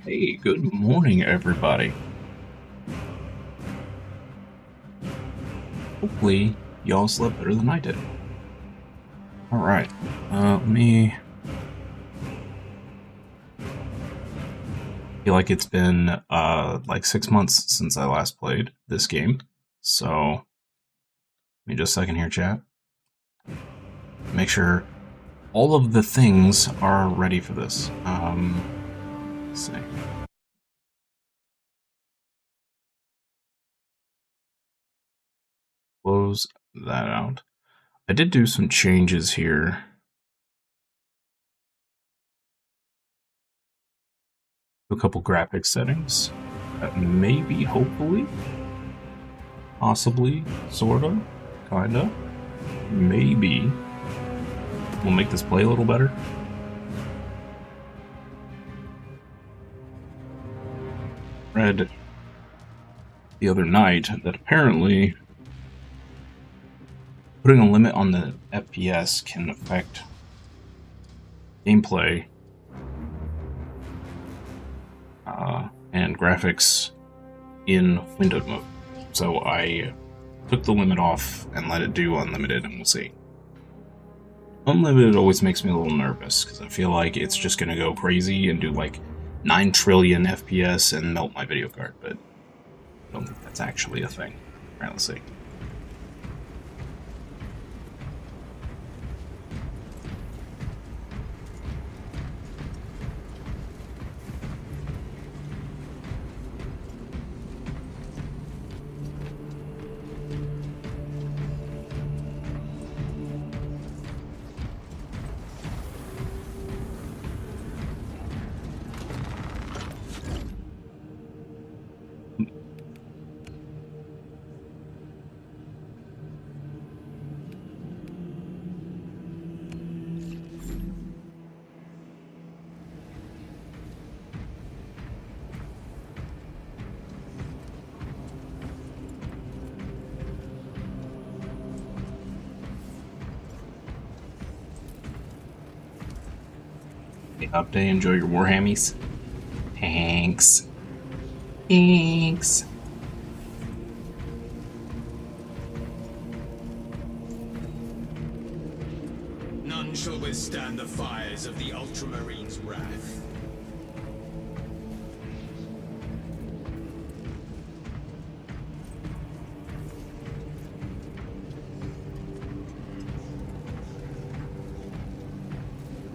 Hey, good morning, everybody. Hopefully, y'all slept better than I did. All right, let me. Feel like it's been like 6 months since I last played this game, so let me just a second here, chat. Make sure all of the things are ready for this. Let's see. Close that out. I did do some changes here. A couple graphic settings. Maybe, hopefully, possibly, sorta, kinda, maybe will make this play a little better. Read the other night that apparently putting a limit on the FPS can affect gameplay and graphics in windowed mode. So I took the limit off and let it do unlimited, and we'll see. Unlimited always makes me a little nervous because I feel like it's just going to go crazy and do like 9 trillion FPS and melt my video card, but I don't think that's actually a thing. Alright, let's see. Hey, update, enjoy your Warhammies. Thanks. Thanks. None shall withstand the fires of the Ultramarine's wrath.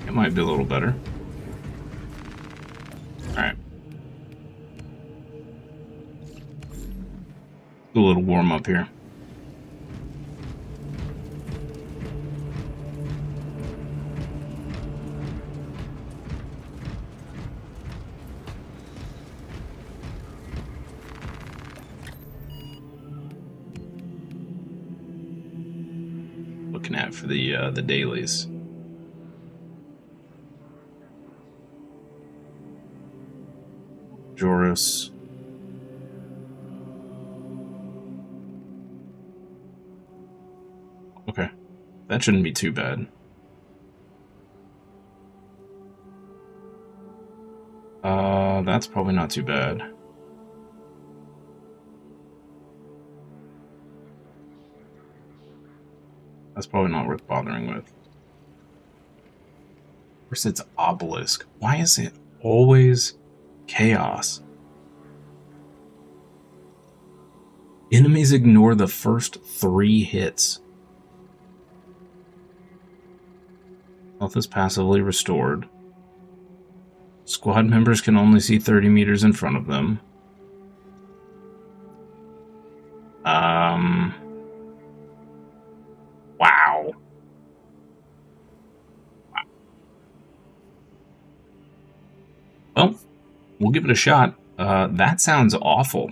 It might be a little better. Alright. Do a little warm up here. Looking at for the dailies. Joris. Okay. That shouldn't be too bad. That's probably not too bad. That's probably not worth bothering with. Of course, it's obelisk. Why is it always chaos? Enemies ignore the first 3 hits. Health is passively restored. Squad members can only see 30 meters in front of them. Wow. Well, we'll give it a shot. That sounds awful.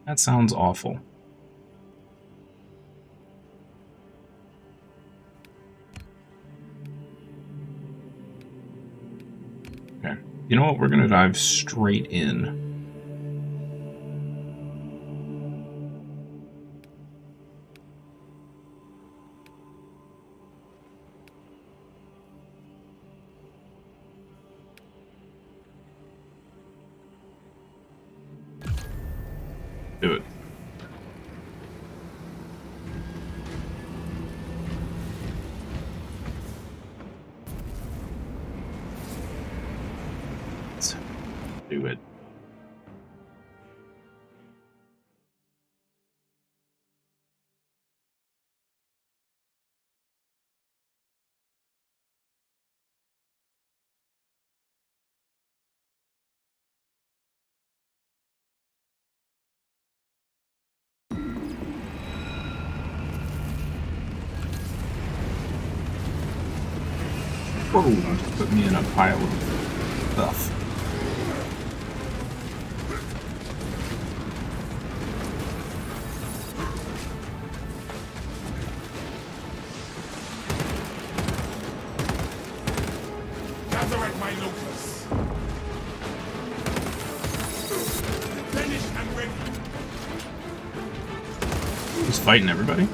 That sounds awful. Okay. You know what? We're going to dive straight in. Do it. Let's do it. Whoa, just put me in a pile of stuff. Gather at my locus. Finished and ready. He's fighting everybody?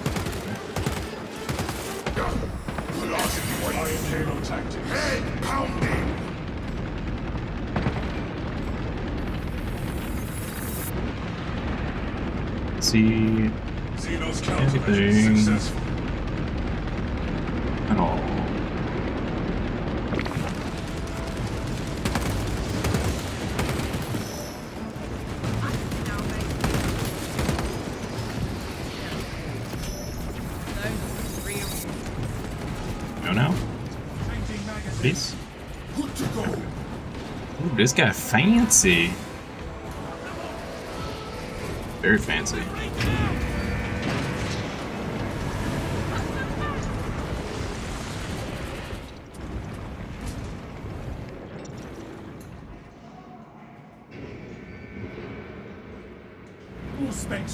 Head pounding. See Xeno's anything successful. at all. Go now? Please? Good to go. Ooh, this guy fancy. Very fancy.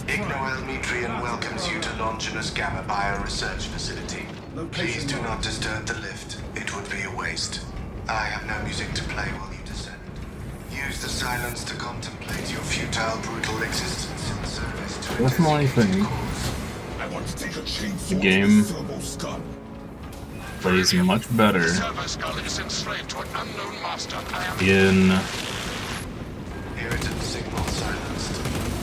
Igno-Elmetrian welcomes you to Longinus Gamma Bioresearch Facility. Please do not disturb the lift. It would be a waste. I have no music to play while you descend. Use the silence to contemplate your futile, brutal existence in service to a Definitely designated think cause. I want to take a chainsaw the game to the Servo Skull. plays much better Servo Skull is enslaved to an unknown master. I am in Irritant signal silenced.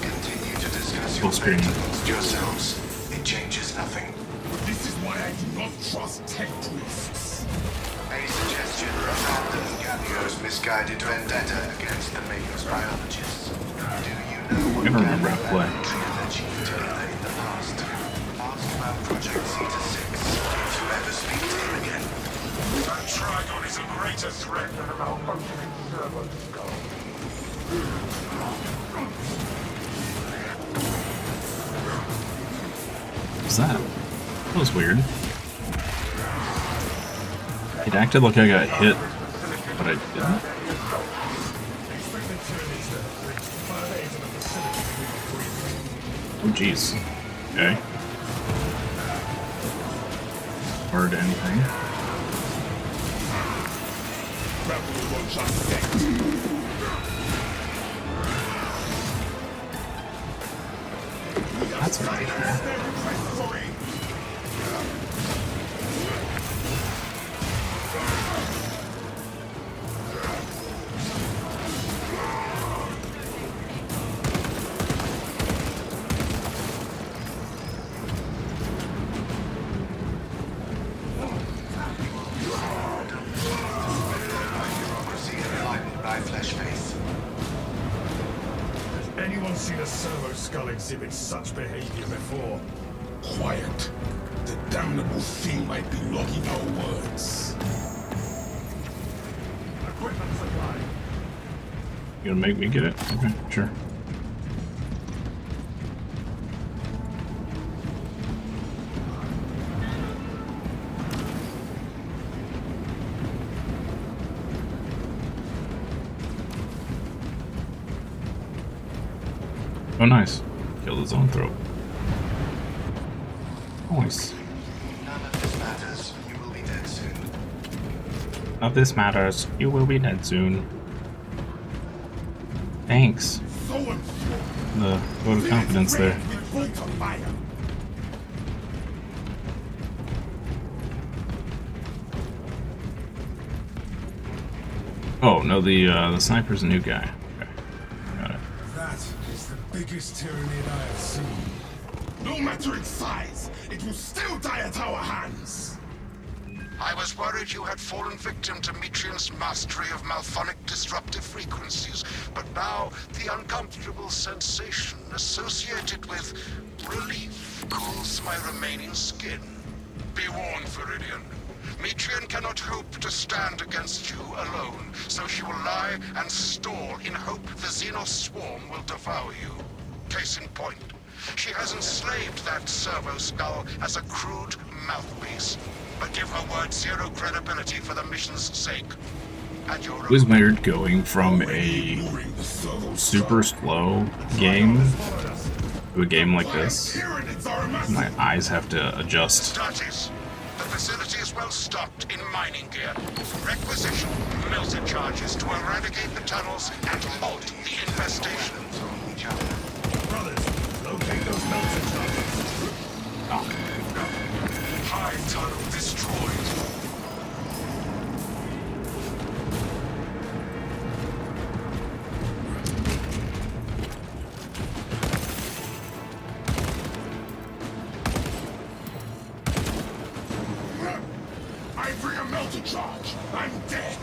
Continue to discuss your full screen. fate amongst yourselves. It changes nothing. This is why I do not trust tech priests. A suggestion abandon Gallio's misguided vendetta against the Maker's biologists. Do you know what I never remember how to play. Gallio achieved together in the past? Ask about Project Zeta-6. If you ever speak to him again. That Trigon is a greater threat than a malfunctioning Servo Skull. What's that? That was weird. It acted like I got hit, but I didn't. Oh jeez. Okay. Heard anything? That's right there. Bureaucracy enlightened by flesh faith. Has anyone seen a Servo Skull exhibit such behavior before? Quiet. The damnable thing might be logging our words. Equipment supply. You gonna make me get it? Okay, sure. Oh, nice. Killed his own throat. Nice. None of this matters. You will be dead soon. None of this matters. You will be dead soon. Thanks. So and so. The vote of confidence there. With bolt of fire. Oh no, the sniper's a new guy. Okay, got it. That That is the biggest Tyranid I have seen. No matter its size, it will still die at our hands. I was worried you had fallen victim to Metrian's mastery of malphonic disruptive frequencies, but now the uncomfortable sensation associated with relief cools my remaining skin. Be warned, Viridian. Metrian cannot hope to stand against you alone, so she will lie and stall in hope the Xenos swarm will devour you. Case in point, she has enslaved that servo skull as a crude mouthpiece, but give her word zero credibility for the mission's sake. And your It was weird going from a super slow game to a game like this. My eyes have to adjust. Status. The facility is well stocked in mining gear. Requisition melted charges to eradicate the tunnels and halt the infestation. Brothers, locate those melted charges. High tunnel destroyed. I bring a melted charge. I'm dead.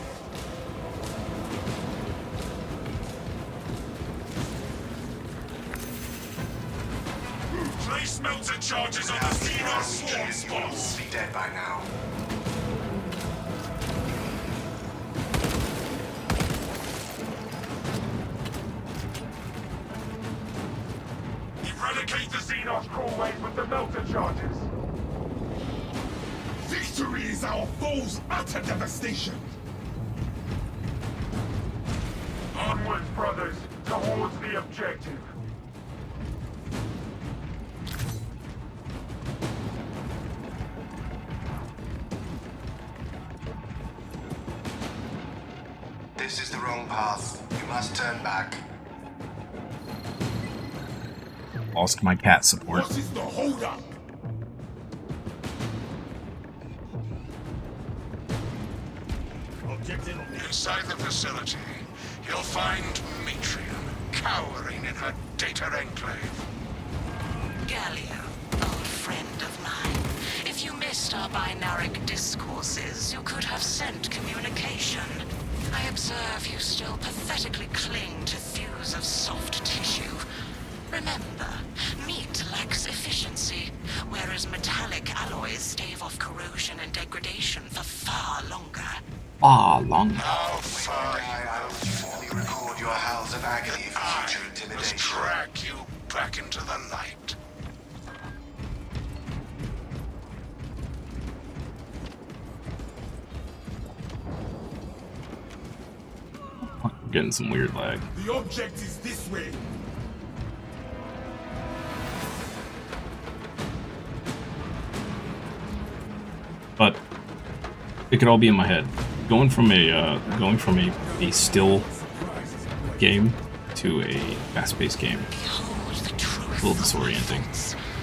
Place melted charges on the Xenos swarm spots. Be dead by now. Eradicate the Xenos crawlways with the melted charges. Victory is our foe's utter devastation. Onwards, brothers, towards the objective. This is the wrong path. You must turn back. Lost my cat support. What is the holdup? Objective. Inside the facility, you'll find Metrian cowering in her data enclave. Galio, old friend of mine. If you missed our binaric discourses, you could have sent communication. I observe you still pathetically cling to thews of soft tissue. Remember, meat lacks efficiency, whereas metallic alloys stave off corrosion and degradation for far longer. Long. How far I will fully record your howls of agony for future must intimidation. drag you back into the light. I'm getting some weird lag. The object is this way. But it could all be in my head. Going from a still game to a fast-paced game. Behold the truth. A little disorienting.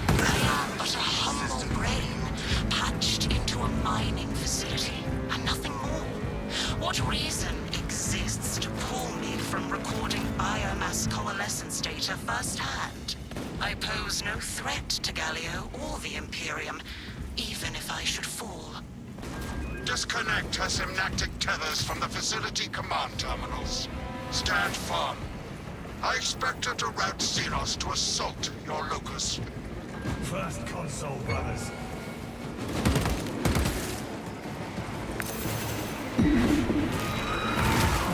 I am but a humble brain, patched into a mining facility, and nothing more. What reason exists to pull me from recording biomass coalescence data firsthand? I pose no threat to Galio or the Imperium, even if I should fall. Disconnect her synaptic tethers from the facility command terminals. Stand firm. I expect her to route Xenos to assault your locus. First console, brothers.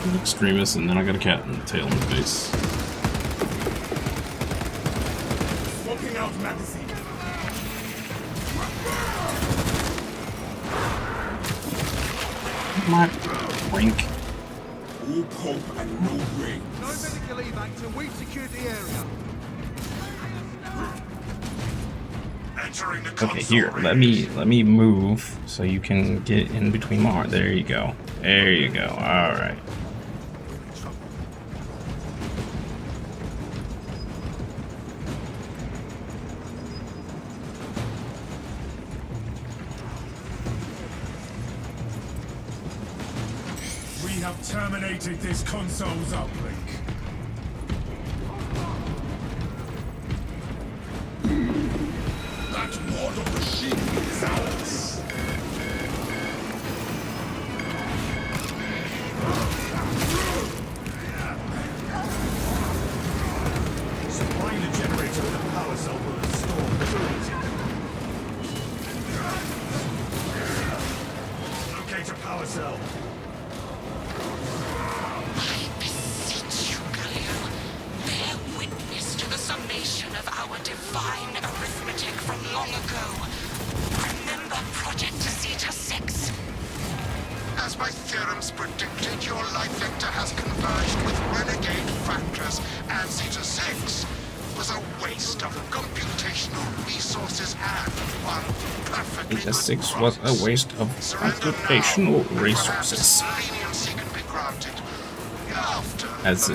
An extremist, and then I got a cat in the tail in the face. Swapping out magazine. My brink. All pulp and no brains. No medical evac till we've secured the area. Entering the Okay, console here. range. Let me move so you can get in between more. There you go. There you go. All right. We have terminated this console's uplink. Fine arithmetic from long ago. Remember Project Zeta 6? As my theorems predicted, your life vector has converged with renegade factors, and Zeta 6 was a waste of computational resources and one perfectly Zeta good 6 was a waste of computational resources. Leniency can be granted. After As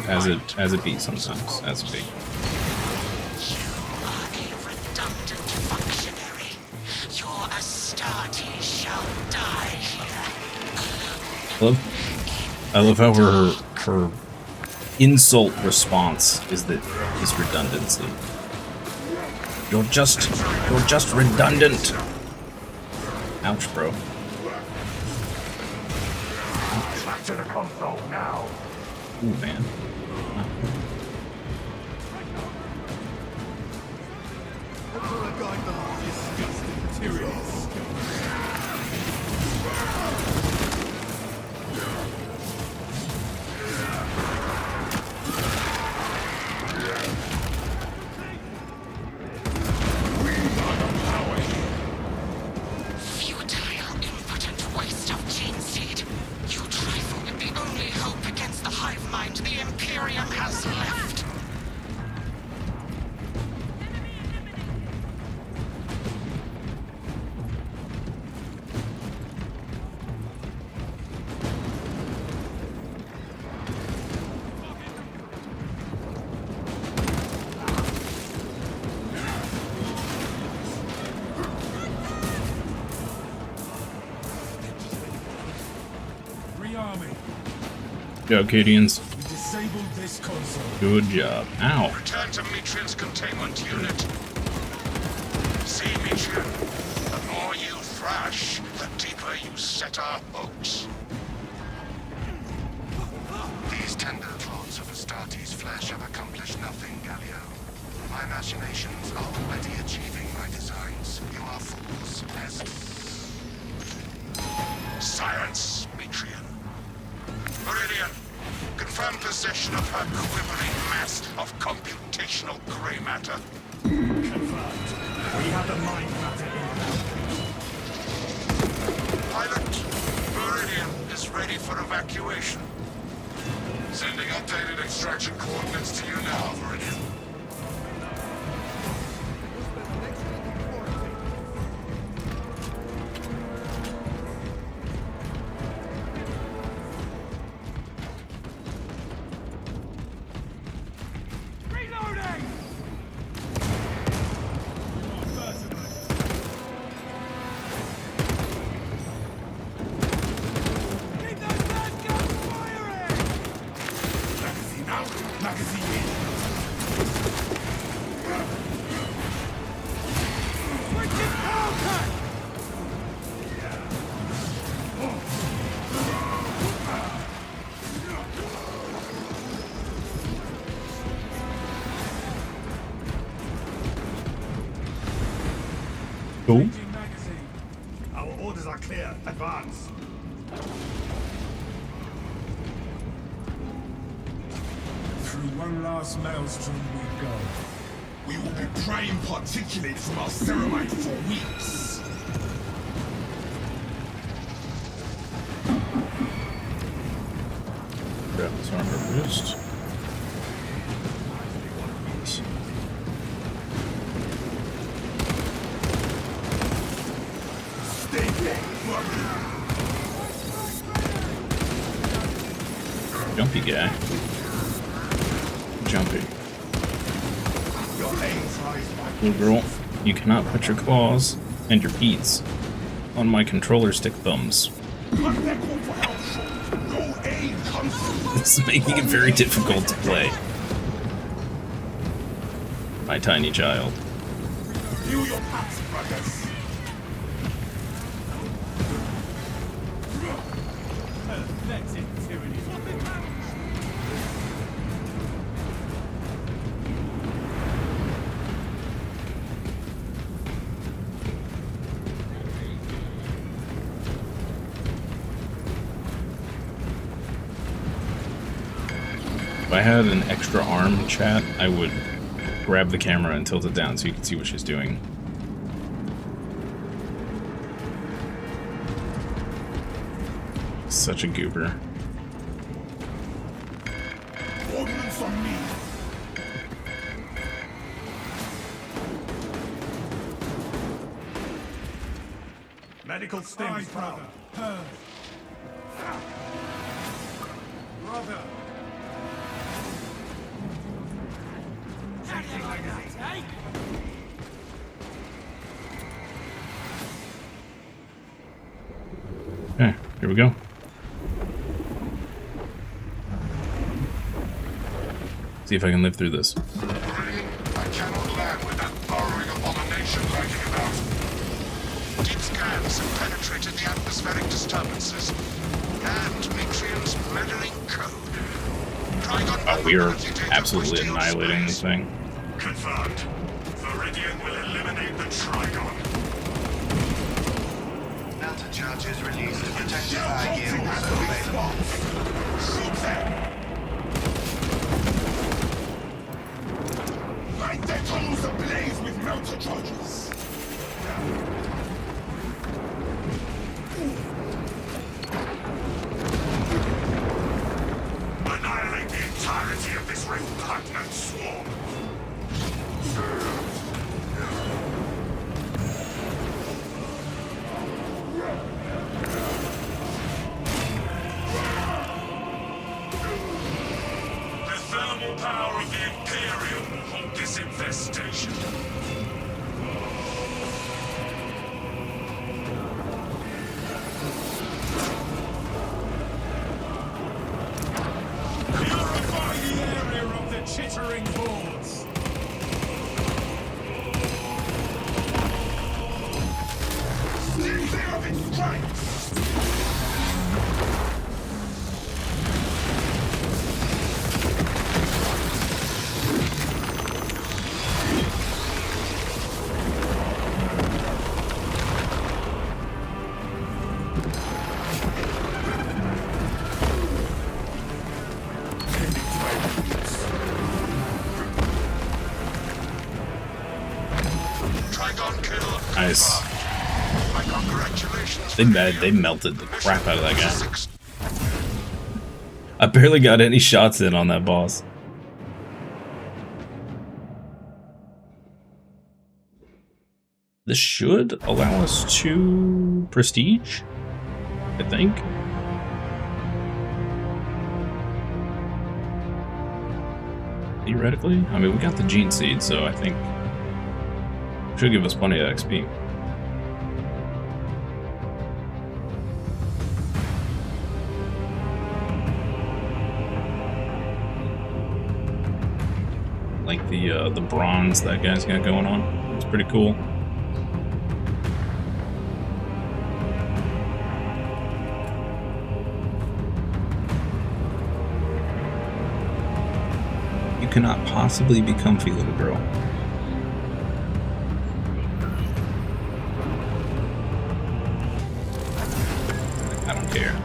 it be sometimes. As it be. You are a redundant functionary. Your Astartes shall die here. I love how her insult response is redundancy. You're just redundant. Ouch, bro. Back to the console now. Ooh, man. Futile, impotent waste of gene seed. You trifle with the only hope against the hive mind the Imperium has left. Rearming. Go, Cadians. We disabled this console. Good job. Ow. return to Metrian's containment unit. See, Metrian, the more you thrash, the deeper you set our hopes. These tender clods of Astartes' flesh have accomplished nothing, Galio. My machinations are already achieving my designs. You are fools, peasants. Silence, Metrian. Meridian, confirm possession of her quivering mass of computational gray matter. Confirmed. We have the mind matter inbound. Pilot, Meridian is ready for evacuation. Sending updated extraction coordinates to you now, Meridian. Cool. Changing magazine. Our orders are clear. Advance. Through one last maelstrom we go. We will be praying particulate from our ceramite for weeks. Grab this armor boost. Stay back, buddy. Jumpy guy. Jumpy. Your aim flies by. Little girl, you cannot put your claws and your feet on my controller stick thumbs. Cut that call for help short. No aid comes from. This is making it very difficult to play. My tiny child. Feel your packs, brothers. Pathetic tyranny. If I had an extra arm, chat, I would grab the camera and tilt it down so you can see what she's doing. Such a goober. Ordnance on me. Medical stim is proud. Brother. Okay, here we go. See if I can live through this. Really? I cannot land with that burrowing abomination lurking about. Deep scans have penetrated the atmospheric disturbances and Matrium's meddling code. Oh, we are absolutely annihilating this thing. Confirmed. Viridian will eliminate the Trigon. Melter charges released. Protective eye gear also available. Shoot them. Light their tunnels ablaze with melter charges. Annihilate the entirety of this repugnant swarm. The thermal power of the Imperium will halt this infestation. Purify the area of the chittering hordes. Steer clear of its strikes. Trigon kill. Nice. My congratulations. They melted the crap out of that guy. I barely got any shots in on that boss. This should allow us to prestige, I think. Theoretically. I mean, we got the gene seed, so I think it should give us plenty of XP. Like the bronze that guy's got going on. It's pretty cool. You cannot possibly be comfy, little girl. I don't care.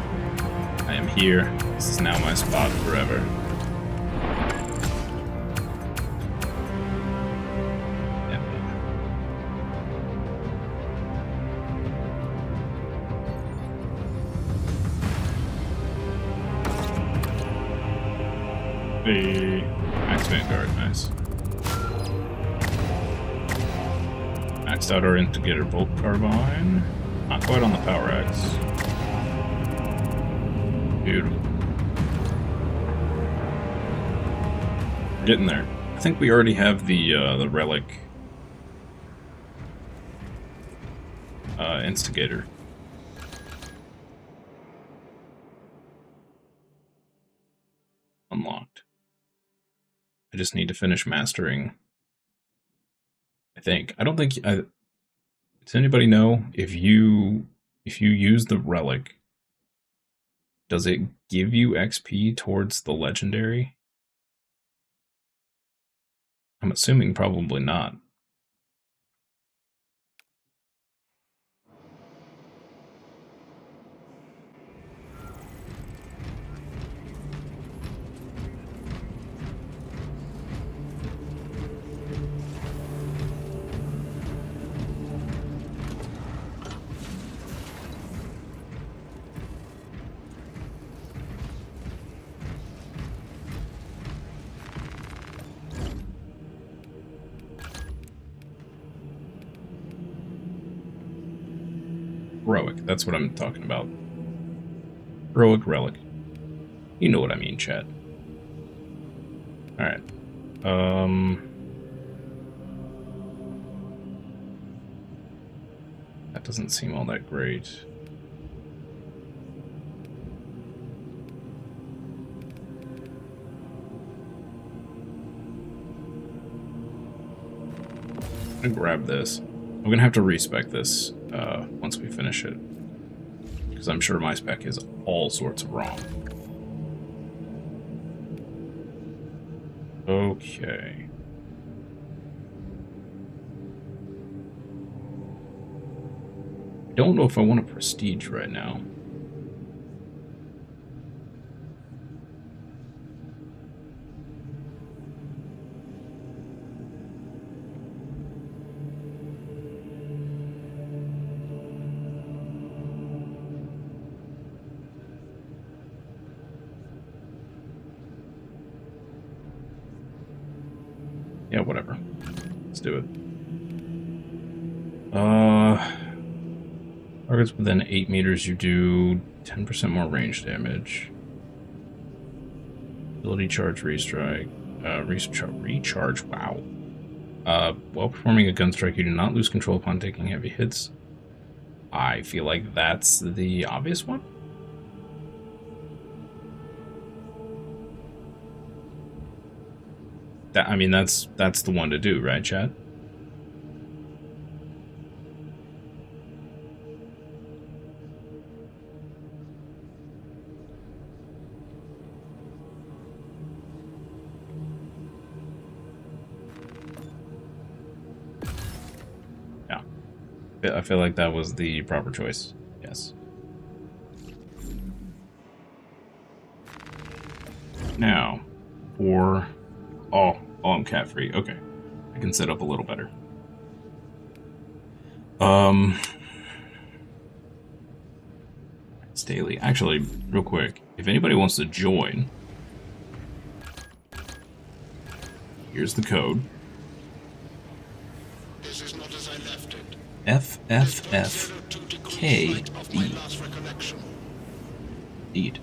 I am here. This is now my spot forever. The Max Vanguard, nice. Maxed out our Instigator Bolt Carbine. Not quite on the Power Axe. Beautiful. Getting there. I think we already have the relic Instigator. Unlocked. I just need to finish mastering. I think. I don't think. Does anybody know if you use the relic, does it give you XP towards the legendary? I'm assuming probably not. Heroic, that's what I'm talking about. Heroic relic. You know what I mean, chat. Alright. That doesn't seem all that great. I'm gonna grab this. I'm gonna have to respec this once we finish it, because I'm sure my spec is all sorts of wrong. Okay. I don't know if I want a prestige right now. Yeah, whatever. Let's do it. Targets within 8 meters, you do 10% more range damage. Ability charge, restrike, recharge, wow. While performing a gun strike, you do not lose control upon taking heavy hits. I feel like that's the obvious one. I mean, that's the one to do, right, chat? Yeah. I feel like that was the proper choice. Yes. Now, for... Oh, I'm cat free. Okay. I can set up a little better. It's daily. Actually, real quick, if anybody wants to join, here's the code. This is not as I left it. FFFKD. Indeed.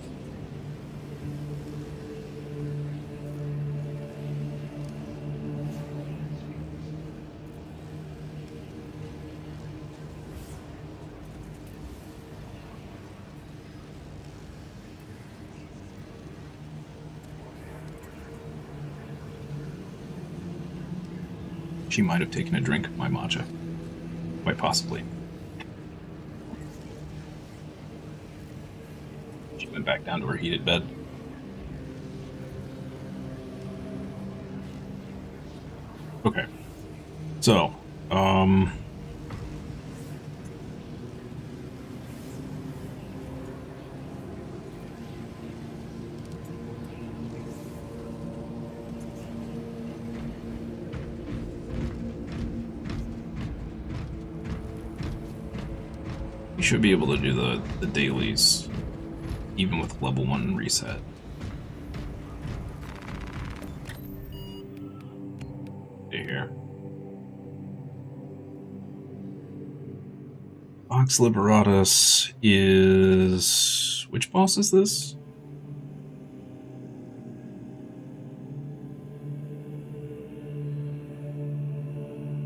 She might have taken a drink of my matcha. Quite possibly. She went back down to her heated bed. Okay. So, you should be able to do the dailies even with level 1 reset. Here. Vox Liberatus is... Which boss is this?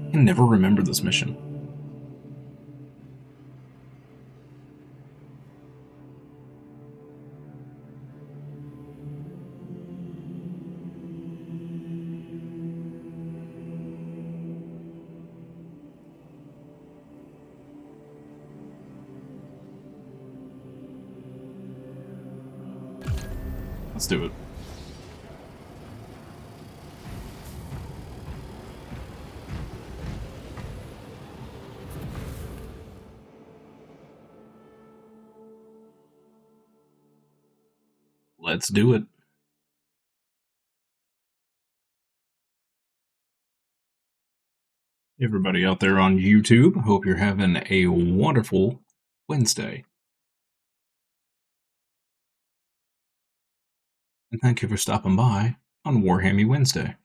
I can never remember this mission. Let's do it. Let's do it. Everybody out there on YouTube, hope you're having a wonderful Wednesday. And thank you for stopping by on Warhammer Wednesday.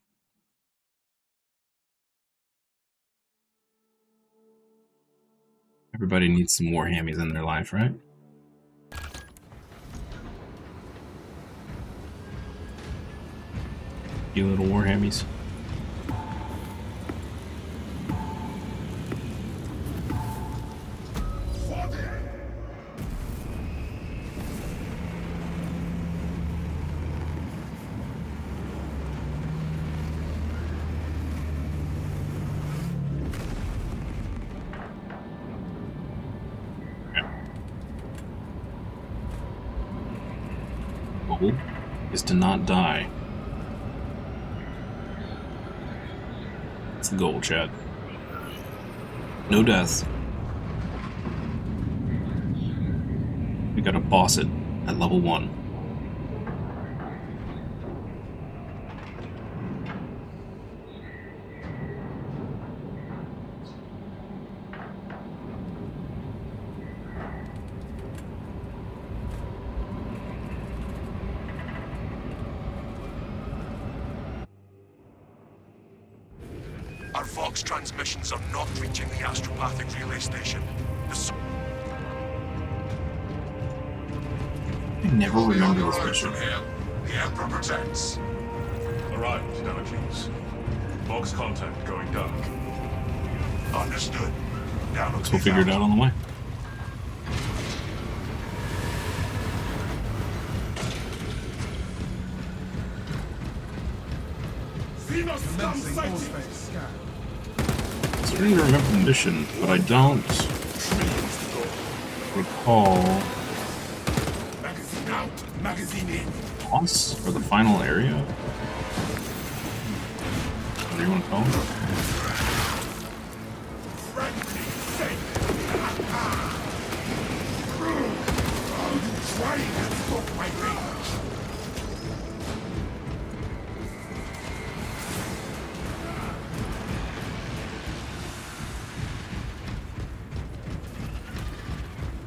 Everybody needs some more hammies in their life, right? You little war hammies. Goal is to not die. That's the goal, chat. No deaths. We gotta boss it at level 1. Our Vox transmissions are not reaching the astropathic relay station. I never remember this mission. From here, the Emperor protects. Arrived, Damocles. Vox contact going dark. Understood. Down We'll figure it out on the way. Commencing all space scan. I certainly remember the mission, but I don't recall Magazine out, magazine in. boss or the final area. What do you want to call it? Friendly safe. Are you trying to stop my range?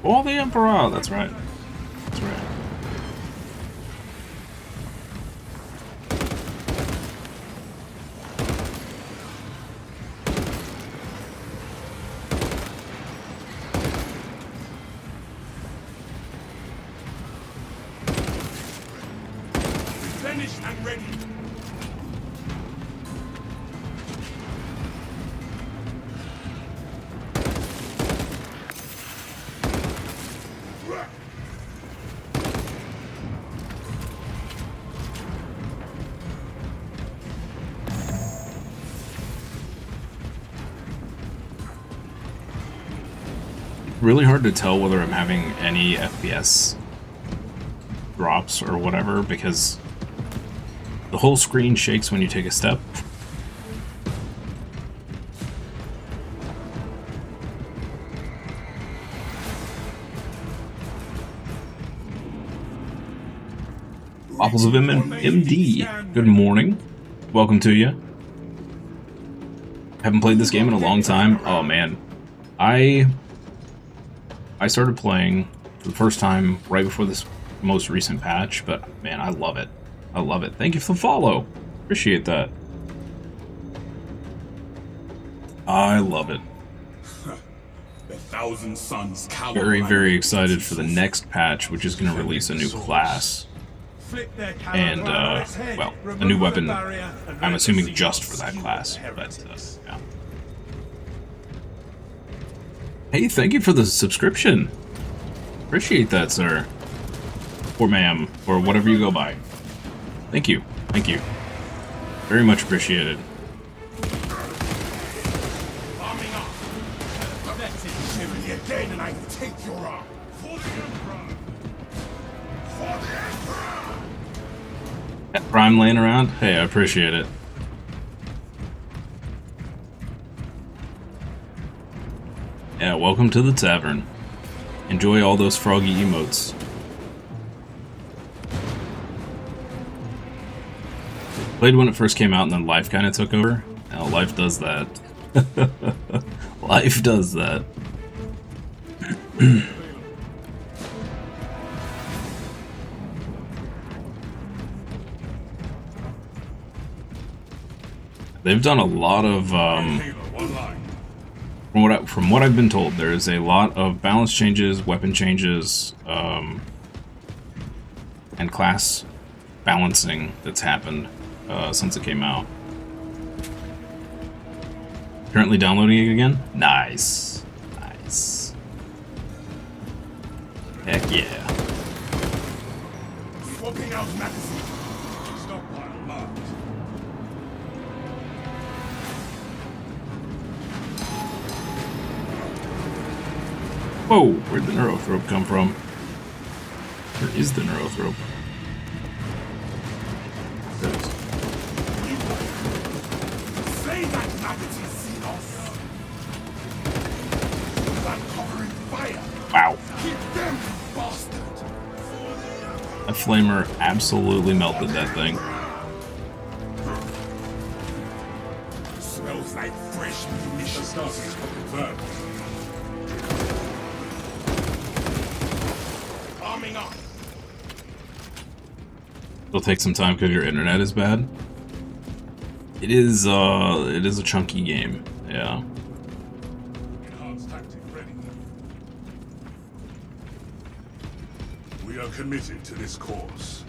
Oh, the Emperor! That's right. That's right. Replenished and ready. Really hard to tell whether I'm having any FPS drops or whatever because the whole screen shakes when you take a step. Apples of MD, good morning. Welcome to you. Haven't played this game in a long time. Oh man. I started playing for the first time right before this most recent patch, but man, I love it. I love it. Thank you for the follow. Appreciate that. I love it. The Thousand Suns cower. Very, very excited for the next patch, which is going to release a new class. And, well, a new weapon, I'm assuming just for that class, but, yeah. Hey, thank you for the subscription. Appreciate that, sir. Or ma'am, or whatever you go by. Thank you. Thank you. Very much appreciated. Arming up. That's it. Shiver me again and I take your arm. For the Emperor. For the Emperor. That Prime laying around? Hey, I appreciate it. Yeah, welcome to the tavern. Enjoy all those froggy emotes. Played when it first came out and then life kind of took over. Now, life does that. Life does that. They've done a lot of From what I've been told, there is a lot of balance changes, weapon changes, and class balancing that's happened since it came out. Currently downloading it again? Nice. Nice. Heck yeah. Swapping out magazine. Stockpile marked. Whoa, where'd the Neurothrope come from? Where is the Neurothrope? There it is. Say that magazine, Xenos. I'm covering fire. Wow. Keep them, bastard. That flamer absolutely melted that thing. Smells like fresh munition. Stasis confirmed. Arming up. It'll take some time because your internet is bad. It is a chunky game. Yeah. Enhanced tactic ready. We are committed to this course.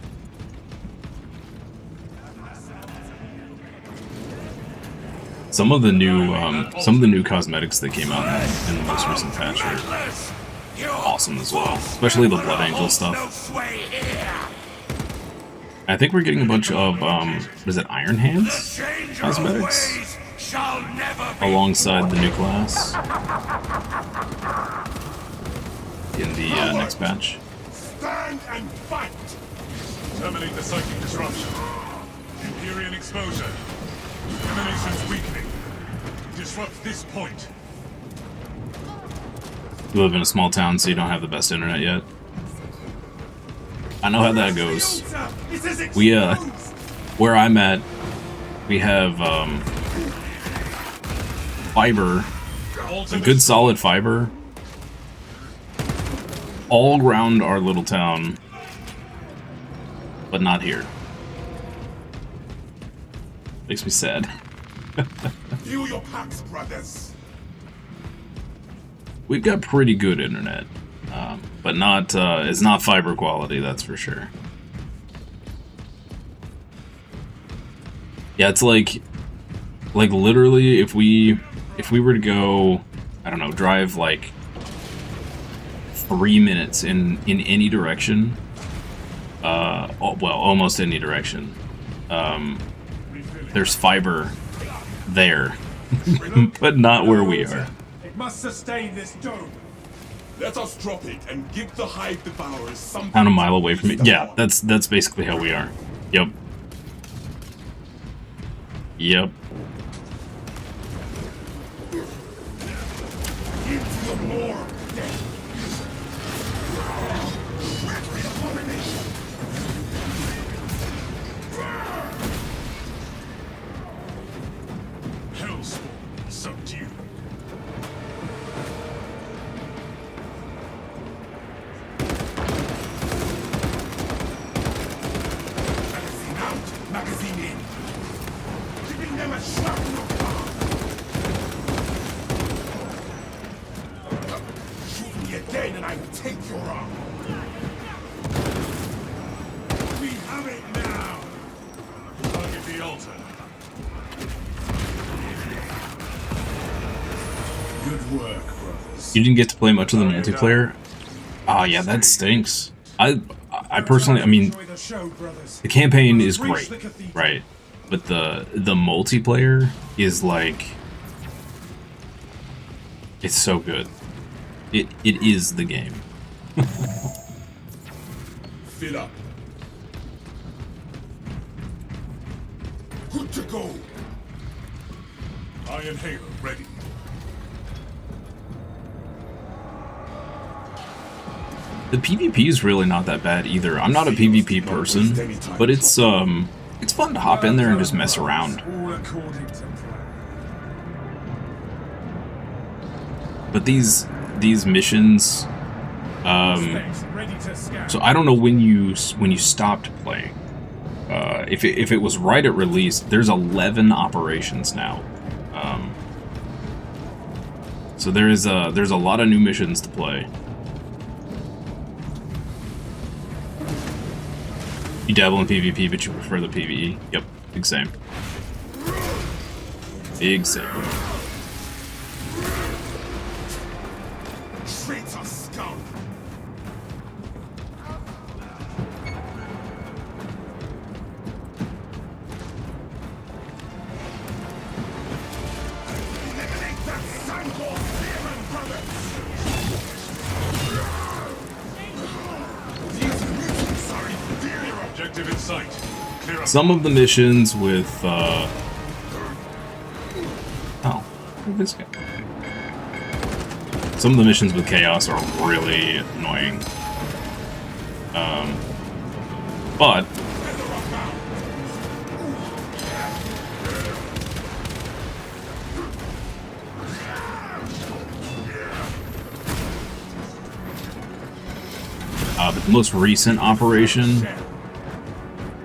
Some of the new cosmetics that came out in the most recent patch are awesome as well, especially the Blood Angel stuff. I think we're getting a bunch of is it Iron Hands cosmetics alongside the new class in the next patch. Stand and fight. Terminate the psychic disruption. Empyrean exposure. Emanations weakening. Disrupt this point. You live in a small town, so you don't have the best internet yet. I know how that goes. We where I'm at, we have fiber, a good solid fiber, all around our little town, but not here. Makes me sad. Feel your packs, brothers. We've got pretty good internet, but not it's not fiber quality, that's for sure. Yeah, it's like literally if we were to go, I don't know, drive like 3 minutes in any direction, well, almost any direction. There's fiber there, but not where we are. It must sustain this dome. Let us drop it and give the hive devourers something. Down a mile away from it. Yeah, that's basically how we are. Yep. Yep. Into the more death. Abomination. Hellspawn subdued. Magazine out, magazine in. Giving them a shrapnel bar. Shoot me again and I will take your arm. We have it now. Target the altar. Good work, brothers. You didn't get to play much of the multiplayer? Ah, yeah, that stinks. I personally, I mean, the campaign is great, right? But the multiplayer is like, it's so good. It is the game. Fill up. Good to go. Iron Halo ready. The PvP is really not that bad either. I'm not a PvP person, but it's fun to hop in there and just mess around. All according to plan. But these missions, Ready to scan. so I don't know when you stopped playing. If it was right at release, there's 11 operations now. So So there's a lot of new missions to play. You dabble in PvP, but you prefer the PvE. Yep, big same. Big same. Traitor scum! Eliminate that Sangor Spearman, brothers! These mutants are inferior! Objective in sight. Clear up. Some of the missions with oh, look at this guy. Some of the missions with Chaos are really annoying. But the most recent operation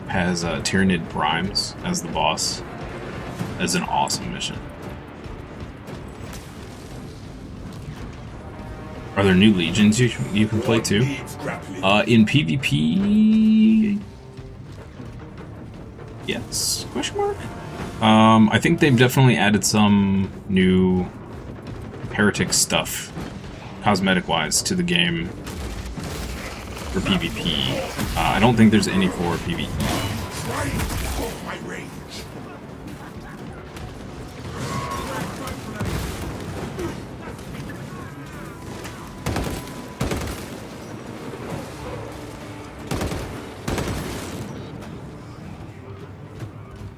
has Tyranid Primes as the boss. As an awesome mission. Are there new legions you can play too? In PvP, yes? Question mark? I think they've definitely added some new heretic stuff, cosmetic-wise, to the game for PvP. I don't think there's any for PvE.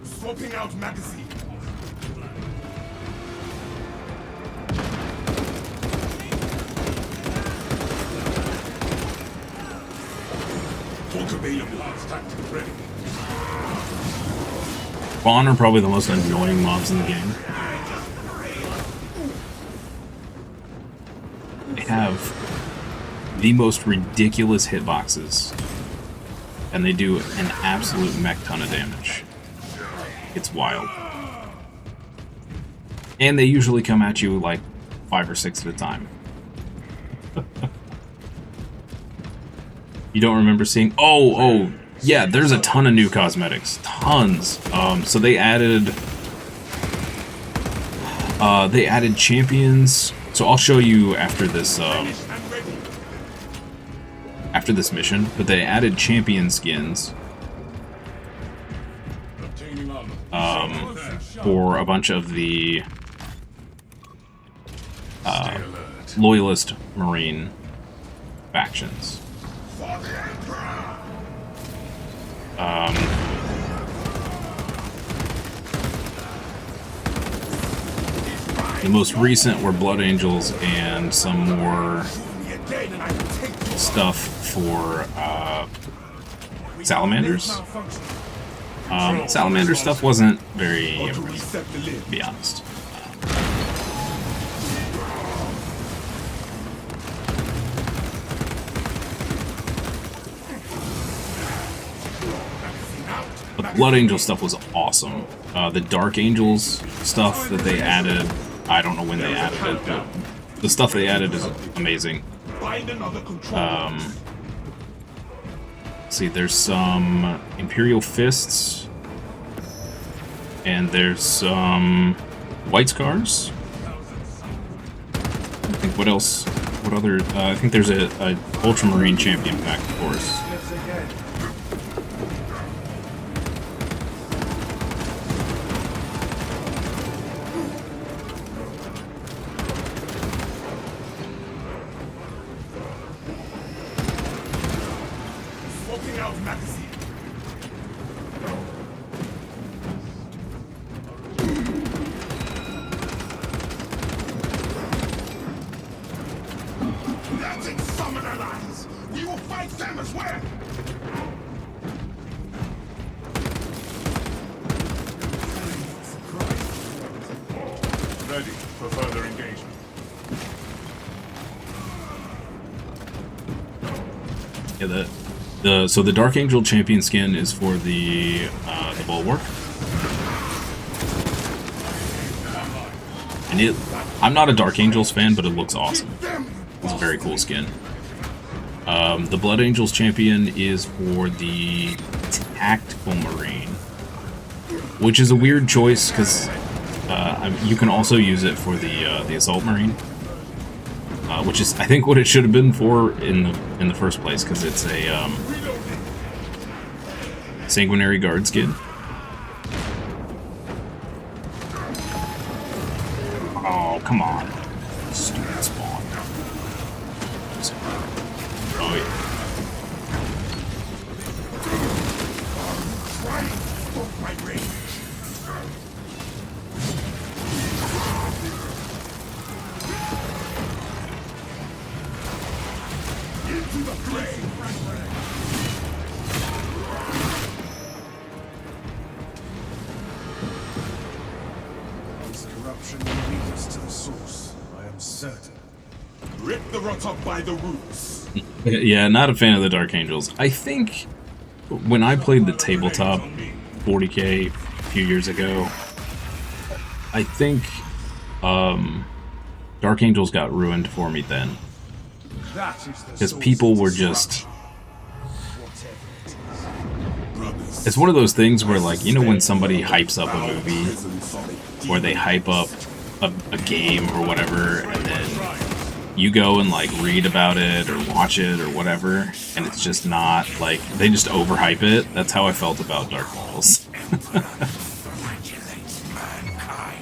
Swapping out magazine. Talk available. Last tactic ready. Spawn are probably the most annoying mobs in the game. They have the most ridiculous hitboxes, and they do an absolute mech ton of damage. It's wild. And they usually come at you like 5 or 6 at a time. You don't remember seeing... Oh, yeah, there's a ton of new cosmetics. Tons. So they added champions. So I'll show you after this mission, but they added champion skins for a bunch of the loyalist marine factions. The most recent were Blood Angels and some more stuff for salamanders. Salamander stuff wasn't very impressive, to be honest. But the Blood Angel stuff was awesome. The Dark Angels stuff that they added, I don't know when they added it, but the stuff they added is amazing. See, there's some Imperial Fists, and there's some White Scars. I think what else? What other? I think there's a Ultramarine Champion pack, of course. Ready for further engagement. Yeah, so the Dark Angel Champion skin is for the Bulwark, And I'm not a Dark Angels fan, but it looks awesome. It's a very cool skin. The Blood Angels champion is for the Tactical Marine, which is a weird choice because you can also use it for the Assault Marine, which is I think what it should have been for in the first place, because it's a Sanguinary Guard skin. Oh, come on. Stupid spawn. Oh, yeah. Into the fray! Corruption will lead us to the source, I am certain. Rip the rot up by the roots. Yeah, not a fan of the Dark Angels. I think when I played the tabletop 40k a few years ago, I think Dark Angels got ruined for me then. Because people were just... It's one of those things where, like, you know when somebody hypes up a movie, or they hype up a game or whatever, and then you go and, like, read about it or watch it or whatever, and it's just not, like, they just overhype it. That's how I felt about Dark Angels.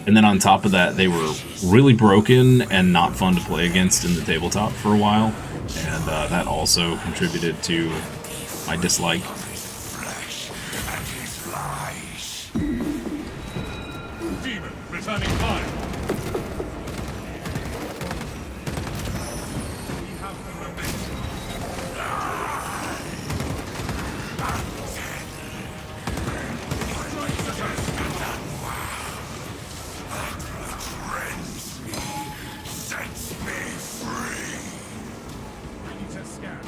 And then on top of that, they were really broken and not fun to play against in the tabletop for a while, and that also contributed to my dislike. Demon, returning fire. We have the momentum. Sets me free. Ready to scan.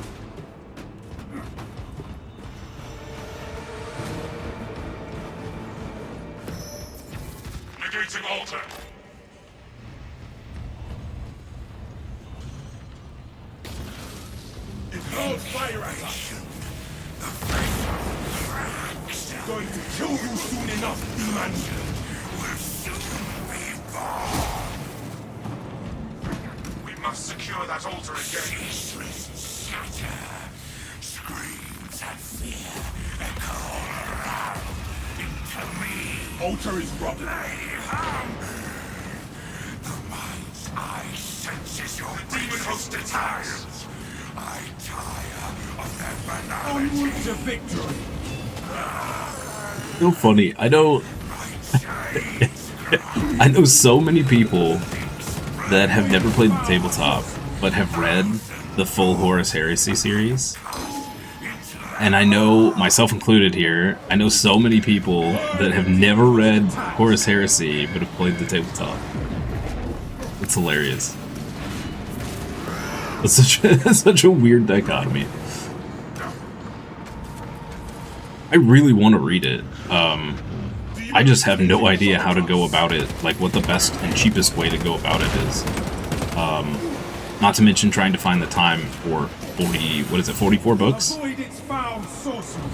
Negating altar. It throws fire at us. Going to kill you soon enough, demon. We must secure that altar again. Shatter. Screams of fear echo around into me. Altar is robbed. The mind's eye senses your demon host attacks. I tire of their banality. Onward to victory. So funny. I know I know so many people that have never played the tabletop but have read the full Horus Heresy series. And I know, myself included here, I know so many people that have never read Horus Heresy but have played the tabletop. It's hilarious. It's such a weird dichotomy. I really want to read it. I just have no idea how to go about it, like what the best and cheapest way to go about it is. Not to mention trying to find the time for 44 books? Avoid its foul sorcery.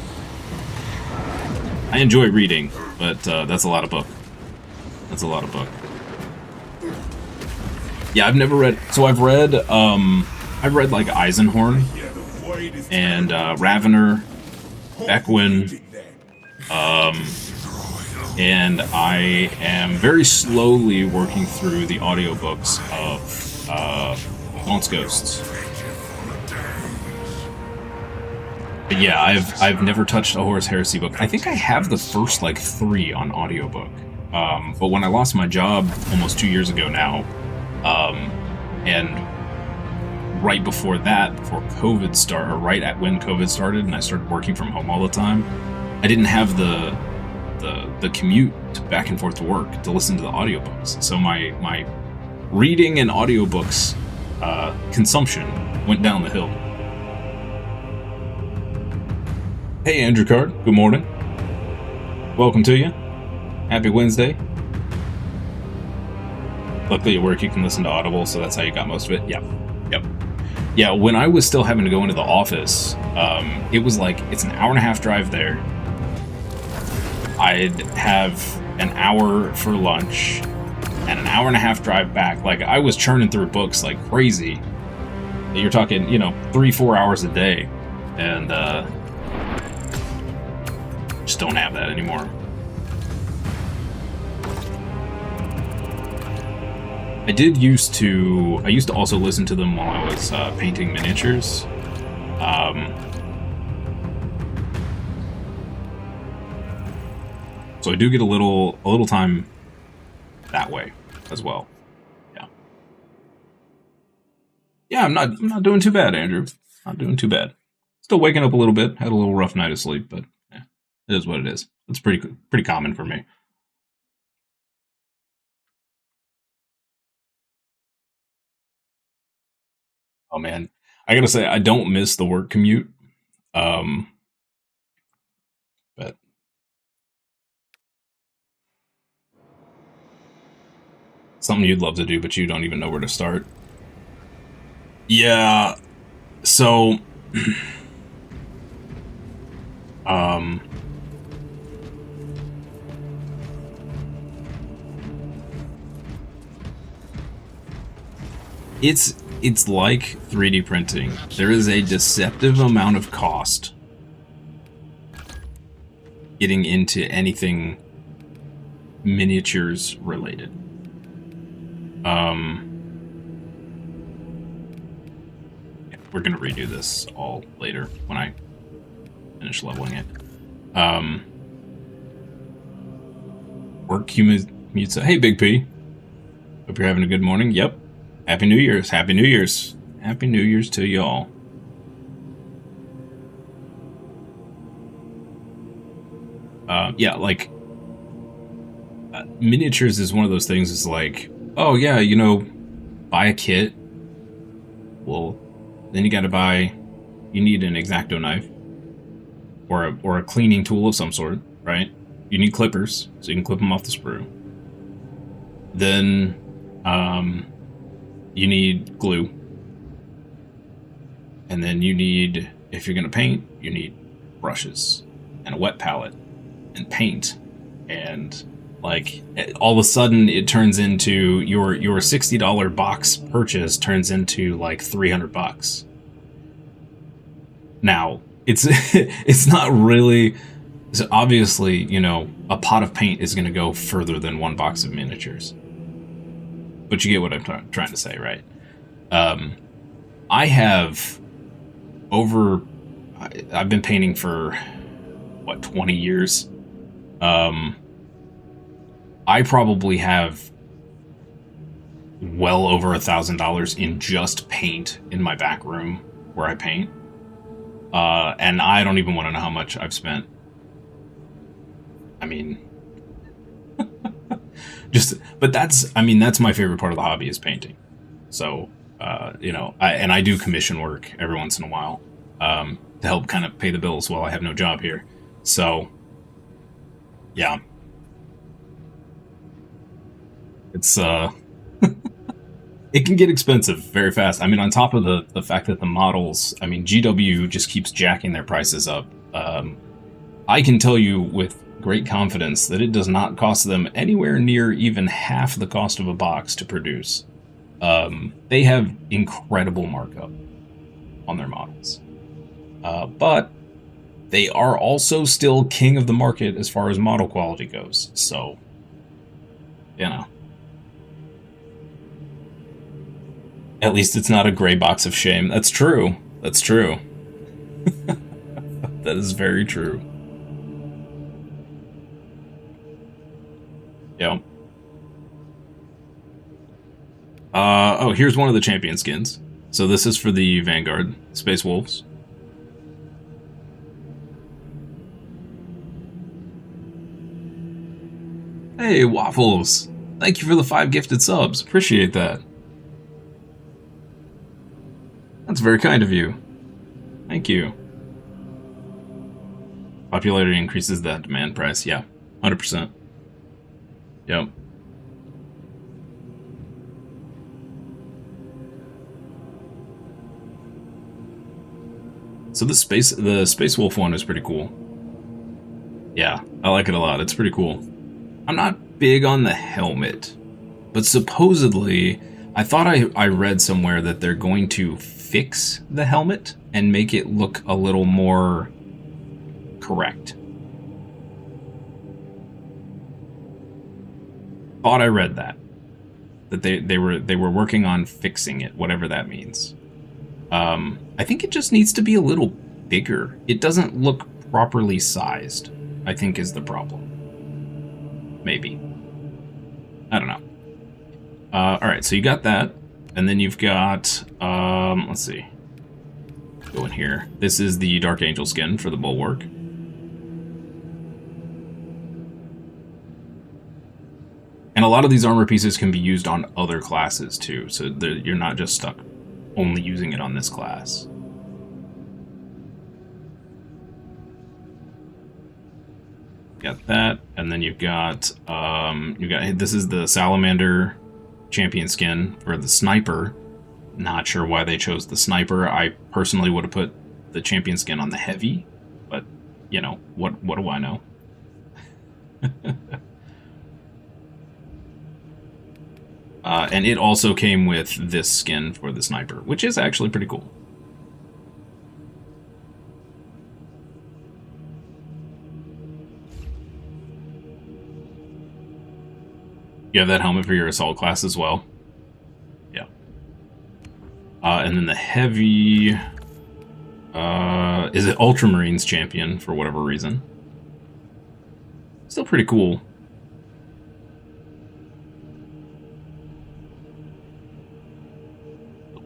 I enjoy reading, but that's a lot of book. That's a lot of book. Yeah, I've never read... So I've read like Eisenhorn, and Ravener, Equin, and I am very slowly working through the audiobooks of Gaunt's Ghosts. But yeah, I've never touched a Horus Heresy book. I think I have the first like 3 on audiobook. But when I lost my job almost 2 years ago now, and right before that, before COVID started, or right at when COVID started, and I started working from home all the time, I didn't have the commute back and forth to work to listen to the audiobooks. So my reading and audiobooks consumption went down the hill. Hey Andrew Card, good morning. Welcome to you. Happy Wednesday. Luckily at work you can listen to Audible, so that's how you got most of it. Yep. Yep. Yeah, when I was still having to go into the office, it was like, it's an hour-and-a-half drive there. I'd have an hour for lunch and an hour-and-a-half drive back. Like, I was churning through books like crazy. You're talking, you know, 3-4 hours a day. And, just don't have that anymore. I used to also listen to them while I was painting miniatures. So I do get a little time that way as well. Yeah. Yeah, I'm not doing too bad, Andrew. Not doing too bad. Still waking up a little bit. Had a little rough night of sleep, but yeah, it is what it is. It's pretty common for me. Oh man, I gotta say I don't miss the work commute, but something you'd love to do, but you don't even know where to start. Yeah, so it's like 3D printing. There is a deceptive amount of cost getting into anything miniatures related. Yeah, we're gonna redo this all later when I finish leveling it. Work commute. Hey, Big P. Hope you're having a good morning. Yep. Happy New Year's. Happy New Year's. Happy New Year's to y'all. Yeah, like, miniatures is one of those things. It's like, oh yeah, you know, buy a kit. Well, then you need an X-Acto knife. Or a cleaning tool of some sort, right? You need clippers, so you can clip them off the sprue. Then, you need glue. And then you need, if you're gonna paint, you need brushes and a wet palette and paint. And like, all of a sudden it turns into your $60 box purchase turns into like $300. Now, it's not really, so obviously, you know, a pot of paint is gonna go further than one box of miniatures. But you get what I'm trying to say, right? I have I've been painting for, what, 20 years? I probably have well over $1,000 in just paint in my back room where I paint. And I don't even want to know how much I've spent. I mean... but that's my favorite part of the hobby is painting. So, you know, I do commission work every once in a while, to help kind of pay the bills while I have no job here. So, yeah. It's, it can get expensive very fast. I mean, on top of the fact that the models, I mean, GW just keeps jacking their prices up. I can tell you with great confidence that it does not cost them anywhere near even half the cost of a box to produce. They have incredible markup on their models. But they are also still king of the market as far as model quality goes. So, you know. At least it's not a gray box of shame. That's true. That's true. That is very true. Yep. Oh, here's one of the champion skins. So this is for the Vanguard Space Wolves. Hey, Waffles! Thank you for the 5 gifted subs. Appreciate that. That's very kind of you. Thank you. Popularity increases the demand price. Yeah, 100%. Yep. So the Space Wolf one is pretty cool. Yeah, I like it a lot. It's pretty cool. I'm not big on the helmet, but supposedly, I thought I read somewhere that they're going to fix the helmet and make it look a little more correct. Thought I read that they were working on fixing it, whatever that means. I think it just needs to be a little bigger. It doesn't look properly sized, I think, is the problem. Maybe. I don't know. Alright, so you got that. And then you've got, let's see. Go in here. This is the Dark Angel skin for the Bulwark. And a lot of these armor pieces can be used on other classes too, so you're not just stuck only using it on this class. Got that, and then you've got this is the Salamander champion skin for the Sniper. Not sure why they chose the Sniper. I personally would have put the champion skin on the Heavy, but you know, what do I know? And it also came with this skin for the Sniper, which is actually pretty cool. You have that helmet for your Assault class as well. Yeah. And then the Heavy... is it Ultramarines champion, for whatever reason. Still pretty cool.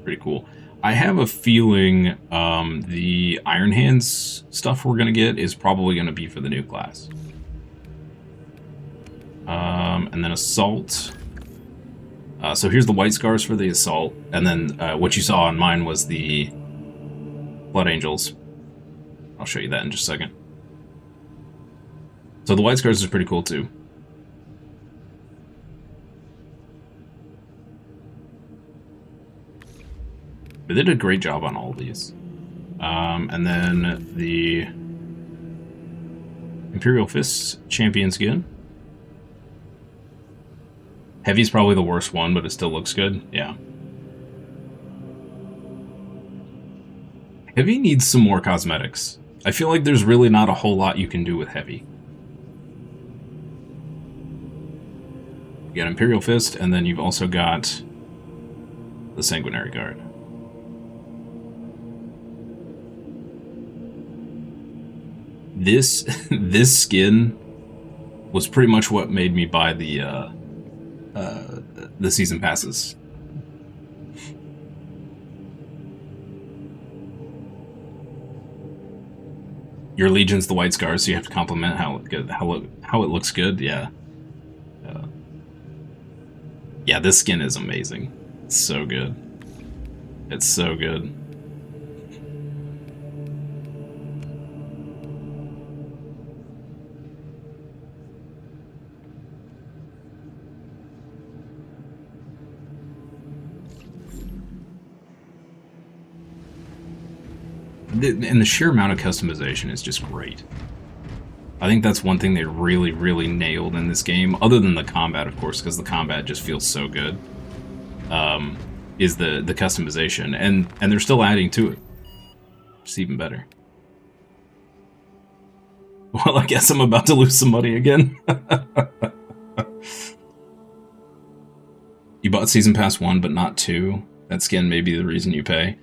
Pretty cool. I have a feeling the Iron Hands stuff we're going to get is probably going to be for the new class. And then Assault. So here's the White Scars for the Assault. And then what you saw on mine was the Blood Angels. I'll show you that in just a second. So the White Scars is pretty cool too. But they did a great job on all of these. And then the Imperial Fists champion skin. Heavy's probably the worst one, but it still looks good. Yeah. Heavy needs some more cosmetics. I feel like there's really not a whole lot you can do with Heavy. You got Imperial Fist, and then you've also got the Sanguinary Guard. This skin was pretty much what made me buy the season passes. Your Legion's the White Scars, so you have to compliment how it looks good. Yeah, yeah. This skin is amazing. It's so good. It's so good. And the sheer amount of customization is just great. I think that's one thing they really, really nailed in this game, other than the combat, of course, because the combat just feels so good, is the customization. And they're still adding to it. It's even better. Well, I guess I'm about to lose some money again. You bought Season Pass 1, but not 2. That skin may be the reason you pay.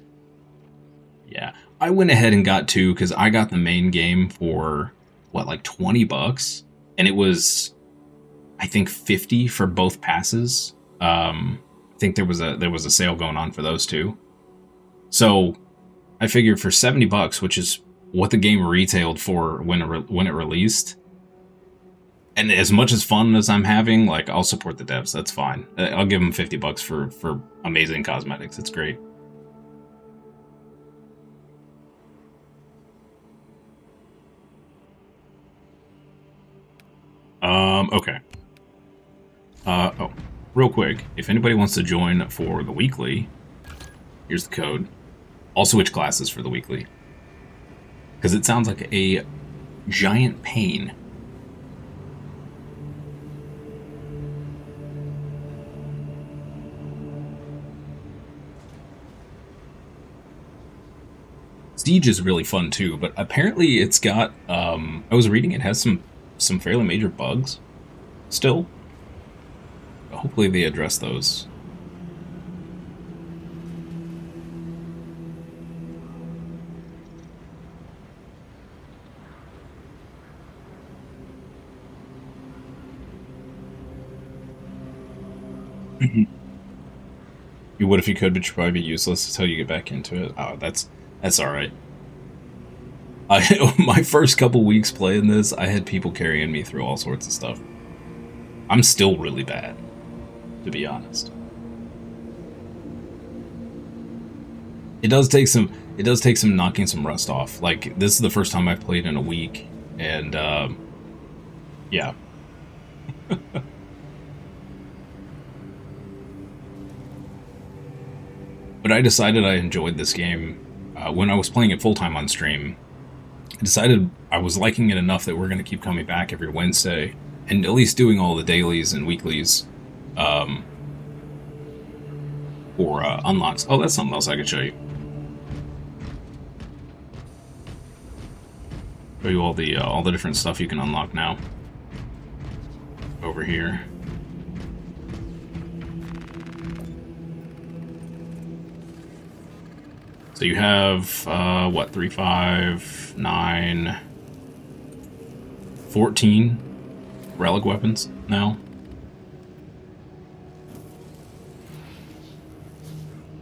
Yeah. I went ahead and got 2 because I got the main game for, what, like $20? And it was, I think, $50 for both passes. I think there was a sale going on for those two. So I figured for $70, which is what the game retailed for when it released, and as much as fun as I'm having, like, I'll support the devs. That's fine. I'll give them $50 for amazing cosmetics. It's great. Okay. Oh, real quick, if anybody wants to join for the weekly, here's the code. I'll switch classes for the weekly. because it sounds like a giant pain. Siege is really fun too, but apparently it's got, I was reading it has some fairly major bugs still. Hopefully they address those. You would if you could, but you'd probably be useless until you get back into it. Oh, that's alright. My first couple weeks playing this, I had people carrying me through all sorts of stuff. I'm still really bad, to be honest. It does take some knocking some rust off. Like, this is the first time I've played in a week, and yeah. But I decided I enjoyed this game when I was playing it full-time on stream. I decided I was liking it enough that we're going to keep coming back every Wednesday and at least doing all the dailies and weeklies for unlocks. Oh, that's something else I could show you. Show you all the different stuff you can unlock now. Over here. So you have, what, 3, 5, 9, 14 relic weapons now.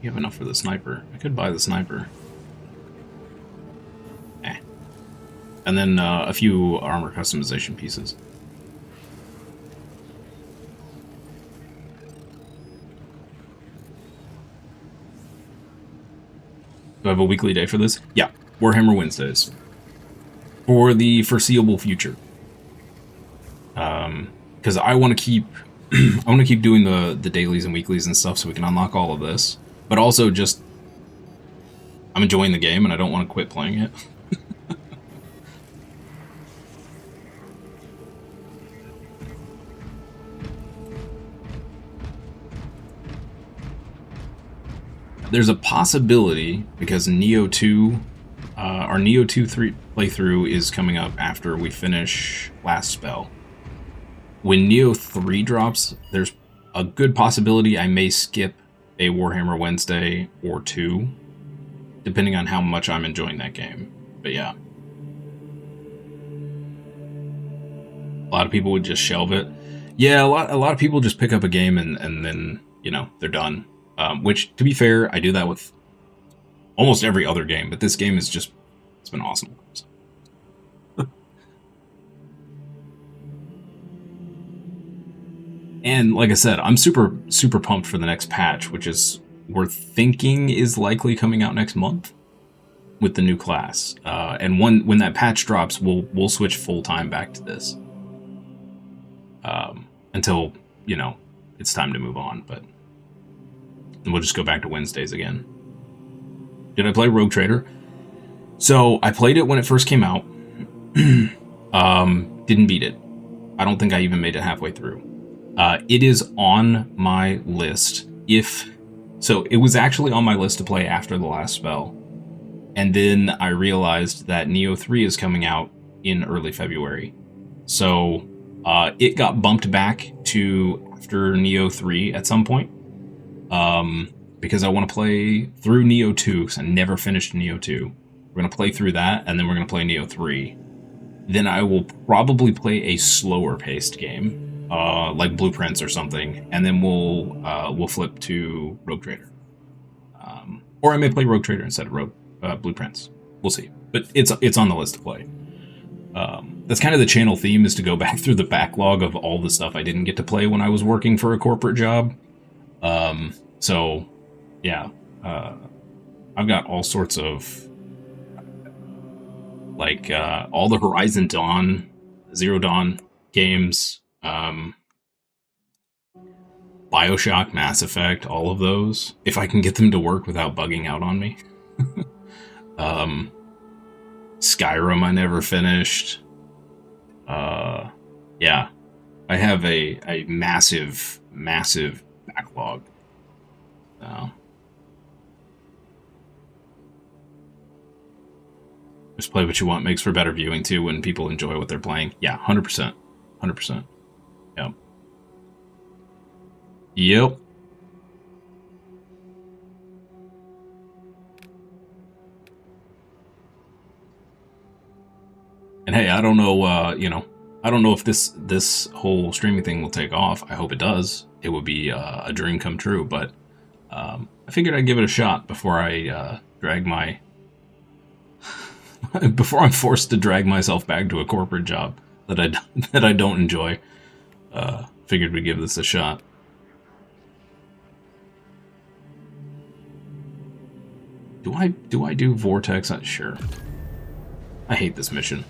You have enough for the sniper. I could buy the sniper. And then a few armor customization pieces. Do I have a weekly day for this? Yeah, Warhammer Wednesdays. For the foreseeable future. Because I want to keep doing the dailies and weeklies and stuff so we can unlock all of this. But also just, I'm enjoying the game and I don't want to quit playing it. There's a possibility, because Neo 2, our Neo 2 playthrough is coming up after we finish last spell. When Neo 3 drops, there's a good possibility I may skip a Warhammer Wednesday or 2, depending on how much I'm enjoying that game. But yeah. A lot of people would just shelve it. Yeah, a lot of people just pick up a game and then, you know, they're done. Which, to be fair, I do that with almost every other game, but this game is just, it's been awesome. And like I said, I'm super pumped for the next patch, which is, we're thinking is likely coming out next month with the new class. And when that patch drops, we'll switch full-time back to this. Until, you know, it's time to move on, but... And we'll just go back to Wednesdays again. Did I play Rogue Trader? So, I played it when it first came out. Didn't beat it. I don't think I even made it halfway through. It is on my list. So, it was actually on my list to play after the last spell. And then I realized that Neo 3 is coming out in early February. So, it got bumped back to after Neo 3 at some point. Because I want to play through Neo 2, because I never finished Neo 2. We're going to play through that, and then we're going to play Neo 3. Then I will probably play a slower paced game, like Blueprints or something, and then we'll flip to Rogue Trader. Or I may play Rogue Trader instead of Blueprints. We'll see. But it's on the list to play. That's kind of the channel theme, is to go back through the backlog of all the stuff I didn't get to play when I was working for a corporate job. So, yeah, I've got all sorts of, like, all the Horizon Dawn, Zero Dawn games, Bioshock, Mass Effect, all of those, if I can get them to work without bugging out on me. Skyrim I never finished. Yeah. I have a massive, massive backlog. So. Just play what you want makes for better viewing too when people enjoy what they're playing. Yeah, 100%. 100%. Yep. Yep. And hey, I don't know, you know, I don't know if this whole streaming thing will take off. I hope it does. It would be a dream come true, but I figured I'd give it a shot before I drag my... before I'm forced to drag myself back to a corporate job that I don't enjoy. Figured we'd give this a shot. Do I do Vortex? Sure. I hate this mission.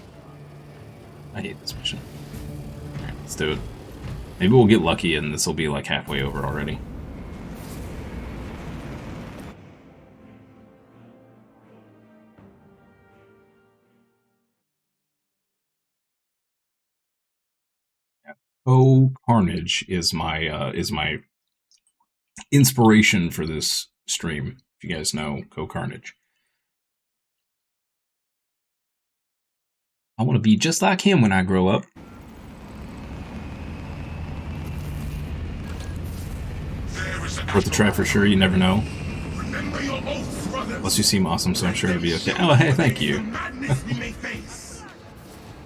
I hate this mission. Alright, let's do it. Maybe we'll get lucky and this will be like halfway over already. Oh, Carnage is my inspiration for this stream. If you guys know Go Carnage. I want to be just like him when I grow up. Worth a try for sure, you never know. Plus you seem awesome, so I'm sure it'll be okay. Oh, hey, thank you.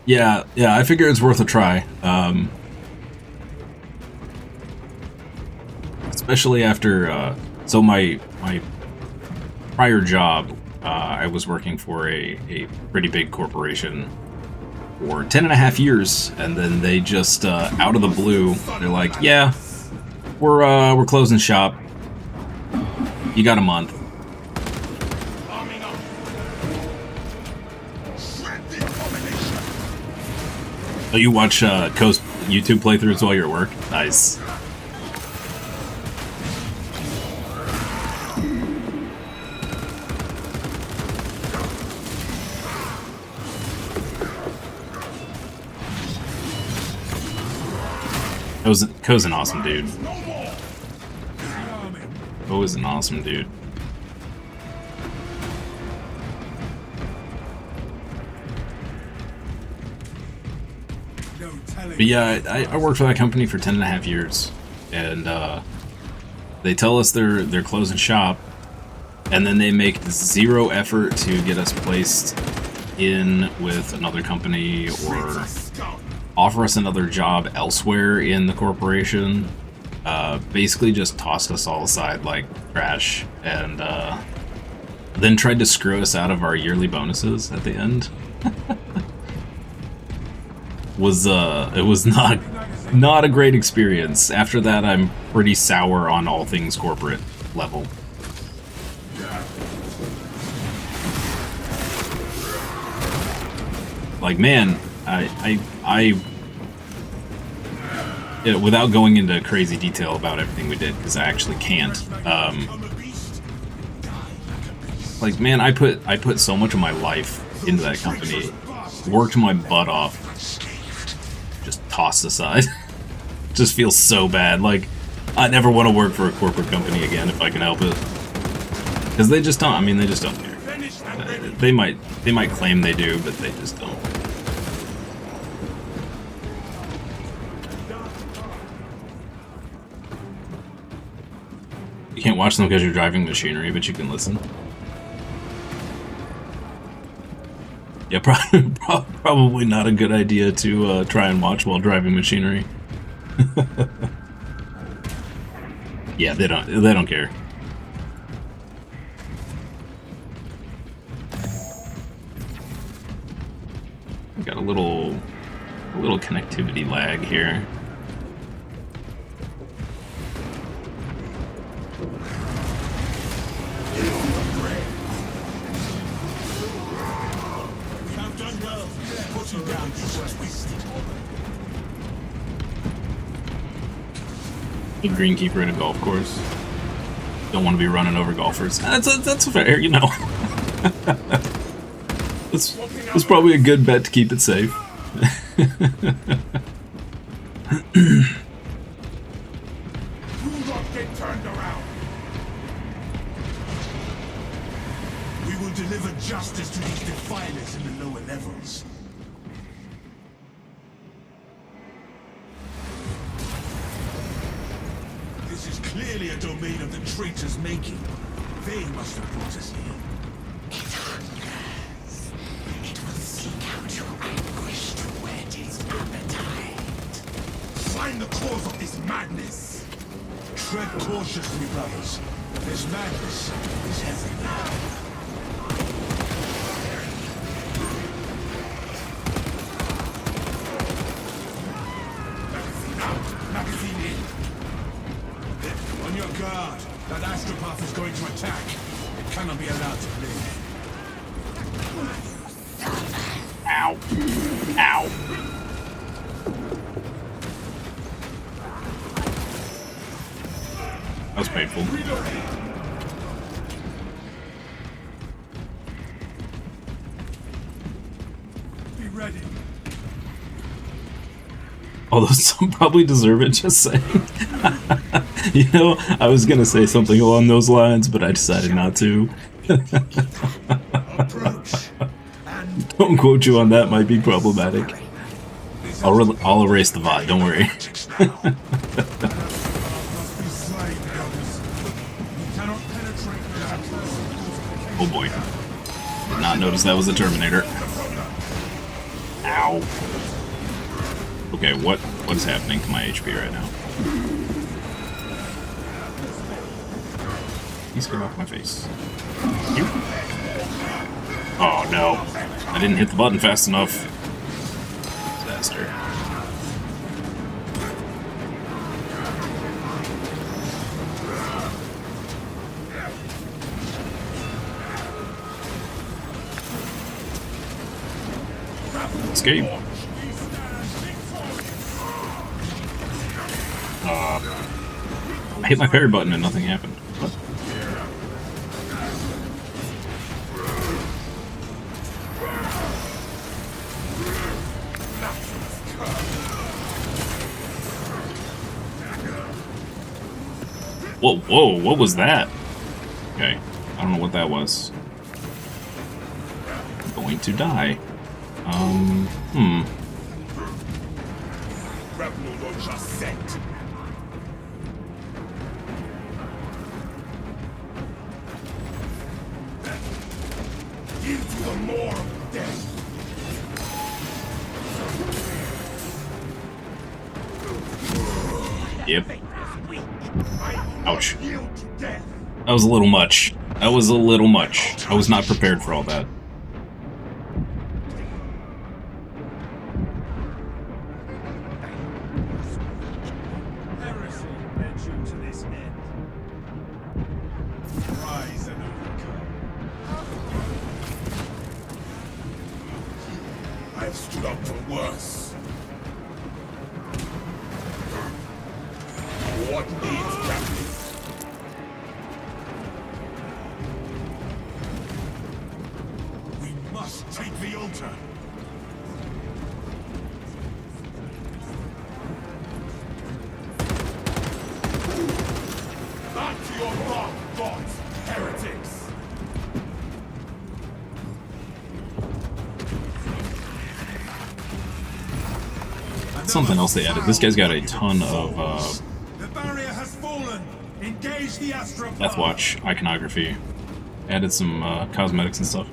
yeah, I figure it's worth a try. Especially after, so my prior job, I was working for a pretty big corporation for 10.5 years, and then they just, out of the blue, they're like, yeah, we're closing shop. You got a month. Oh, you watch, Coast YouTube playthroughs while you're at work? Nice. Ko's an awesome dude. Ko is an awesome dude. But yeah, I worked for that company for 10.5 years, and they tell us they're closing shop, and then they make zero effort to get us placed in with another company or offer us another job elsewhere in the corporation. Basically just tossed us all aside like trash, and then tried to screw us out of our yearly bonuses at the end. It was not a great experience. After that, I'm pretty sour on all things corporate level. Like, man, yeah, without going into crazy detail about everything we did, because I actually can't. Like, man, I put so much of my life into that company, worked my butt off, just tossed aside. Just feels so bad. Like, I never want to work for a corporate company again if I can help it, because they just don't. I mean, they just don't care. They might claim they do, but they just don't. You can't watch them because you're driving machinery, but you can listen. Yeah, probably not a good idea to try and watch while driving machinery. Yeah, they don't care. Got a little connectivity lag here. A greenkeeper in a golf course. Don't want to be running over golfers. That's fair, you know. It's probably a good bet to keep it safe. Do not get turned around. We will deliver justice to these defilers in the lower levels. This is clearly a domain of the traitors' making. They must have brought us here. It hungers. It will seek out your anguish to whet its appetite. Find the cause of this madness. Tread cautiously, brothers. This madness is everywhere. Magazine in. On your guard. That astropath is going to attack. It cannot be allowed to live. Ow. Ow. That was painful. Be ready. Although some probably deserve it, just saying. You know, I was gonna say something along those lines, but I decided not to. Don't quote you on that, might be problematic. I'll erase the VOD, don't worry. Oh boy. Did not notice that was a Terminator. Ow. Okay, what is happening to my HP right now? Please get off my face. You. Oh no. I didn't hit the button fast enough. Disaster. Escape. I hit my parry button and nothing happened. What? Whoa, whoa, what was that? Okay, I don't know what that was. I'm going to die. Into the maw of death. Yep. Ouch. Yield to death. That was a little much. That was a little much. I was not prepared for all that. Heresy led you to this end. Rise and overcome. I've stood up for worse. What needs practice? We must take the altar. Back to your rock, gods, heretics! Something else they added. This guy's got a ton of The barrier has fallen. Engage the astropath. Death Watch iconography. Added some cosmetics and stuff.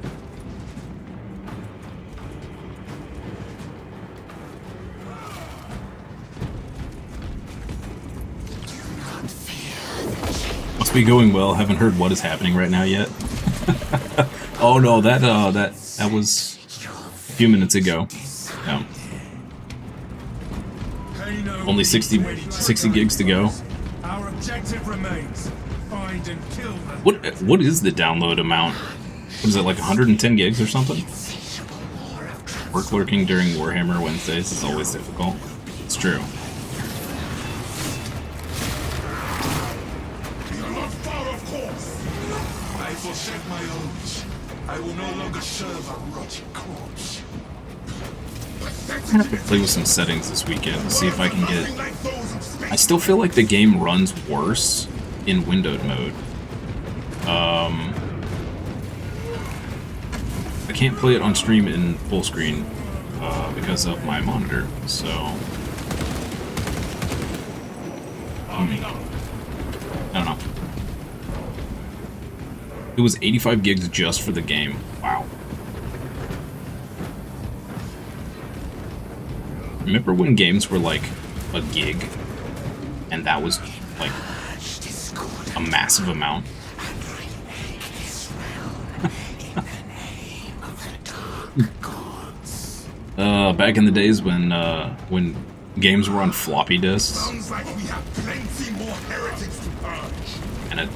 Must be going well. Haven't heard what is happening right now yet. Oh no, that was a few minutes ago. Yeah. Only 60 gigs to go. Our objective remains. Find and kill them. What is the download amount? What is it, like 110 gigs or something? Work lurking during Warhammer Wednesdays is always difficult. It's true. You are not far, of course. I forsake my own. I will no longer serve a rotting corpse. I'm gonna have to play with some settings this weekend to see if I can get... I still feel like the game runs worse in windowed mode. I can't play it on stream in full screen because of my monitor, so... I don't know. It was 85 gigs just for the game. Wow. Remember when games were like a gig? And that was like a massive amount? Back in the days when games were on floppy disks. Sounds like we have plenty more heretics to purge. And a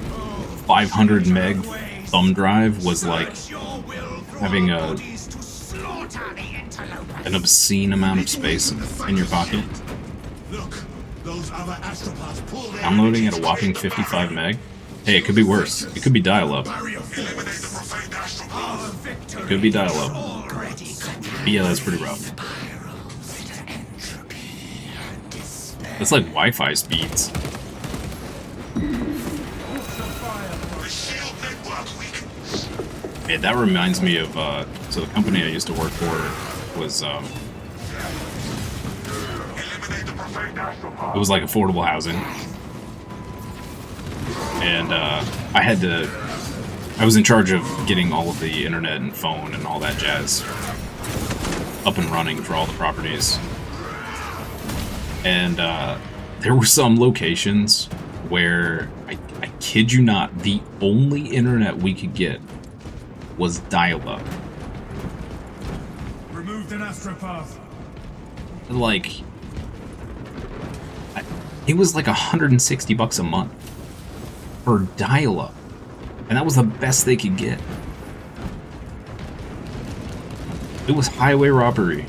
500 meg thumb drive was like having an obscene amount of space in your pocket. Look, those other astropods pull their Downloading at a whopping 55 meg? Hey, it could be worse. It could be dial-up. It could be dial-up. Yeah, that's pretty rough. That's like Wi-Fi speeds. Yeah, that reminds me of, so the company I used to work for was, it was like affordable housing. And, I was in charge of getting all of the internet and phone and all that jazz up and running for all the properties. And, there were some locations where, I kid you not, the only internet we could get was dial-up. Removed an astropath. Like, it was like $160 a month for dial-up, and that was the best they could get. It was highway robbery.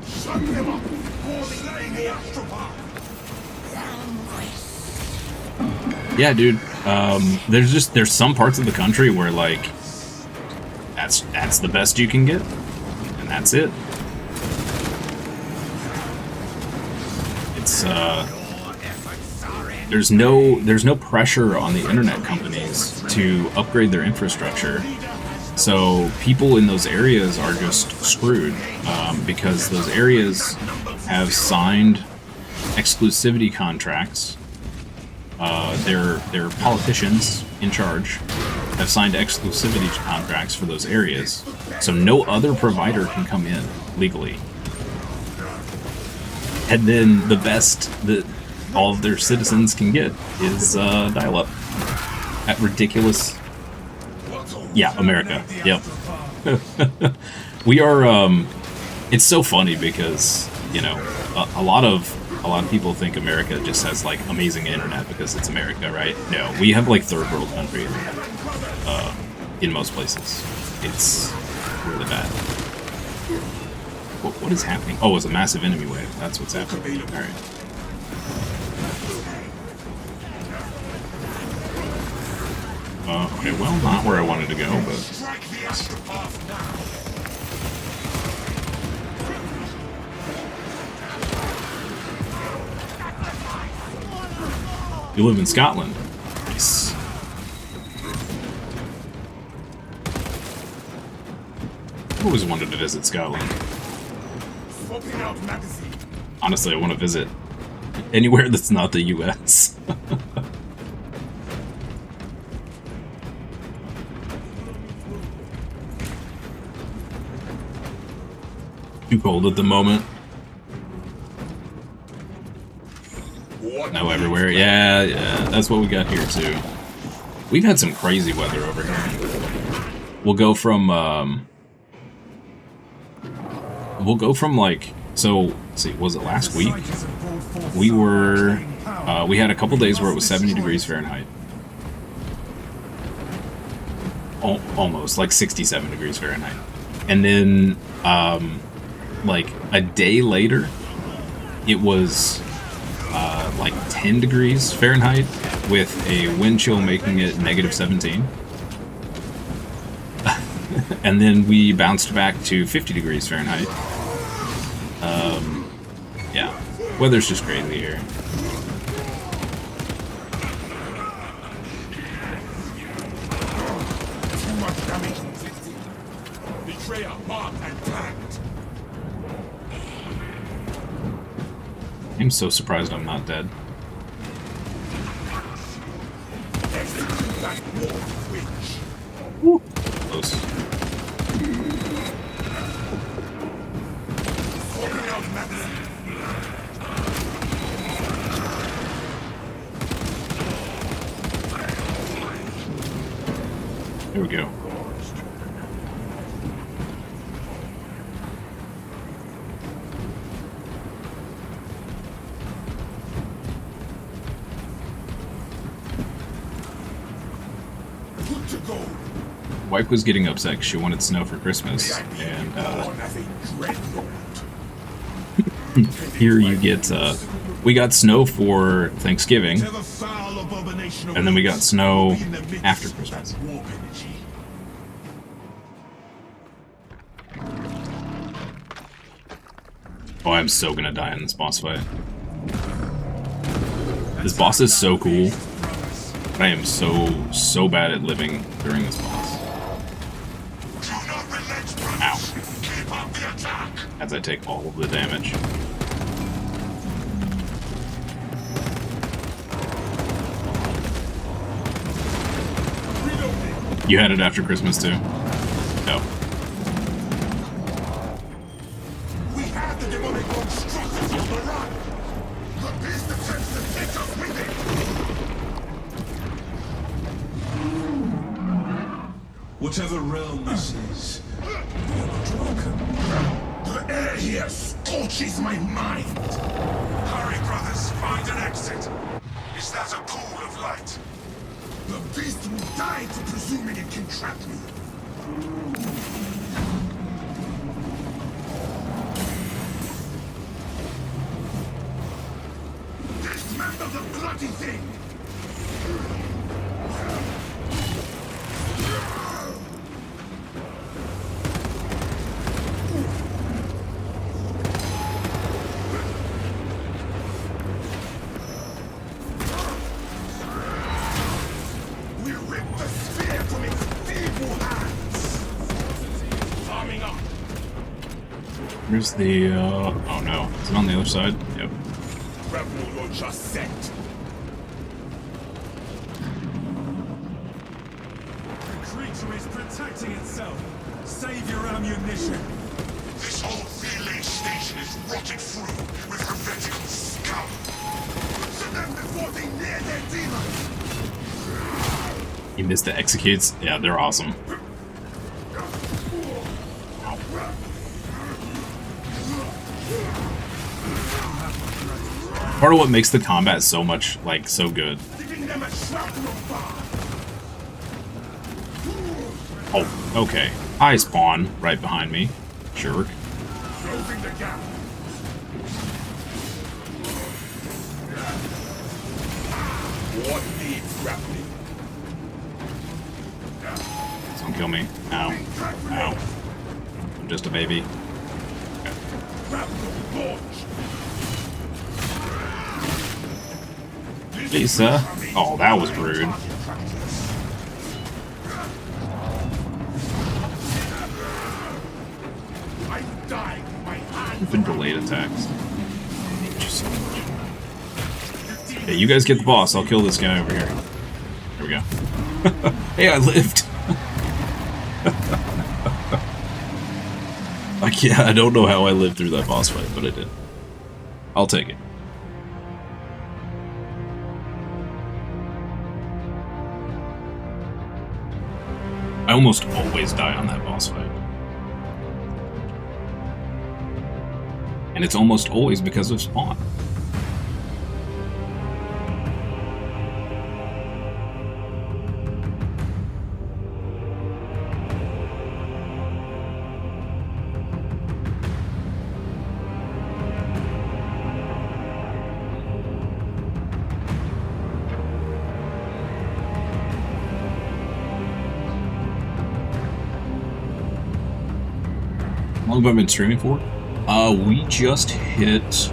Shut them up! Or slaying the astropath! Yeah, dude. There's some parts of the country where like that's the best you can get, and that's it. It's there's no pressure on the internet companies to upgrade their infrastructure, so people in those areas are just screwed because those areas have signed exclusivity contracts. Their politicians in charge have signed exclusivity contracts for those areas, so no other provider can come in legally. And then the best that all of their citizens can get is dial-up at ridiculous. Yeah, America. Yep. We are. It's so funny because a lot of people think America just has like amazing internet because it's America, right? No, we have like third world country in most places. It's really bad. What is happening? Oh, it's a massive enemy wave. That's what's happening. All right. Okay, well, not where I wanted to go, but. You live in Scotland. Nice. I've always wanted to visit Scotland. Honestly, I want to visit anywhere that's not the US. Too cold at the moment. No, everywhere. Yeah, that's what we got here too. We've had some crazy weather over here. We'll go from like, so let's see, was it last week? We were we had a couple days where it was 70 degrees Fahrenheit. Almost like 67 degrees Fahrenheit. And then like a day later it was like 10 degrees Fahrenheit with a wind chill making it -17. And then we bounced back to 50 degrees Fahrenheit. Yeah, weather's just crazy here. Too much damage inflicted. Betrayer marked and tagged. I'm so surprised I'm not dead. Execute that war witch. Woo. Close. Falling out madly. There we go. Good to go. Wife was getting upset because she wanted snow for Christmas, and Born as a dreadnought. here you get, we got snow for Thanksgiving, To the foul abomination of and then we got wars, snow in the midst after of Christmas. that warp energy. Oh, I'm so gonna die in this boss fight. This boss is so cool. I am so bad at living during this boss. Do not relent, brothers. Ow. Keep up the attack. As I take all of the damage. You had it after Christmas too? No. We have the demonic monstrosity on the run. The beast attempts to take us with it. Whatever realm this is, we are not welcome. The air here scorches my mind. Hurry, brothers. Find an exit. Is that a pool of light? The beast will die for presuming it can trap me. Dismantle the bloody thing! We rip the sphere from its feeble hands! Farming up! Where's the, oh no. Is it on the other side? Yep. Rebel launcher set! The creature is protecting itself! Save your ammunition! This whole village station is rotted through with heretical scum. To them before they near their demons! You missed the executes? Yeah, they're awesome. Part of what makes the combat so much, like, so good. Giving them a shrapnel bar! Oh, okay. I spawn right behind me. Jerk. Closing the gap! What needs grappling? Don't kill me. Ow. Ow. I'm just a baby. Grapple launch! Lisa? Oh, that was rude. I died with my hands. Been delayed attacks. Thank you so much. Hey, you guys get the boss. I'll kill this guy over here. There we go. Hey, I lived. I don't know how I lived through that boss fight, but I did. I'll take it. I almost always die on that boss fight. And it's almost always because of spawn. long have I been streaming for? We just hit...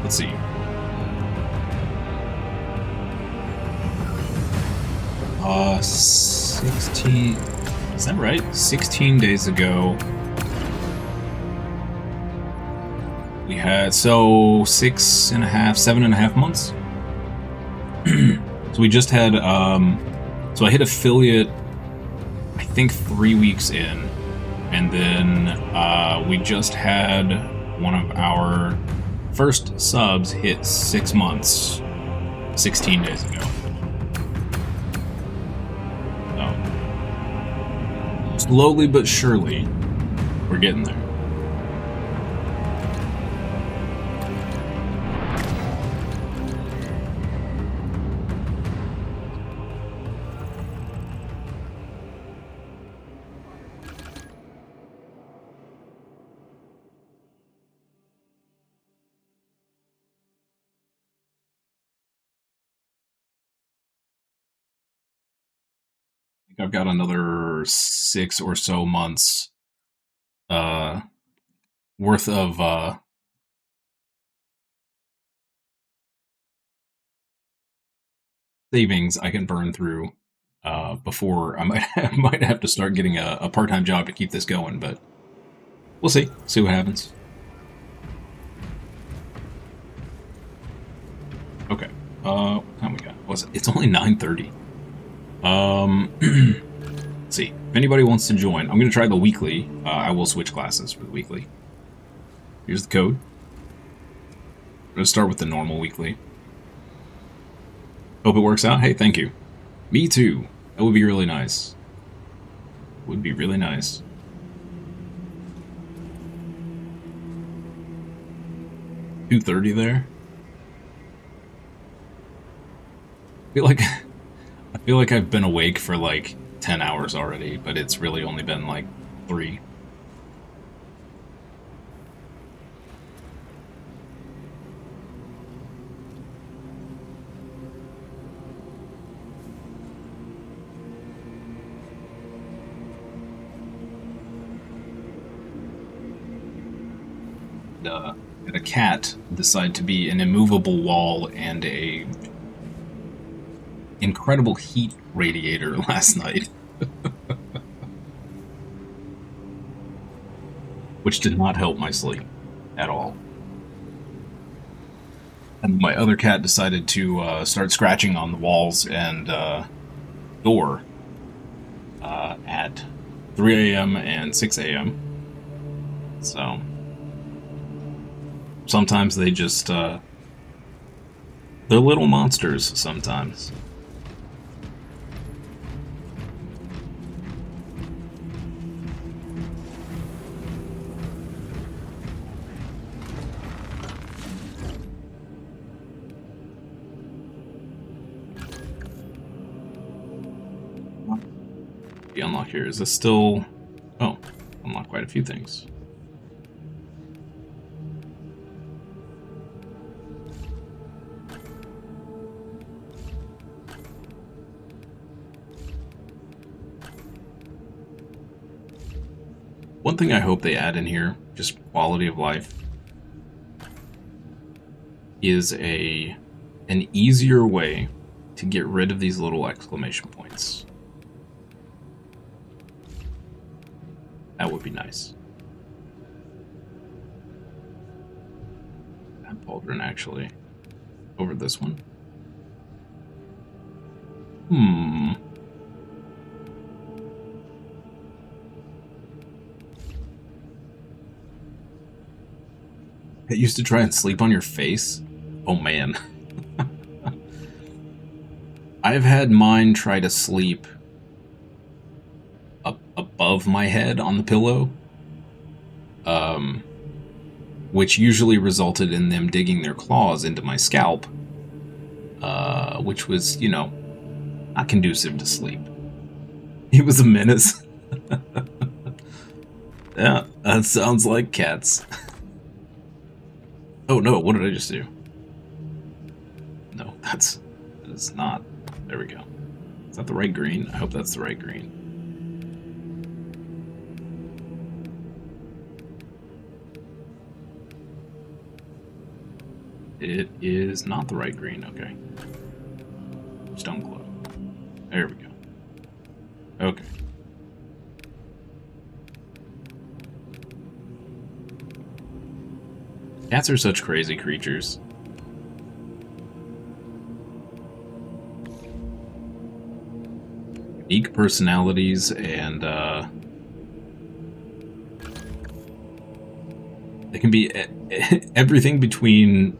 Let's see. Uh, 16... Is that right? 16 days ago. We had, so 7.5 months. So we just had, so I hit affiliate, I think 3 weeks in, and then we just had one of our first subs hit 6 months, 16 days ago. So, slowly but surely, we're getting there. I've got another 6 or so months worth of savings I can burn through before I might have to start getting a part-time job to keep this going, but we'll see. See what happens. Okay. What time we got? It's only 9:30. Let's see. If anybody wants to join, I'm going to try the weekly. I will switch classes for the weekly. Here's the code. I'm going to start with the normal weekly. Hope it works out. Hey, thank you. Me too. That would be really nice. Would be really nice. $2:30 there. I feel like I've been awake for like 10 hours already, but it's really only been like 3. Had a cat decide to be an immovable wall and a incredible heat radiator last night. Which did not help my sleep at all. And my other cat decided to start scratching on the walls and door at 3 a.m. and 6 a.m. So sometimes they just they're little monsters sometimes. Unlock here. Is this still... Oh, unlock quite a few things. One thing I hope they add in here, just quality of life, is an easier way to get rid of these little exclamation points. That would be nice. That pauldron, actually. Over this one. It used to try and sleep on your face? Oh man. I've had mine try to sleep up above my head on the pillow, which usually resulted in them digging their claws into my scalp, which was, you know, not conducive to sleep. He was a menace. Yeah, that sounds like cats. Oh no, what did I just do? No, that is not. There we go. Is that the right green? I hope that's the right green. It is not the right green, okay. Stone glow. There we go. Okay. Cats are such crazy creatures. Unique personalities and, they can be everything between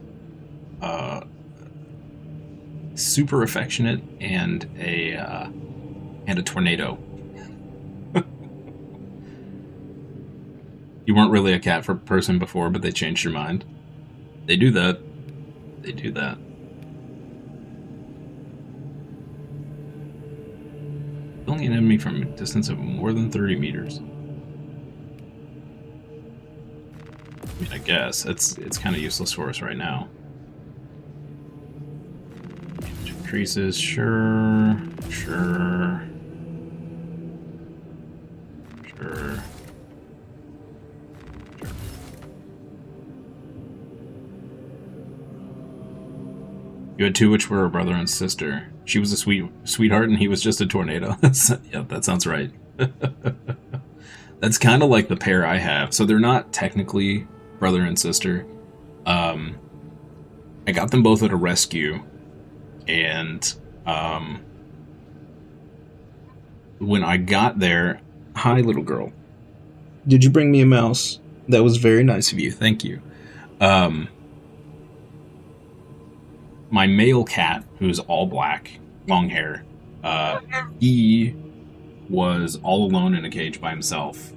super affectionate and a tornado. You weren't really a cat person before, but they changed your mind. They do that. They do that. Killing an enemy from a distance of more than 30 meters. I mean, I guess it's kind of useless for us right now. Damage increases, sure. You had two which were a brother and sister. She was a sweetheart and he was just a tornado. Yep, that sounds right. That's kind of like the pair I have. So they're not technically brother and sister. I got them both at a rescue. And when I got there... Hi, little girl. Did you bring me a mouse? That was very nice of you. Thank you. My male cat, who's all black, long hair, he was all alone in a cage by himself.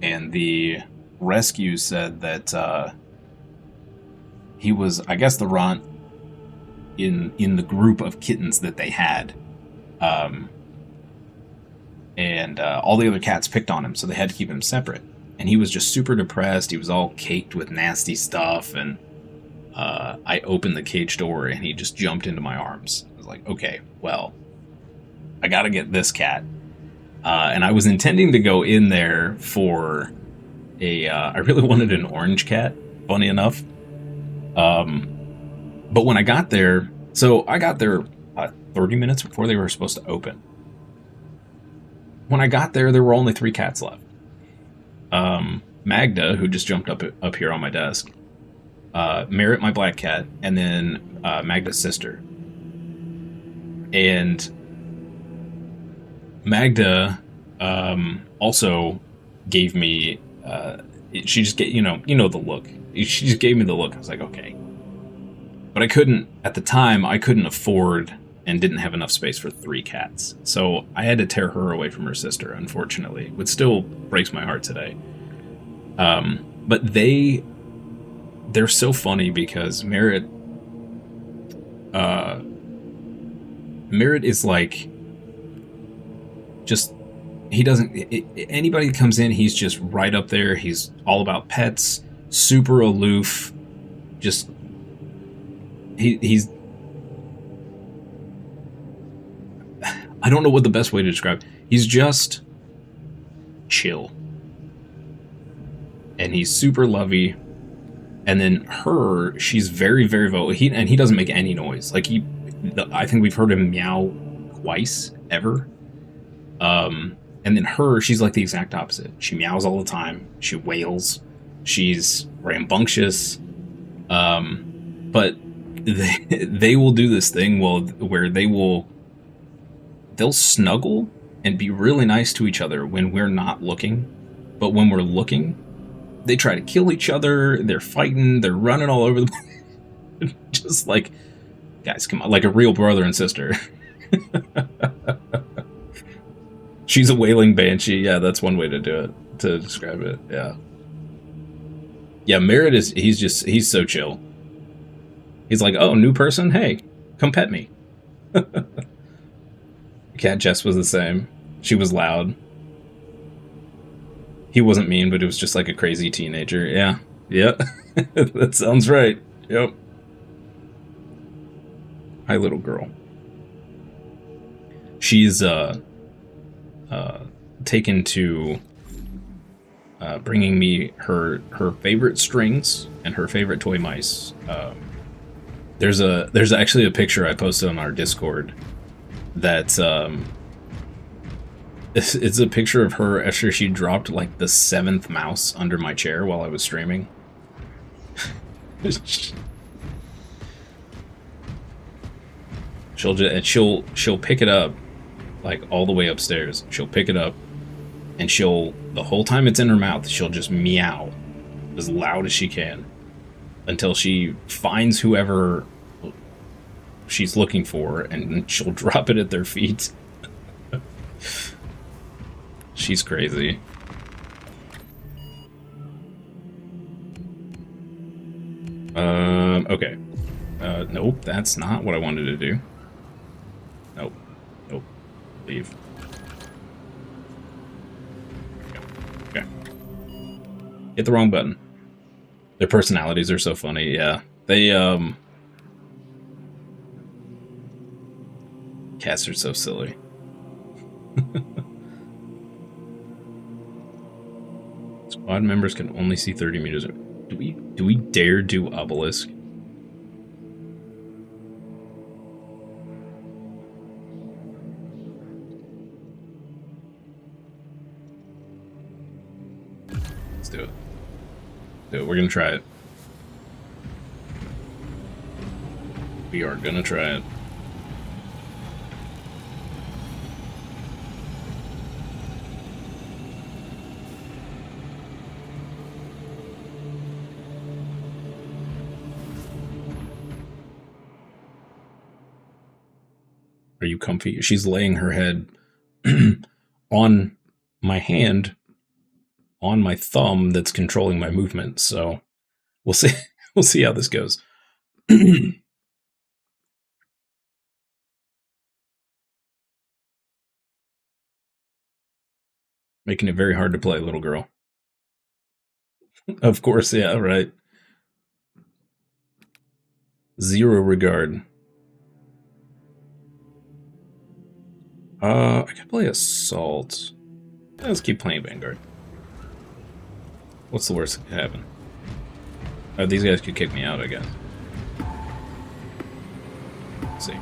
And the rescue said that he was, I guess, the runt in the group of kittens that they had. And all the other cats picked on him, so they had to keep him separate. And he was just super depressed. He was all caked with nasty stuff, and I opened the cage door and he just jumped into my arms. I was like, okay, well, I gotta get this cat. And I was intending to go in there for I really wanted an orange cat, funny enough. But when I got there, so I got there 30 minutes before they were supposed to open. When I got there were only 3 cats left. Magda, who just jumped up here on my desk, Merritt, my black cat, and then Magda's sister. And Magda also gave me, she just gave, you know the look. She just gave me the look. I was like, okay. But I couldn't, at the time, I couldn't afford and didn't have enough space for 3 cats. So I had to tear her away from her sister, unfortunately, which still breaks my heart today. But they're so funny because Merritt is like, just, he doesn't, anybody that comes in, he's just right up there. He's all about pets, super aloof, just, he's, I don't know what the best way to describe it. He's just chill. And he's super lovey. And then her, she's very, very vocal. And he doesn't make any noise. Like, I think we've heard him meow twice, ever. And then her, she's like the exact opposite. She meows all the time. She wails. She's rambunctious. But they will do this thing where they'll snuggle and be really nice to each other when we're not looking. But when we're looking, they try to kill each other. They're fighting. They're running all over the place. Just like, guys, come on. Like a real brother and sister. She's a wailing banshee. Yeah, that's one way to do it. To describe it. Yeah. Yeah, Merritt he's so chill. He's like, oh, new person? Hey, come pet me. Cat Jess was the same. She was loud. He wasn't mean, but it was just like a crazy teenager. Yeah. Yeah. That sounds right. Yep. Hi, little girl. She's taken to bringing me her favorite strings and her favorite toy mice There's actually a picture I posted on our Discord that it's a picture of her after she dropped like the 7th mouse under my chair while I was streaming. She'll pick it up like all the way upstairs. She'll pick it up and the whole time it's in her mouth, she'll just meow as loud as she can until she finds whoever she's looking for, and she'll drop it at their feet. She's crazy. Okay. Nope, that's not what I wanted to do. Nope. Nope. Leave. Okay. Hit the wrong button. Their personalities are so funny, yeah. They, cats are so silly. Squad members can only see 30 meters. Do we dare do obelisk? Let's do it. We're gonna try it. We are gonna try it. Are you comfy? She's laying her head on my hand, on my thumb that's controlling my movement. So we'll see. We'll see how this goes. Making it very hard to play, little girl. Of course, yeah, right. Zero regard. I could play Assault. Let's keep playing Vanguard. What's the worst that could happen? Oh, these guys could kick me out, I guess. Let's see.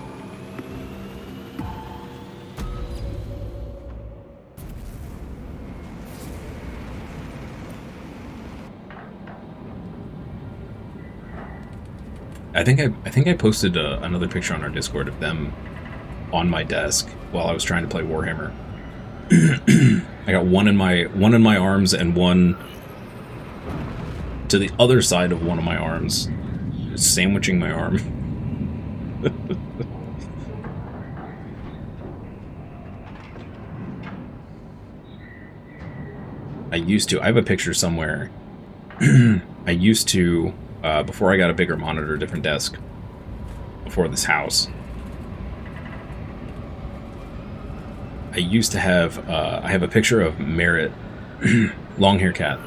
I think I posted another picture on our Discord of them on my desk while I was trying to play Warhammer. I got one in my arms and one to the other side of one of my arms, sandwiching my arm. I have a picture somewhere. I used to, before I got a bigger monitor, different desk, before this house, I used to have, I have a picture of Merritt, long hair cat,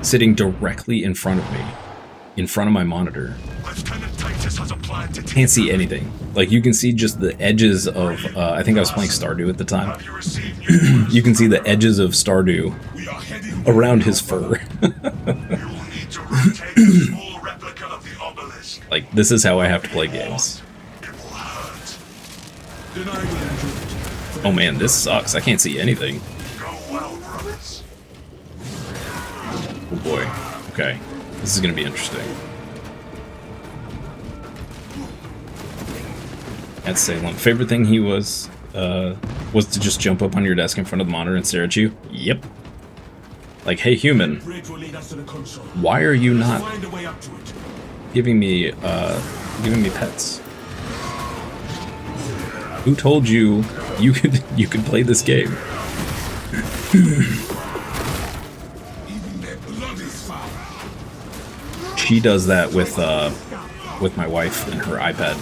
sitting directly in front of me, in front of my monitor. Can't see anything. Like, you can see just the edges of, I think I was playing Stardew at the time. You can see the edges of Stardew around his fur. Like, this is how I have to play games. Oh man, this sucks. I can't see anything. Oh boy. Okay. This is gonna be interesting. That's Salem. Favorite thing he was to just jump up on your desk in front of the monitor and stare at you? Yep. Like, hey human, why are you not giving me pets? Who told you you could play this game? She does that with my wife and her iPad.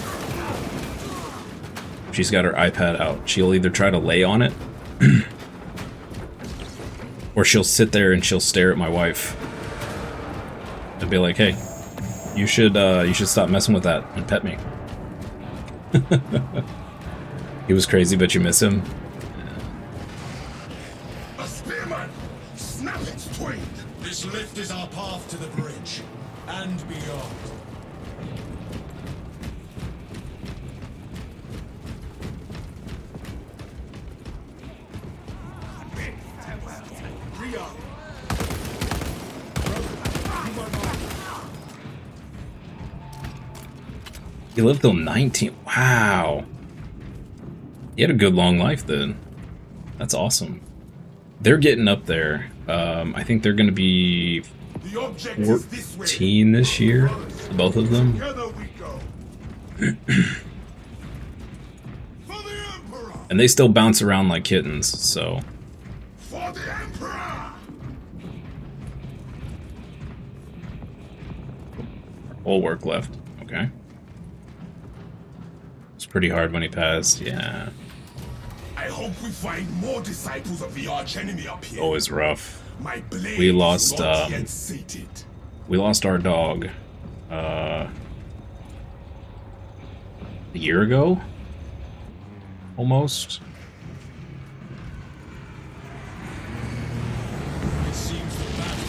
She's got her iPad out. She'll either try to lay on it, or she'll sit there and she'll stare at my wife and be like, "Hey, you should stop messing with that and pet me." He was crazy, but you miss him. A spearman! Snap its twig! This lift is our path to the bridge and beyond. He lived till 19. Wow. He had a good long life then. That's awesome. They're getting up there. I think they're going to be 14 this year, both of them. And they still bounce around like kittens, so. For the Emperor! All work left. Okay. It's pretty hard when he passed, yeah. I hope we find more disciples of the arch enemy up here. Always rough. My blade We lost is not yet sated. we lost our dog a year ago? Almost. It seems the battle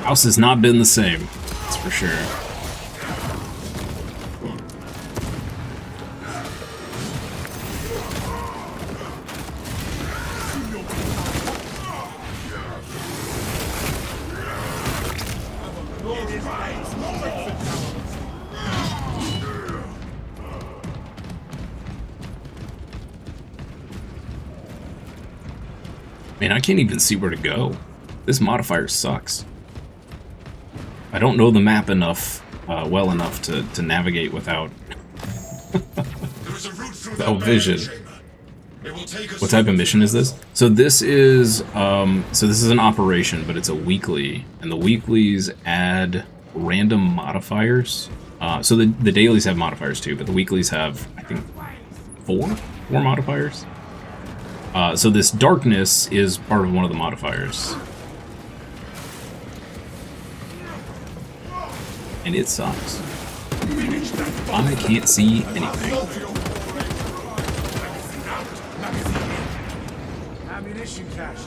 House has not been the same, that's for sure. Man, I can't even see where to go. This modifier sucks. I don't know the map enough, well enough to navigate without without vision. What type of mission is this? So this is an operation, but it's a weekly, and the weeklies add random modifiers. So the dailies have modifiers too, but the weeklies have, I think, four modifiers. So this darkness is part of one of the modifiers. And it sucks. I can't see anything. Ammunition cache.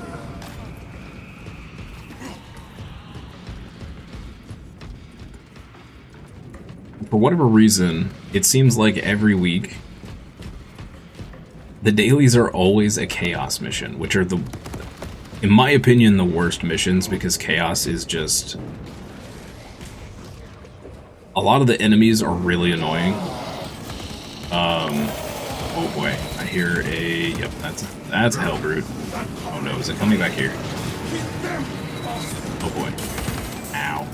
For whatever reason, it seems like every week the dailies are always a chaos mission, which are in my opinion, the worst missions, because chaos is just... A lot of the enemies are really annoying. Oh boy, I hear a... Yep, that's a Hellbrute. Oh no, is it coming back here? Oh boy. Ow.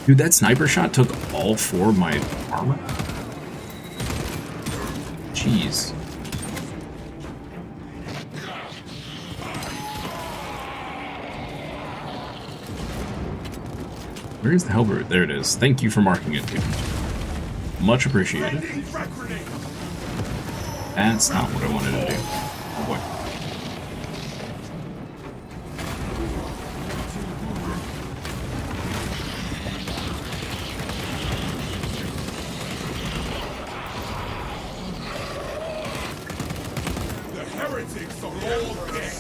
Dude, that sniper shot took all 4 of my armor? Jeez. Where's the Hellbrute? There it is. Thank you for marking it, dude. Much appreciated. That's not what I wanted to do. Oh boy. The heretics are all dead.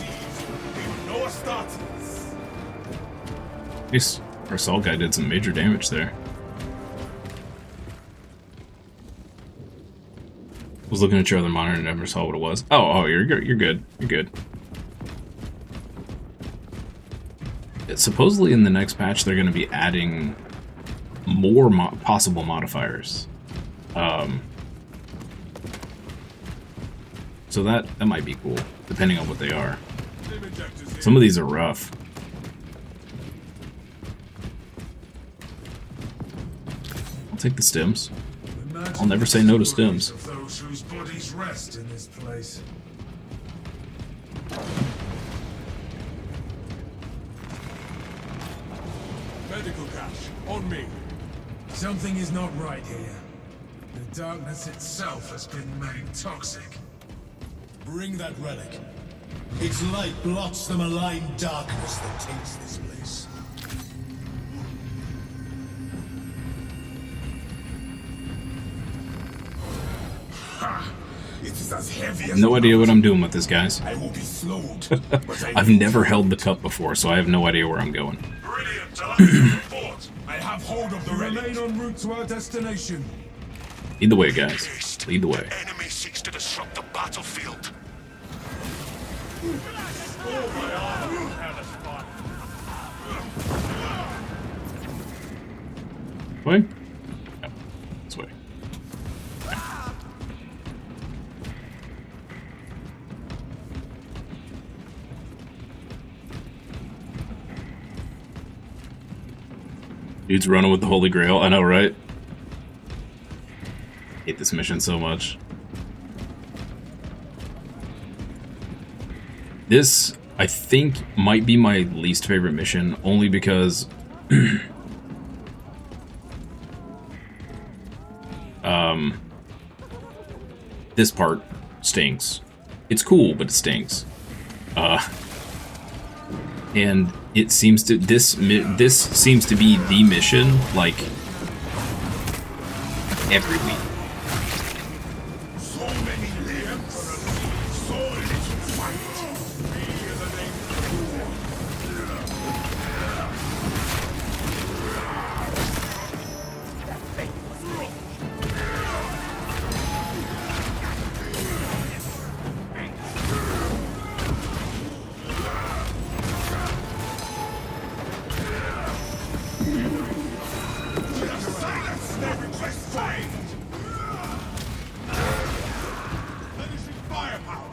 No Astartes. Nice. Our assault guy did some major damage there. Was looking at your other monitor and never saw what it was. Oh, you're good. You're good. You're good. Supposedly in the next patch they're going to be adding more possible modifiers. So that might be cool, depending on what they are. Some of these are rough. I'll take the stems. I'll never say no to stems. Those whose bodies rest in this place. Medical cache, on me. Something is not right here. The darkness itself has been made toxic. Bring that relic. Its light blots the malign darkness that takes this place. It is as heavy as No idea what I'm doing with this, guys. I will be slowed. But I've never held the cup before, so I have no idea where I'm going. Brilliant. Report. I have hold of the relic. Remain en route to our destination. Lead the way, guys. Lead the way. Enemy seeks to disrupt the battlefield. Way? No. This way. Dude's running with the Holy Grail. I know, right? Hate this mission so much. This, I think, might be my least favorite mission, only because this part stinks. It's cool, but it stinks. And it seems to this seems to be the mission like every week. So many limbs, so little fight. We are the name silence their request find. Finishing firepower.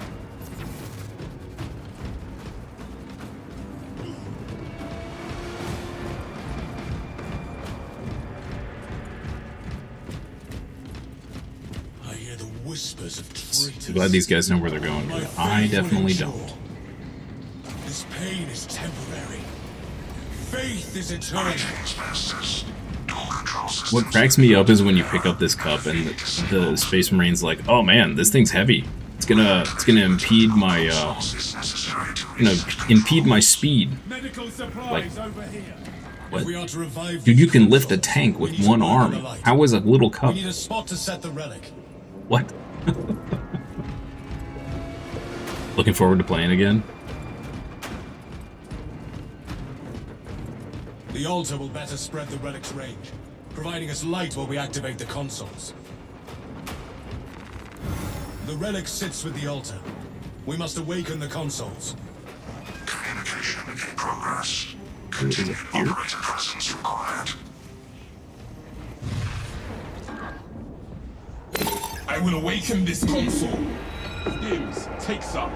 I hear the whispers of traitors. I'm glad these guys know where they're going. My I faith will definitely endure. don't. This pain is temporary. Faith is eternal. What cracks me up is when you pick up this cup and the Space Marine's like, "Oh man, this thing's heavy. It's gonna impede my speed." Medical supplies Like, over here. what? We are to revive Dude, you these can lift a consoles. tank We with need to one burn arm. the light. How is a little We cup? need a spot to set the relic. What? Looking forward to playing again. The altar will better spread the relic's range, providing us light while we activate the consoles. The relic sits with the altar. We must awaken the consoles. Communication in progress. Is it Continued here? operator presence required. I will awaken this console. Skims, take some.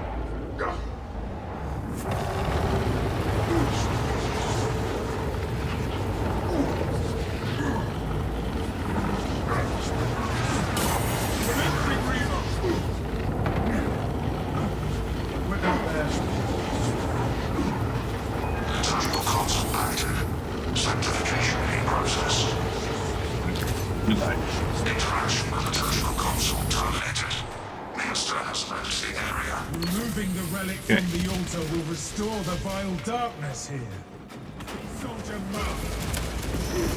Liturgical console active. Sanctification in process. Interaction with liturgical console terminated. Minister has left the area. Removing the relic Okay. from the altar will restore the vile darkness here. Soldier mouth.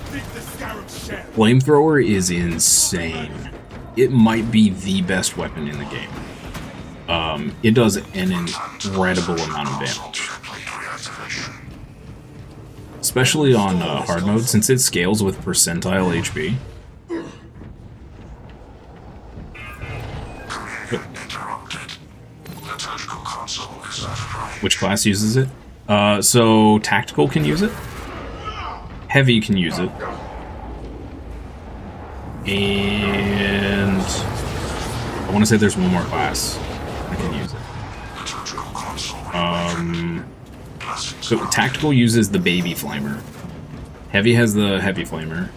Stick the scarab shell. Flamethrower is insane. It might be the best weapon in the game. It does an incredible amount of damage. Complete reactivation. Especially on hard mode, since it scales with percentile HP. Interrupted. Liturgical console is out of range. Which class uses it? So Tactical can use it. Heavy can use it. And I want to say there's one more class that can use it. Liturgical console. So Tactical uses the baby flamer. Heavy has the heavy flamer.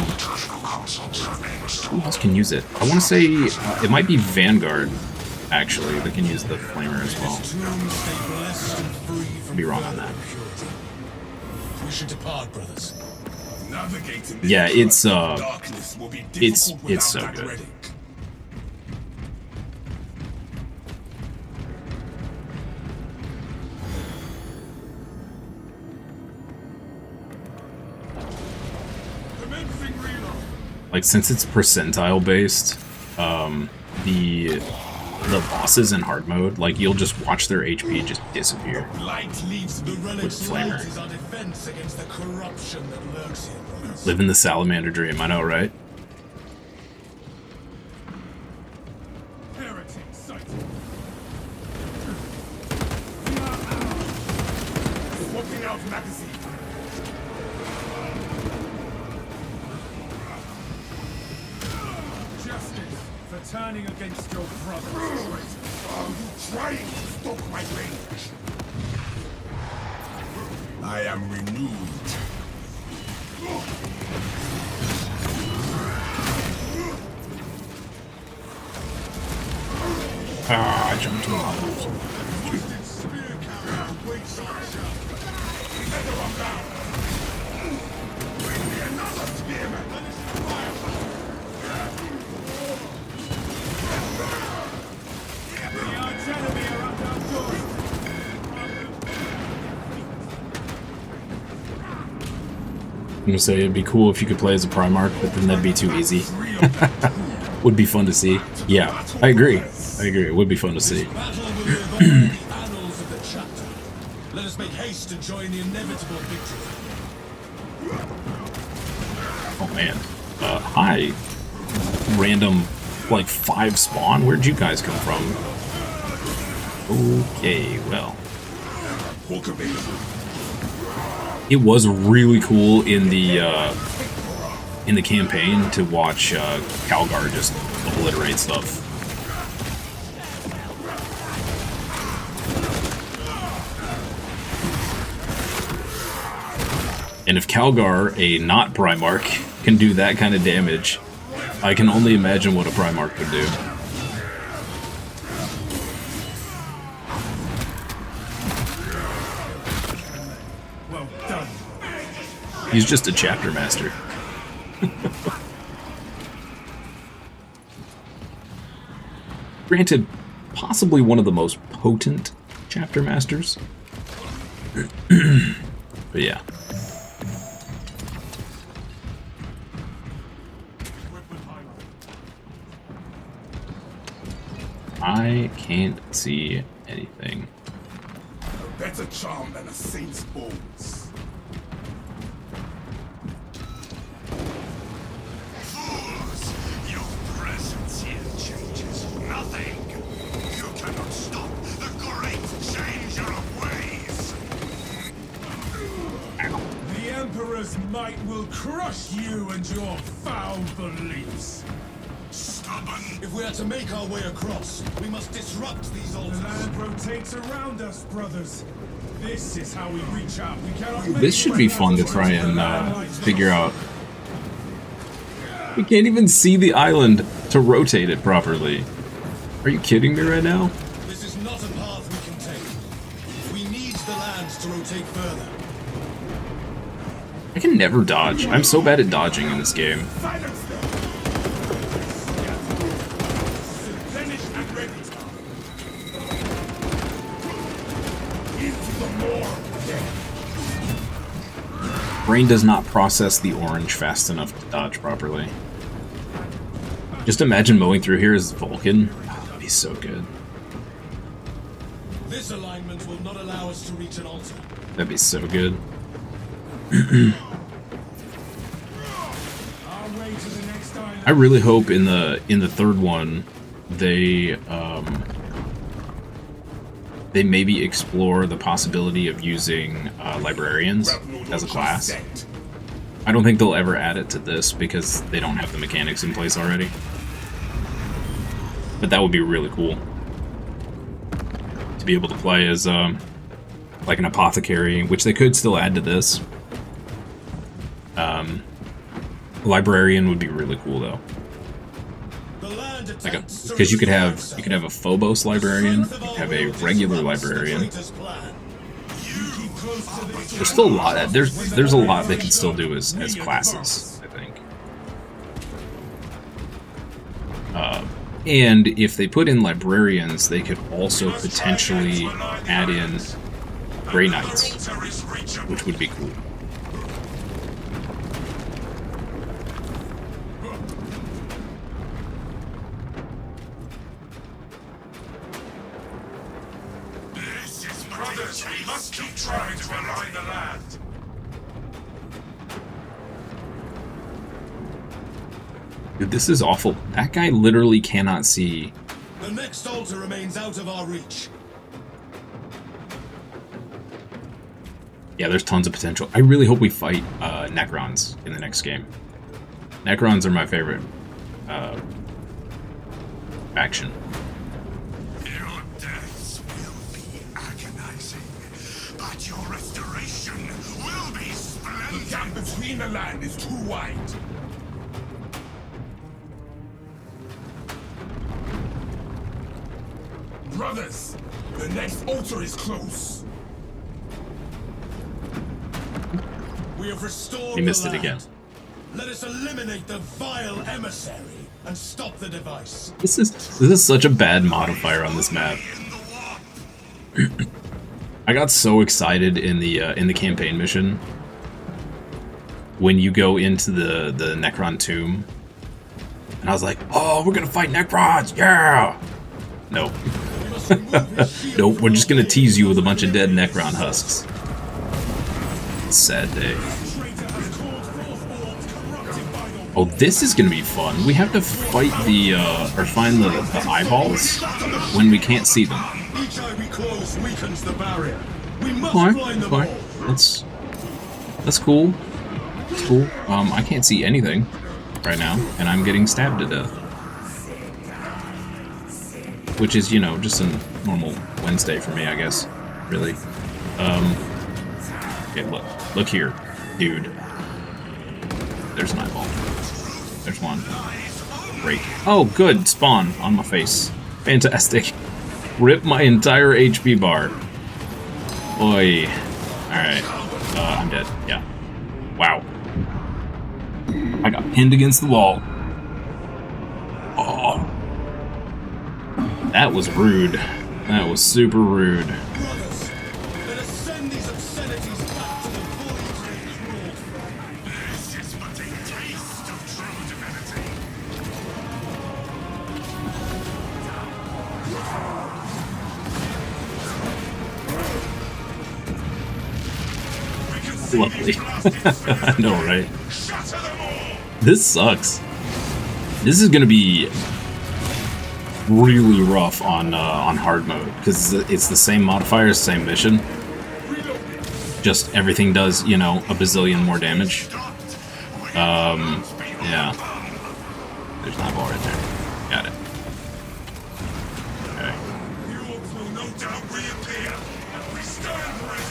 Liturgical consoles have been restored. Who else can use it? I want to say it might be Vanguard, actually, that can use the flamer as well. Tomb stay blessed and free from Be wrong on that. impurity. We should depart, brothers. Navigating this Yeah, it's darkness will be difficult it's so without that good. relic. Commencing reload. Like, since it's percentile based, the bosses in hard mode, like, you'll just watch their HP just disappear. Light leaves The relic's flamer. light is our defense against the corruption that lurks here, brothers. Living the salamander dream, I know, right? heretic sighted. without magazine. Justice for turning against your brothers. Are you trying to stop my rage? I am renewed. Ah, I jumped too high. Twisted spear carrier waits on shelf. Feather on down. Bring me another spearman. The arch enemy are up outdoors. I'm gonna say it'd be cool if you could play as a Primarch, but then that'd be too easy. Would be fun to see. Yeah, I agree. I agree. It would be fun to see. Battle will live on in the annals of the chapter. Let us make haste to join the inevitable victory. Oh man. Hi. Random, like, 5 spawn? Where'd you guys come from? Okay, well. It was really cool in the campaign to watch Calgar just obliterate stuff. And if Calgar, a not Primarch, can do that kind of damage, I can only imagine what a Primarch could do. Well done. He's just a chapter master. Granted, possibly one of the most potent chapter masters. But yeah. I can't see anything. A better charm than a saint's bones. Fools! Your presence here changes nothing. You cannot stop the great changer of ways. The Emperor's might will crush you and your foul beliefs. Stubborn. If we are to make our way across, we must disrupt these The altars. land rotates around us, brothers. This is how we reach out. We cannot This should be fun to try and figure out. We can't even see the island to rotate it properly. Are you kidding me right now? This is not a path we can take. We need the lands to rotate further. I can never dodge. I'm so bad at dodging in this game. Silence them! Finish and ready. Into the moor. Brain does not process the orange fast enough to dodge properly. Just imagine mowing through here as Vulcan. Oh, that'd be so good. This alignment will not allow us to reach an altar. That'd be so good. our way to the next island. I really hope in the third one they maybe explore the possibility of using librarians as a class. I don't think they'll ever add it to this because they don't have the mechanics in place already. But that would be really cool to be able to play as like an apothecary, which they could still add to this. Librarian would be really cool though. Like because you could have a Phobos librarian, you could have a regular librarian. There's still a lot. There's a lot they can still do as classes, I think. And if they put in librarians, they could also potentially add in Grey Knights, which would be cool. Brothers, we must keep trying to align the land. Dude, this is awful. That guy literally cannot see. The next altar remains out of our reach. Yeah, there's tons of potential. I really hope we fight Necrons in the next game. Necrons are my favorite faction. Your deaths will be agonizing, but your restoration will be The splendid. gap between the land is too wide. Brothers, the next altar is close. We have restored He missed the it again. land. Let us eliminate the vile emissary and stop the device. This is such a bad modifier on this map. I got so excited in the campaign mission when you go into the Necron tomb, and I was like, "Oh, we're gonna fight Necrons, yeah!" Nope. Nope. We're just gonna tease you with a bunch of dead Necron husks. Sad day. Oh, this is gonna be fun. We have to fight the or find the eyeballs when we can't see them. Each eye we close weakens the barrier. We must Fine, blind them fine. all. That's cool. That's cool. I can't see anything right now, and I'm getting stabbed to death. Which is, you know, just a normal Wednesday for me, I guess. Really. Okay, look here, dude. There's an eyeball. There's one. Great. Oh, good. Spawn on my face. Fantastic. Rip my entire HP bar. Oi. Alright. I'm dead. Yeah. Wow. I got pinned against the wall. Oh. That was rude. That was super rude. Brothers, let us send these obscenities back to the void ruled from. This is but a taste of true divinity. Lovely. I know, right? This sucks. This is gonna be really rough on hard mode because it's the same modifiers, same mission. Just everything does, you know, a bazillion more damage. Yeah. There's an eyeball right there. Got it. Okay. will no doubt reappear. We stand ready.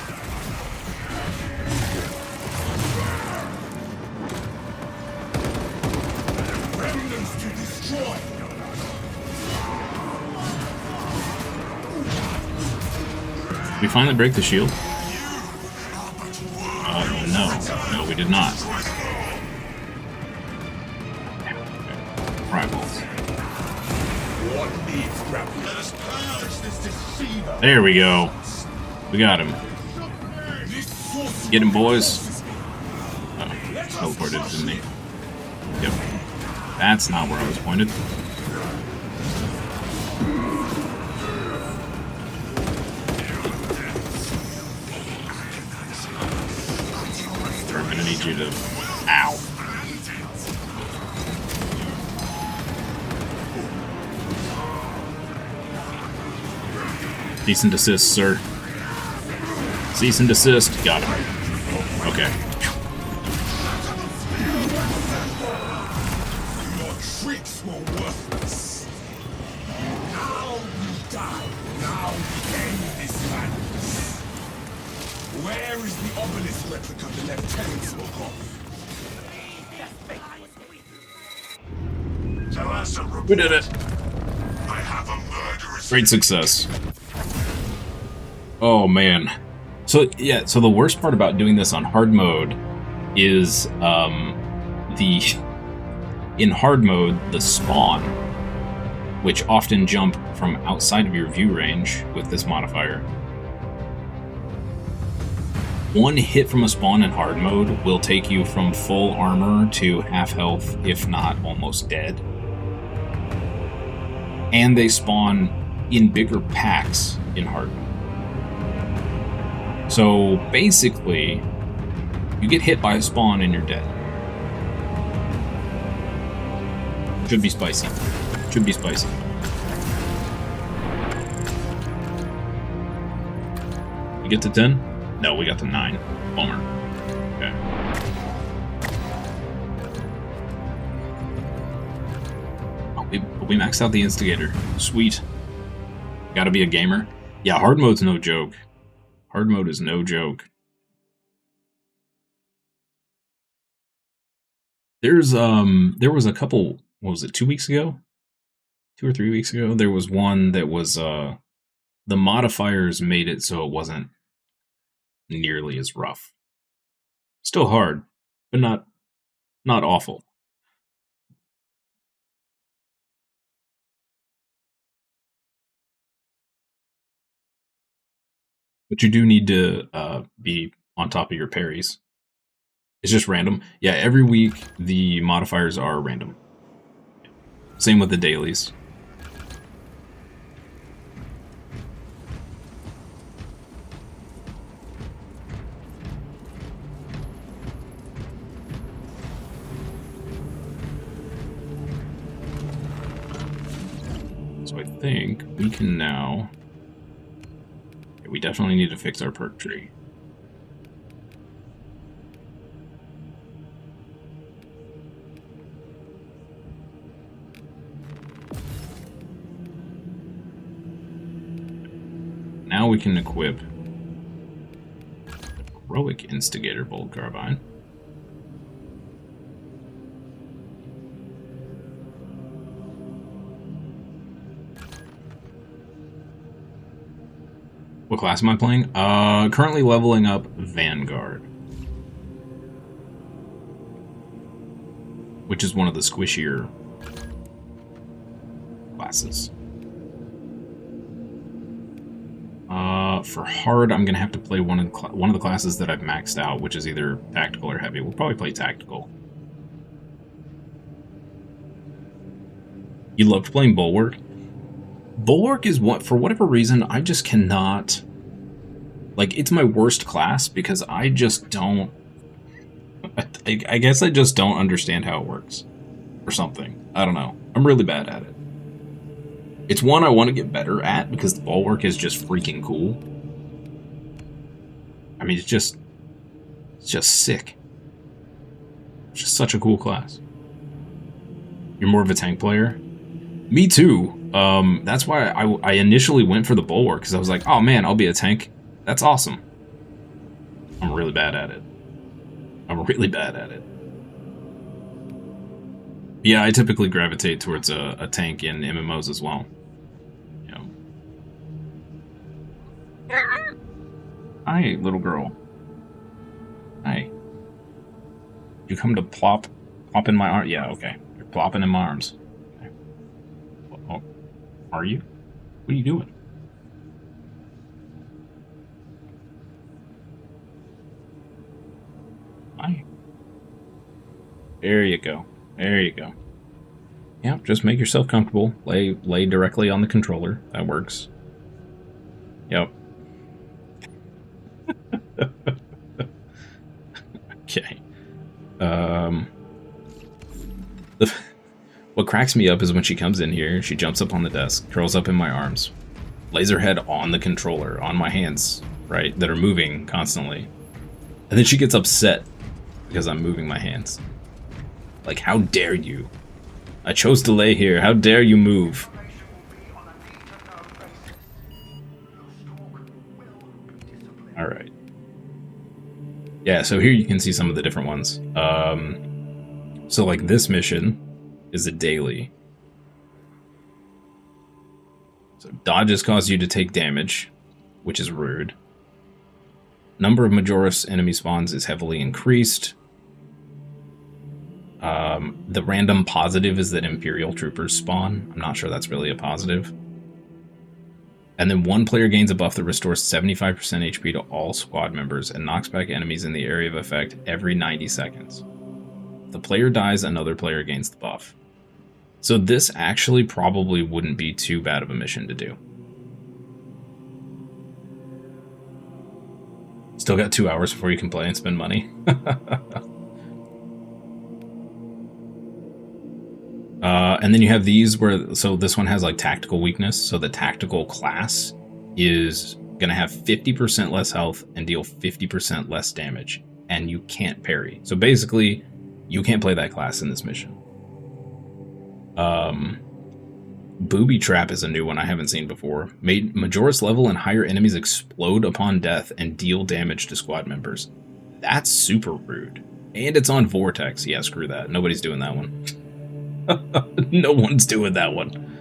Remnants to destroy. Did we finally break the shield? No. No, we did not. Rivals. What needs grappling? Let us purge this deceiver. There we go. We got him. Get him, boys. Oh, teleported, didn't he? Yep. That's not where I was pointed. I'm gonna need you to... Ow. Cease and desist, sir. Cease and desist. Got him. Okay. Your tricks were worthless. Now you die. Now we end this madness. Where is the obelisk replica the lieutenant spoke of? So as a report, We did it. I have a murderous Great success. Oh, man. So, yeah, so the worst part about doing this on hard mode is, in hard mode, the spawn, which often jump from outside of your view range with this modifier. One hit from a spawn in hard mode will take you from full armor to half health, if not almost dead. And they spawn in bigger packs in hard mode. So basically, you get hit by a spawn and you're dead. Should be spicy. Should be spicy. You get to 10? No, we got the 9. Bummer. Okay. Oh, we maxed out the instigator. Sweet. Gotta be a gamer. Yeah, hard mode's no joke. Hard mode is no joke. There was a couple, what was it, 2 weeks ago? 2 or 3 weeks ago? There was one that was, the modifiers made it so it wasn't nearly as rough. Still hard, but not awful. But you do need to be on top of your parries. It's just random. Yeah, every week the modifiers are random. Same with the dailies. So I think we can now... We definitely need to fix our perk tree. Now we can equip the Heroic Instigator Bolt Carbine. What class am I playing? Currently leveling up Vanguard, which is one of the squishier classes. For hard, I'm gonna have to play one of the classes that I've maxed out, which is either tactical or heavy. We'll probably play tactical. You loved playing Bulwark? Bulwark is what, for whatever reason, I just cannot... Like, it's my worst class because I just don't... I guess I just don't understand how it works. Or something. I don't know. I'm really bad at it. It's one I want to get better at because the Bulwark is just freaking cool. I mean, it's just sick. It's just such a cool class. You're more of a tank player? Me too. That's why I initially went for the Bulwark, because I was like, oh man, I'll be a tank. That's awesome. I'm really bad at it. I'm really bad at it. Yeah, I typically gravitate towards a tank in MMOs as well. You know. Hi, little girl. Hi. You come to plop in my arm? Yeah, okay. You're plopping in my arms. Oh, are you? What are you doing? Hi. There you go. There you go. Yeah, just make yourself comfortable. Lay directly on the controller. That works. Yep. Okay. What cracks me up is when she comes in here, she jumps up on the desk, curls up in my arms, lays her head on the controller, on my hands, right, that are moving constantly. And then she gets upset because I'm moving my hands. Like, how dare you? I chose to lay here. How dare you move? Alright. Yeah, so here you can see some of the different ones. So, like, this mission is a daily. So, dodges cause you to take damage, which is rude. Number of Majoris enemy spawns is heavily increased. The random positive is that Imperial troopers spawn. I'm not sure that's really a positive. And then one player gains a buff that restores 75% HP to all squad members and knocks back enemies in the area of effect every 90 seconds. If the player dies, another player gains the buff. So this actually probably wouldn't be too bad of a mission to do. Still got 2 hours before you can play and spend money. And then you have these where, so this one has like tactical weakness. So the tactical class is gonna have 50% less health and deal 50% less damage, and you can't parry. So basically, you can't play that class in this mission. Booby Trap is a new one I haven't seen before. Made Majoris level and higher enemies explode upon death and deal damage to squad members. That's super rude. And it's on Vortex. Yeah, screw that. Nobody's doing that one. No one's doing that one.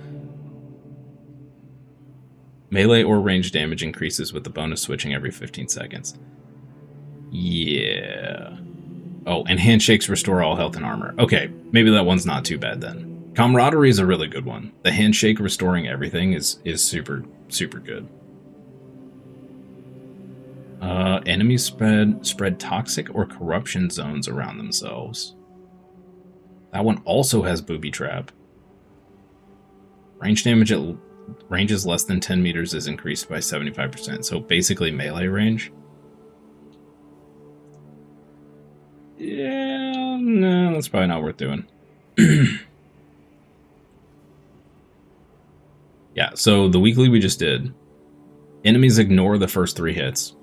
Melee or range damage increases with the bonus switching every 15 seconds. Yeah. Oh, and handshakes restore all health and armor. Okay, maybe that one's not too bad then. Camaraderie is a really good one. The handshake restoring everything is super, super good. Enemies spread toxic or corruption zones around themselves. That one also has Booby Trap. Range damage at ranges less than 10 meters is increased by 75%. So basically melee range. Yeah, no, that's probably not worth doing. Yeah, so the weekly we just did. Enemies ignore the first 3 hits.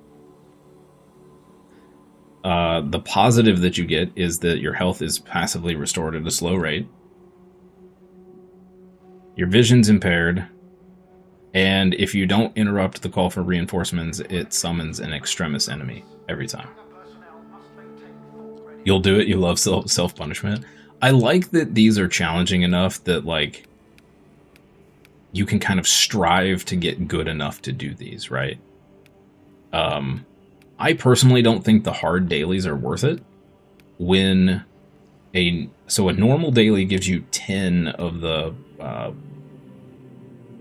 The positive that you get is that your health is passively restored at a slow rate. Your vision's impaired. And if you don't interrupt the call for reinforcements, it summons an extremis enemy every time. You'll do it. You love self-punishment. I like that these are challenging enough that, like, you can kind of strive to get good enough to do these, right? I personally don't think the hard dailies are worth it. So a normal daily gives you 10 of the, I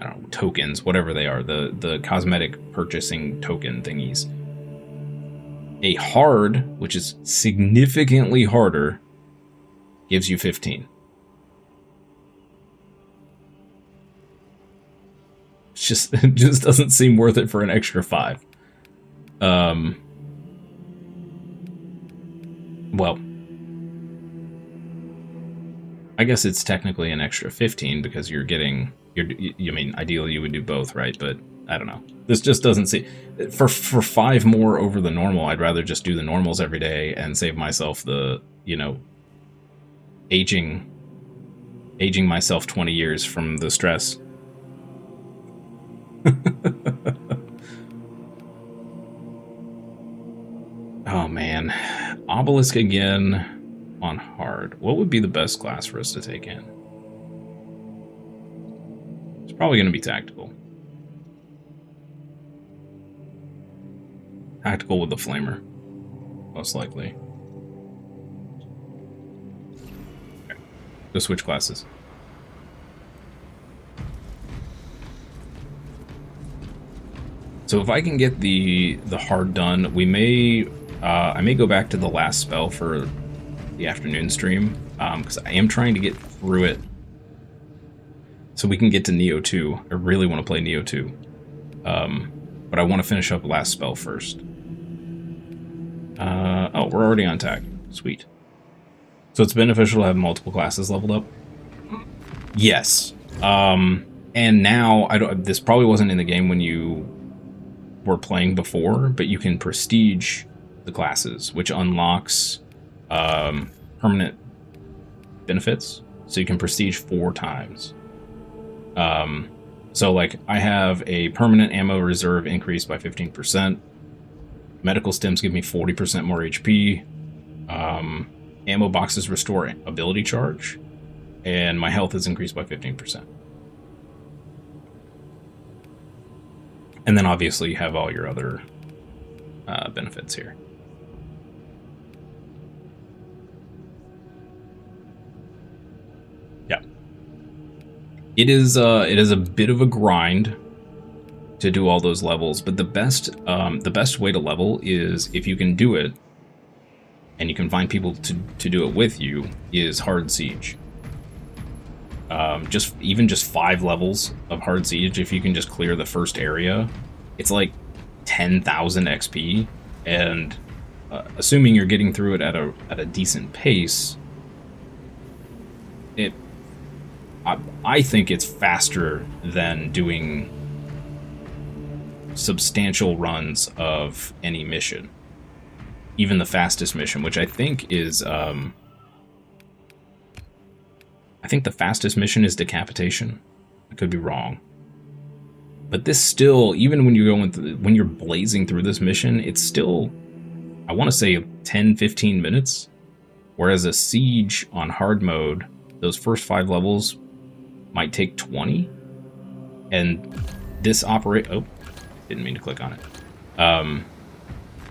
don't know, tokens, whatever they are, the cosmetic purchasing token thingies. A hard, which is significantly harder, gives you 15. It just doesn't seem worth it for an extra 5. Well, I guess it's technically an extra 15 because I mean, ideally you would do both, right? But I don't know. This just doesn't seem... For 5 more over the normal, I'd rather just do the normals every day and save myself the, aging myself 20 years from the stress. Oh man, Obelisk again on hard. What would be the best class for us to take in? It's probably going to be tactical. Tactical with the flamer, most likely. Okay. Go switch classes. So if I can get the hard done, we may I may go back to the last spell for the afternoon stream, because I am trying to get through it so we can get to Neo 2. I really want to play Neo 2, but I want to finish up last spell first. Oh, we're already on tack. Sweet. So it's beneficial to have multiple classes leveled up? Yes. And now, this probably wasn't in the game when you were playing before, but you can prestige the classes, which unlocks permanent benefits. So you can prestige 4 times. So like I have a permanent ammo reserve increase by 15%. Medical stems give me 40% more HP. Ammo boxes restore ability charge. And my health is increased by 15%. And then obviously you have all your other benefits here. Yeah. It is a bit of a grind to do all those levels, but the best way to level is, if you can do it and you can find people to do it with you, is hard siege. Just 5 levels of hard siege, if you can just clear the first area, it's like 10,000 XP, and assuming you're getting through it at a decent pace, I think it's faster than doing substantial runs of any mission. Even the fastest mission, which I think is, I think the fastest mission is decapitation. I could be wrong. But this still, even when you're when you're blazing through this mission, it's still, I want to say 10, 15 minutes. Whereas a siege on hard mode, those first 5 levels might take 20. And this oh, didn't mean to click on it.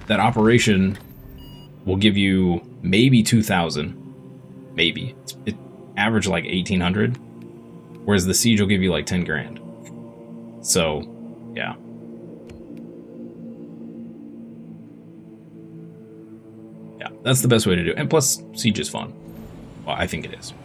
That operation will give you maybe 2,000. Maybe. It average like 1,800. Whereas the siege will give you like 10 grand. So, yeah. Yeah, that's the best way to do it. And plus, siege is fun. Well, I think it is.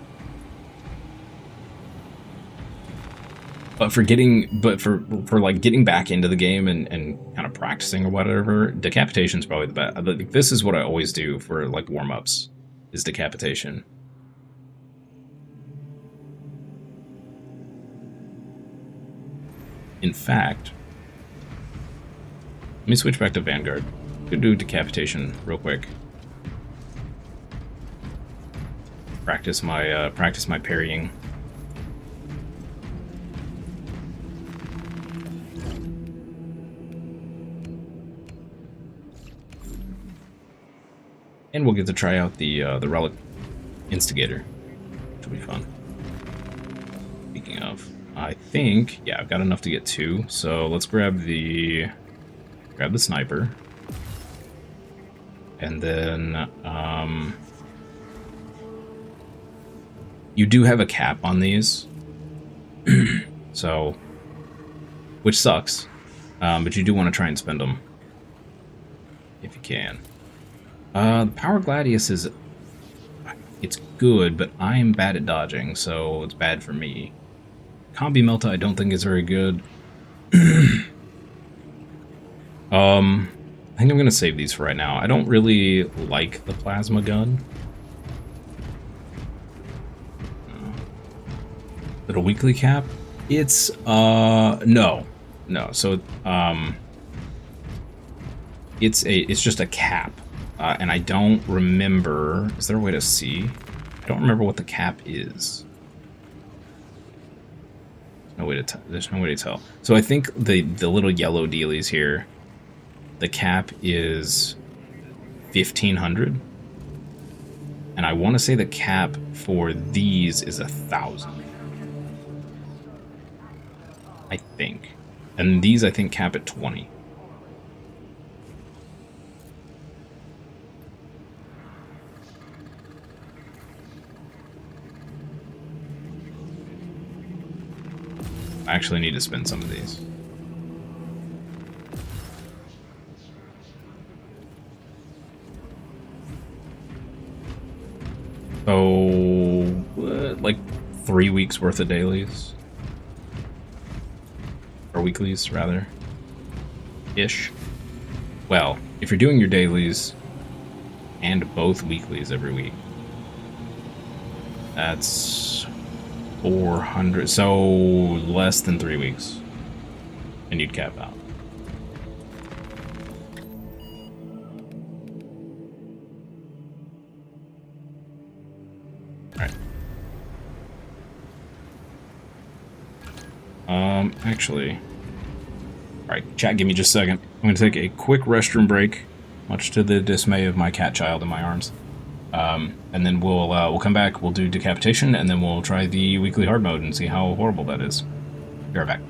But for like getting back into the game and kind of practicing or whatever, decapitation is probably the best. This is what I always do for like warm-ups, is decapitation. In fact, let me switch back to Vanguard. Could do decapitation real quick. Practice my parrying. And we'll get to try out the relic instigator, which will be fun. Speaking of, I think, yeah, I've got enough to get 2, so let's grab the sniper, and then you do have a cap on these, so, which sucks, but you do want to try and spend them if you can. The Power Gladius is, it's good, but I'm bad at dodging, so it's bad for me. Combi Melta I don't think is very good. I think I'm going to save these for right now. I don't really like the plasma gun. Is it a weekly cap? It's, no. So, it's just a cap. And I don't remember, is there a way to see? I don't remember what the cap is. There's no way to tell. So I think the little yellow dealies here, the cap is 1,500. And I want to say the cap for these is 1,000. I think. And these I think cap at 20. I actually need to spend some of these. So, like 3 weeks worth of dailies. Or weeklies, rather. Ish. Well, if you're doing your dailies and both weeklies every week, that's 400, so less than 3 weeks, and you'd cap out. Alright. Actually, alright, chat, give me just a second. I'm gonna take a quick restroom break, much to the dismay of my cat child in my arms. And then we'll come back, we'll do decapitation, and then we'll try the weekly hard mode and see how horrible that is. Be right back.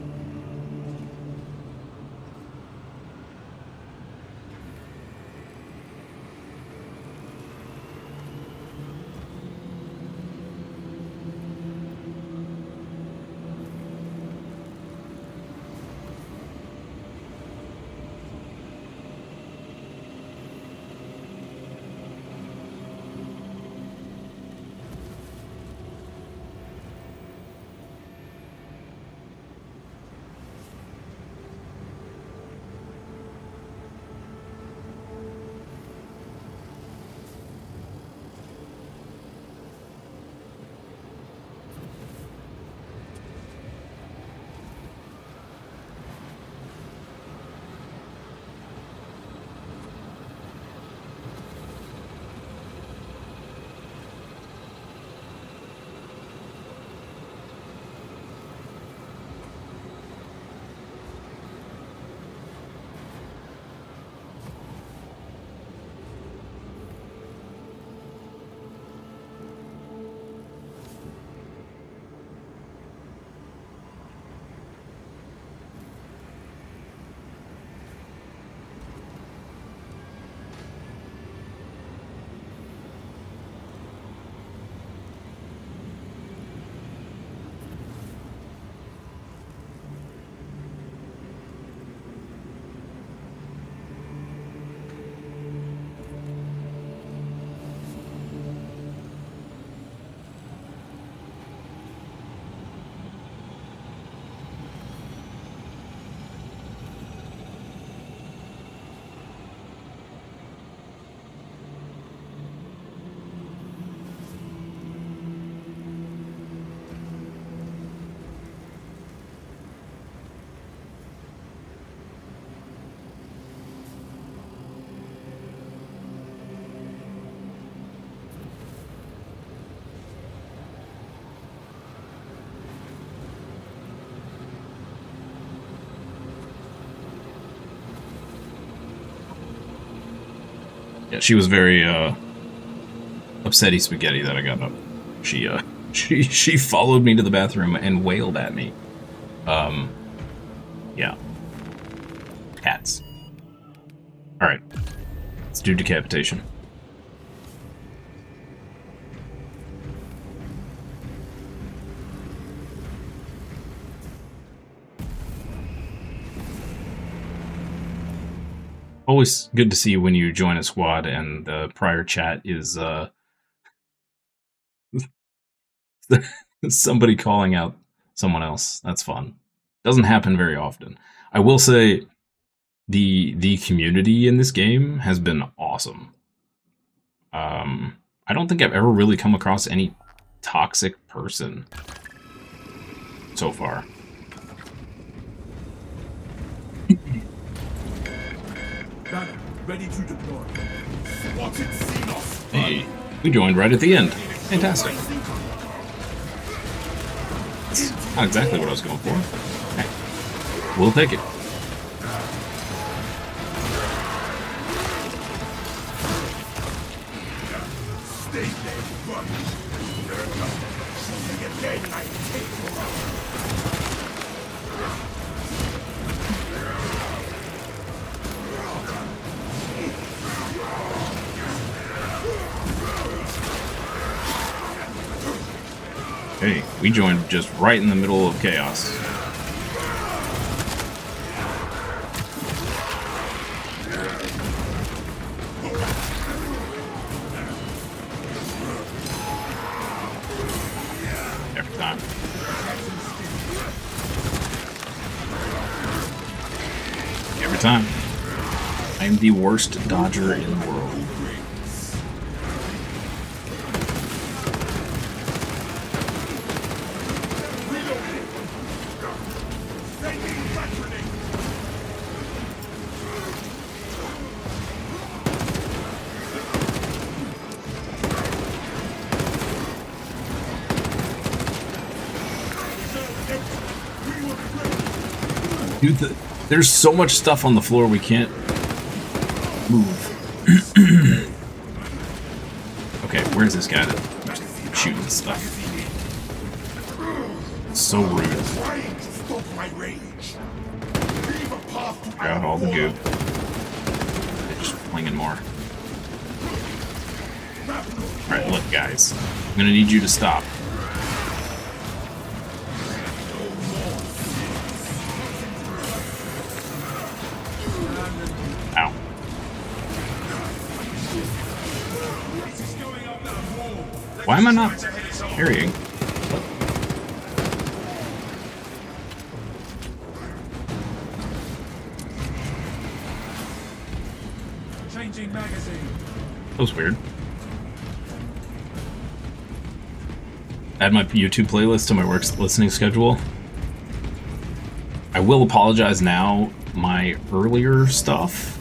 Yeah, she was very upsetty spaghetti that I got up. She followed me to the bathroom and wailed at me. Yeah. Cats. Alright. Let's do decapitation. Always good to see when you join a squad and the prior chat is somebody calling out someone else. That's fun. Doesn't happen very often. I will say the community in this game has been awesome. I don't think I've ever really come across any toxic person so far. Ready to deploy. Spotted Xenos. Hey, we joined right at the end. Fantastic. That's not exactly what I was going for. Hey, we'll take it. Stay there, run. See you again, I take you out. Hey, we joined just right in the middle of chaos. Every time. Every time. I am the worst dodger in the world. Dude, there's so much stuff on the floor we can't move. Okay, where's this guy that's shooting stuff? So rude. Got all the goop. They're just flinging more. Alright, look guys. I'm gonna need you to stop. Ow. Why am I not carrying? Changing magazine. That was weird. Add my YouTube playlist to my work listening schedule. I will apologize now. My earlier stuff,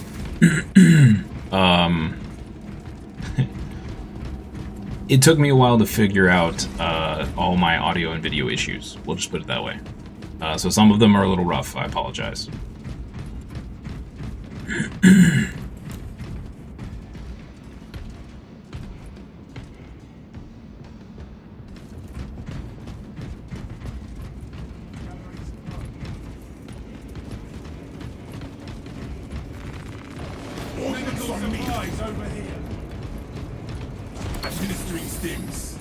it took me a while to figure out all my audio and video issues. We'll just put it that way. So some of them are a little rough. I apologize. Supplies over here. Administering stings.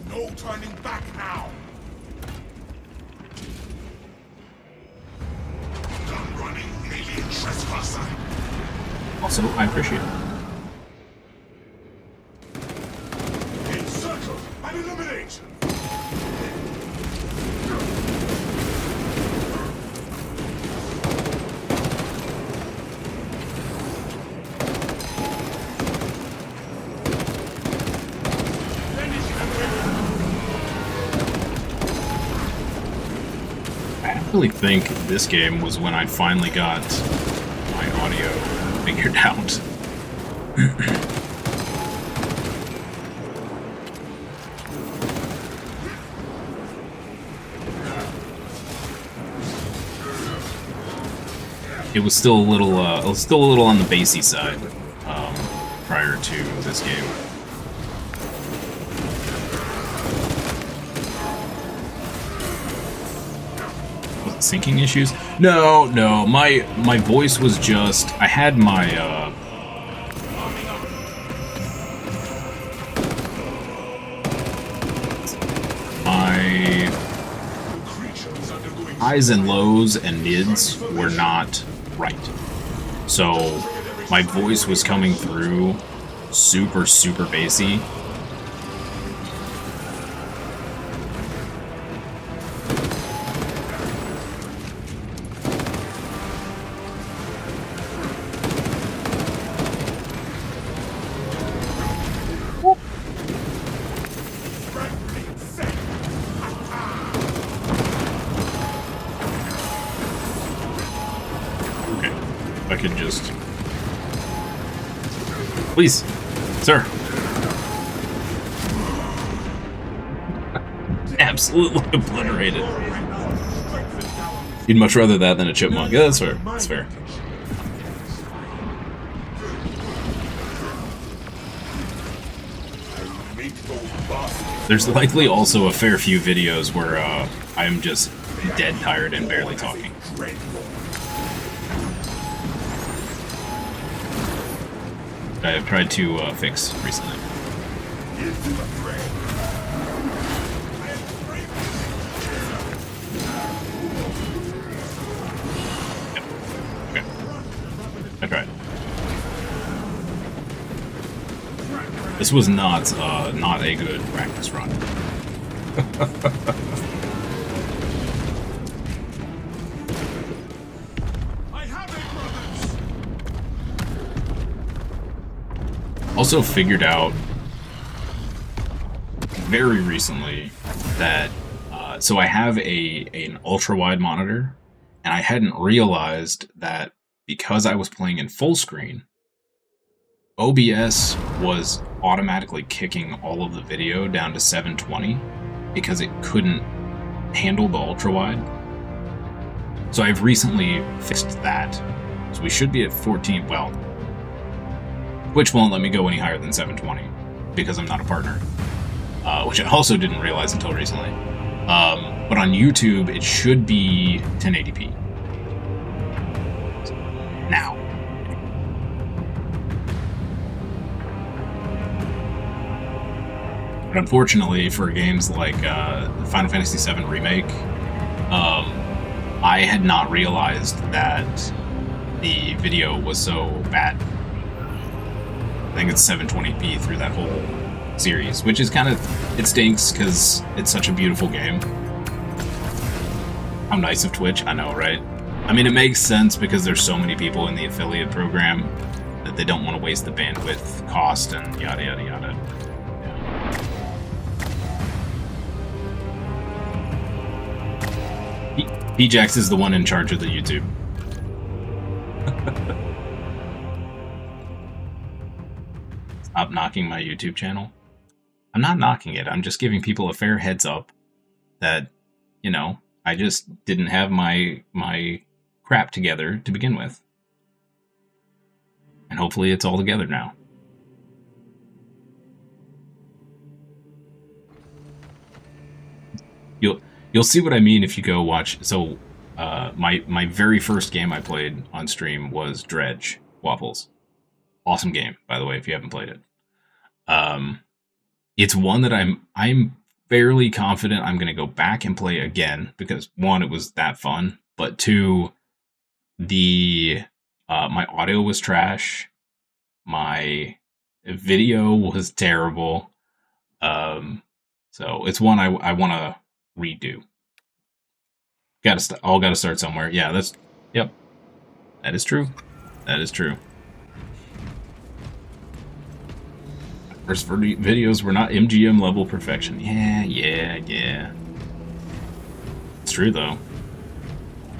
No turning back now. Gun running, alien trespasser. Also, I appreciate it. Encircle and eliminate. I really think this game was when I finally got my audio figured out. it was still a little on the bassy side prior to this game. Was it syncing issues? No, my voice was just, I had my highs and lows and mids were not right. So my voice was coming through super, super bassy. Please, sir. Absolutely obliterated. You'd much rather that than a chipmunk. Yeah, that's fair. That's fair. There's likely also a fair few videos where I'm just dead tired and barely talking. I have tried to fix recently. Yep. Okay. I tried. This was not a good practice run. Also figured out very recently that so I have an ultra wide monitor, and I hadn't realized that because I was playing in full screen, OBS was automatically kicking all of the video down to 720 because it couldn't handle the ultra wide. So I've recently fixed that. So we should be at 14, well, which won't let me go any higher than 720 because I'm not a partner, which I also didn't realize until recently. But on YouTube, it should be 1080p. Now. But unfortunately, for games like Final Fantasy VII Remake, I had not realized that the video was so bad. I think it's 720p through that whole series, which is kind of, it stinks because it's such a beautiful game. How nice of Twitch, I know, right? I mean, it makes sense because there's so many people in the affiliate program that they don't want to waste the bandwidth cost and yada yada yada. PJax is the one in charge of the YouTube. Stop knocking my YouTube channel. I'm not knocking it. I'm just giving people a fair heads up that, you know, I just didn't have my crap together to begin with. And hopefully it's all together now. You'll see what I mean if you go watch. So my very first game I played on stream was Dredge Waffles. Awesome game, by the way, if you haven't played it. It's one that I'm fairly confident I'm going to go back and play again because one, it was that fun, but two, the my audio was trash, my video was terrible, so it's one I want to redo. All got to start somewhere. Yeah, yep, that is true. That is true. First videos were not MGM level perfection. Yeah. It's true, though.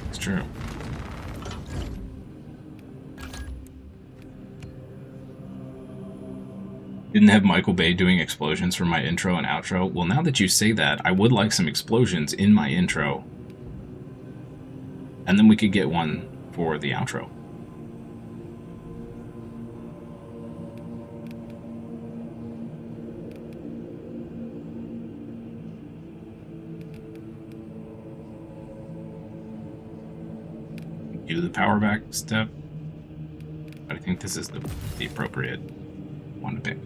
It's true. Didn't have Michael Bay doing explosions for my intro and outro. Well, now that you say that, I would like some explosions in my intro. And then we could get one for the outro. Do the power back step, but I think this is the appropriate one to pick.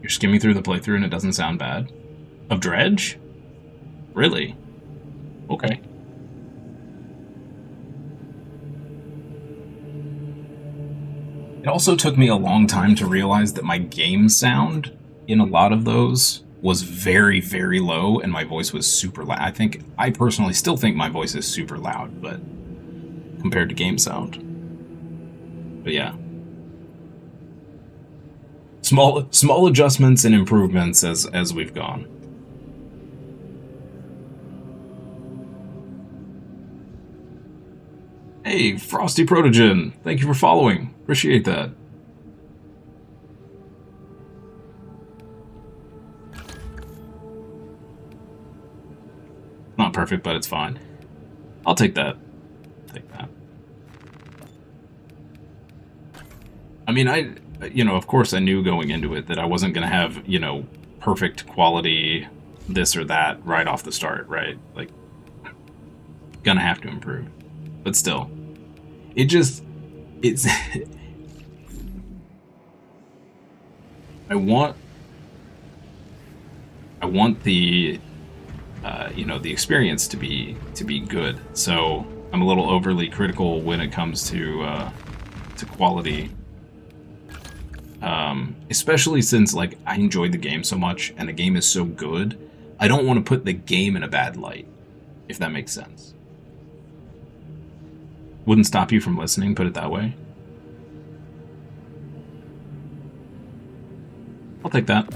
You're skimming through the playthrough and it doesn't sound bad? Of Dredge? Really? Okay. It also took me a long time to realize that my game sound in a lot of those was very, very low, and my voice was super loud. I personally still think my voice is super loud, but compared to game sound. But yeah. Small adjustments and improvements as we've gone. Hey, Frosty Protogen, thank you for following. Appreciate that. Not perfect, but it's fine. I'll take that. Take that. I mean, of course I knew going into it that I wasn't going to have, perfect quality this or that right off the start, right? Like, gonna have to improve. But still, it's... I want the the experience to be good. So I'm a little overly critical when it comes to quality, especially since like I enjoyed the game so much and the game is so good. I don't want to put the game in a bad light, if that makes sense. Wouldn't stop you from listening, put it that way. I'll take that.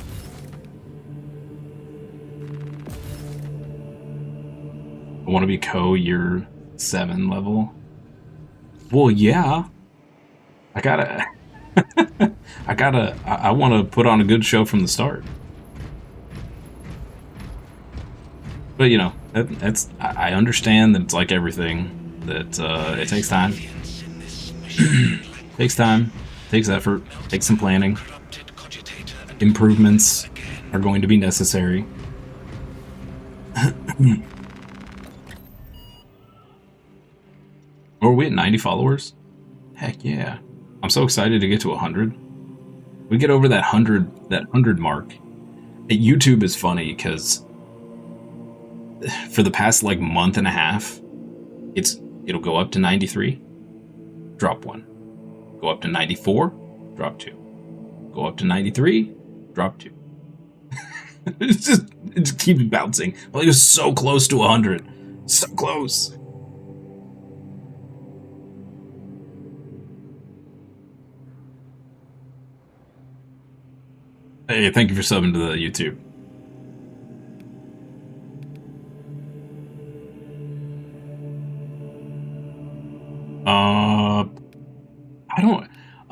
I want to be year 7 level. Well, yeah. I want to put on a good show from the start. But I understand that it's like everything, that it takes time. Takes time, takes effort, takes some planning. Improvements are going to be necessary. Are we at 90 followers? Heck yeah. I'm so excited to get to 100. We get over that 100 mark. YouTube is funny because for the past like month and a half, it'll go up to 93, drop 1. Go up to 94, drop 2. Go up to 93, drop 2. it just keeps bouncing. Like, it was so close to 100. So close. Hey, thank you for subbing to the YouTube.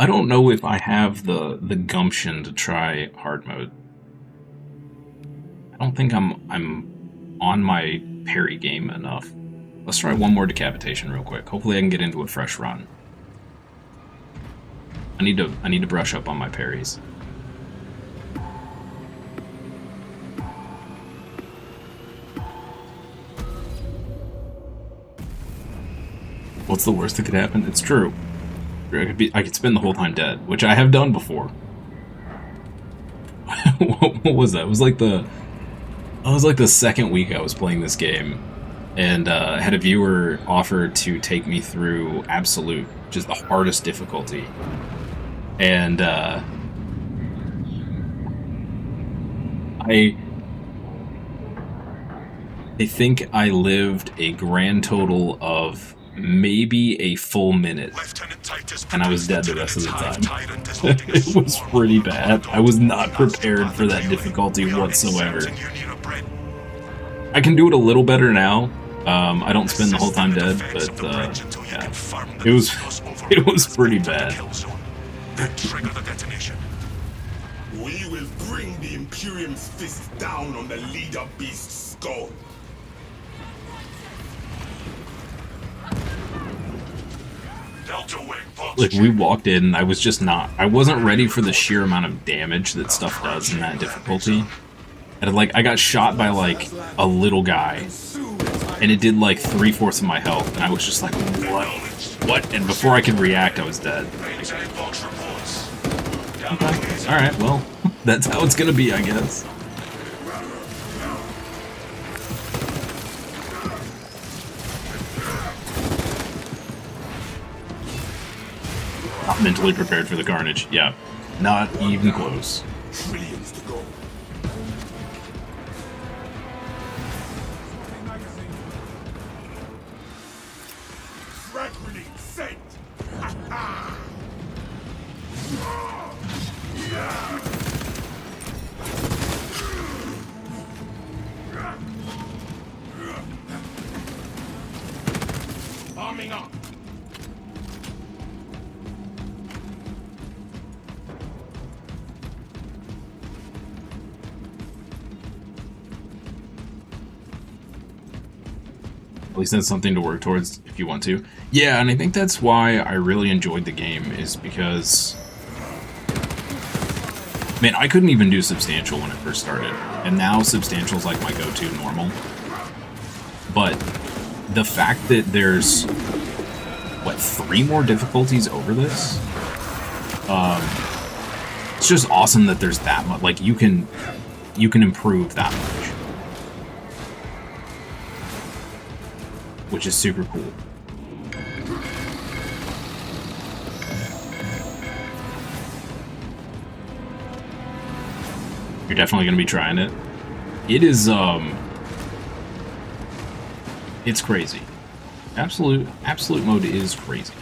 I don't know if I have the gumption to try hard mode. I don't think I'm on my parry game enough. Let's try one more decapitation real quick. Hopefully I can get into a fresh run. I need to brush up on my parries. What's the worst that could happen? It's true. I could spend the whole time dead, which I have done before. What was that? It was like the second week I was playing this game, and I had a viewer offer to take me through Absolute, which is the hardest difficulty. And I think I lived a grand total of maybe a full minute, and I was dead the rest of the time. It was pretty bad. I was not prepared for that difficulty whatsoever. I can do it a little better now. I don't spend the whole time dead, but yeah, it was pretty bad. We will bring the Imperium's fist down on the leader beasts. go. Delta Wing box. Like, we walked in, and I was just not... I wasn't ready for the sheer amount of damage that stuff does in that difficulty. And, like, I got shot by, like, a little guy, and it did, like, 3/4 of my health, and I was just like, what? What? And before I could react, I was dead. Maintain box reports. Okay. Alright, well, that's how it's gonna be, I guess. Not mentally prepared for the carnage. Yeah. Not even close. Trillions to go. Frag grenade sent! Arming up! At least that's something to work towards if you want to. Yeah, and I think that's why I really enjoyed the game, is because... Man, I couldn't even do Substantial when it first started, and now Substantial's like my go-to normal. But the fact that there's, what, 3 more difficulties over this? It's just awesome that there's that much. Like, you can improve that much. Which is super cool. You're definitely going to be trying it. It is, it's crazy. Absolute mode is crazy.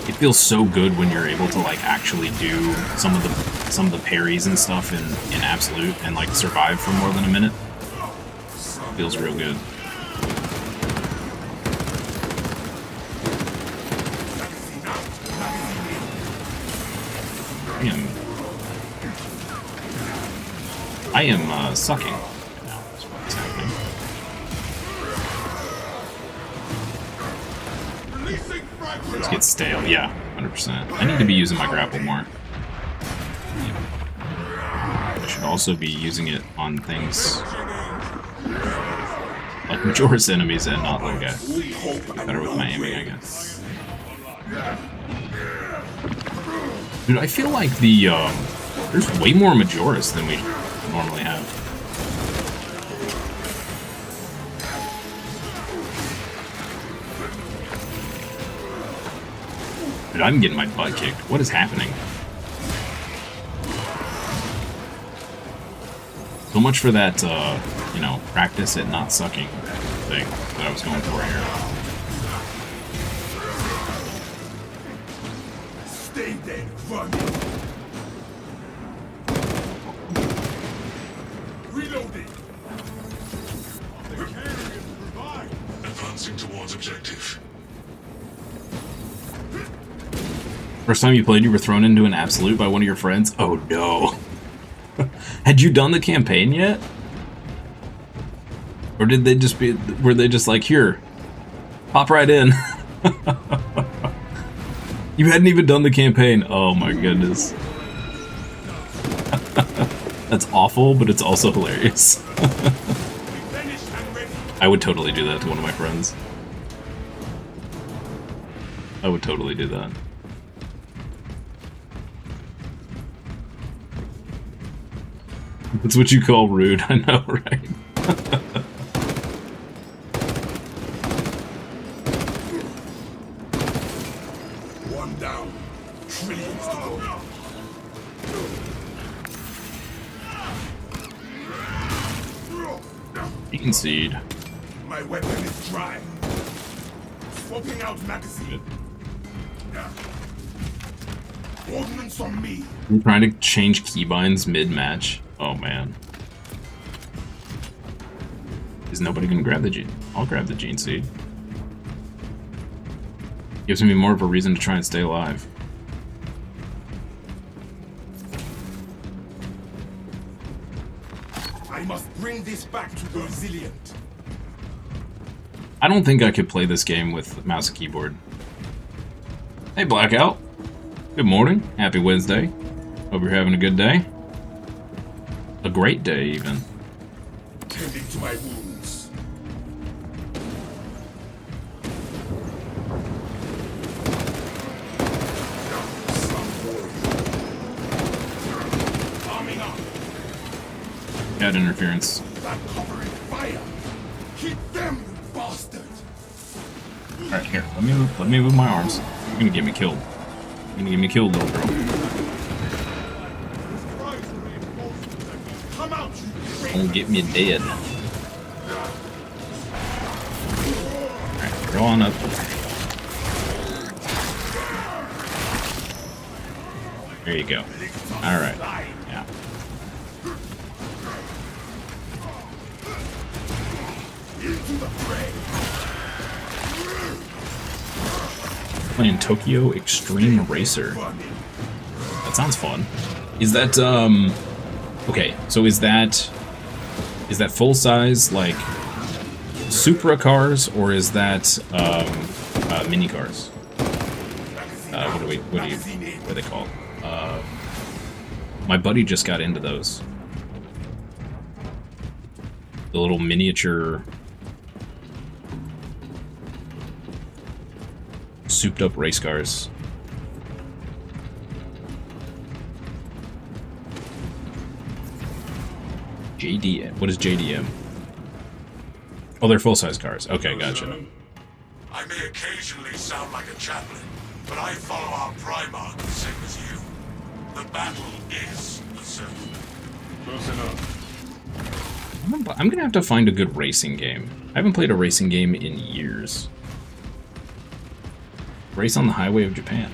It feels so good when you're able to, like, actually do some of the parries and stuff in Absolute and, like, survive for more than a minute. Feels real good. I am sucking right now. That's what's happening. Let's get stale. Yeah, 100%. I need to be using my grapple more. I should also be using it on things like Majora's enemies and not low guys. Better with my aiming, I guess. Dude, I feel like there's way more Majoras than we normally have. Dude, I'm getting my butt kicked. What is happening? So much for that, you know, practice at not sucking thing that I was going for here. Stay dead, run! Reloading! The carrier revive! Advancing towards objective. First time you played, you were thrown into an Absolute by one of your friends? Oh no. Had you done the campaign yet? Or did they just were they just like, here, hop right in? You hadn't even done the campaign. Oh my goodness. That's awful, but it's also hilarious. I would totally do that to one of my friends. I would totally do that. That's what you call rude, I know, right? One down. Trillions to go. Concede. My weapon is dry. Swapping out magazine. Ordnance on me. I'm trying to change keybinds mid-match. Oh man. Is nobody gonna grab the gene? I'll grab the gene seed. Gives me more of a reason to try and stay alive. must bring this back to the resilient. I don't think I could play this game with mouse and keyboard. Hey, Blackout. Good morning. Happy Wednesday. Hope you're having a good day. A great day, even. Tending to my wounds. Arming up. Cat interference. That covering fire. Hit them, bastard. Alright, here. Let me move my arms. You're gonna get me killed. You're gonna get me killed, little girl. Come out, you Don't get me dead. Alright, go on up. There you go. Alright. Yeah. into the fray. Playing Tokyo Extreme Racer. That sounds fun. Is that okay, so is that full size like Supra cars, or is that mini cars? What are they called? My buddy just got into those. The little miniature souped up race cars. JDM. What is JDM? Oh, they're full-size cars. Okay, gotcha. I may occasionally sound like a chaplain, but I follow our Primarch the same as you. The battle is the same. Close enough. I'm gonna have to find a good racing game. I haven't played a racing game in years. Race on the Highway of Japan.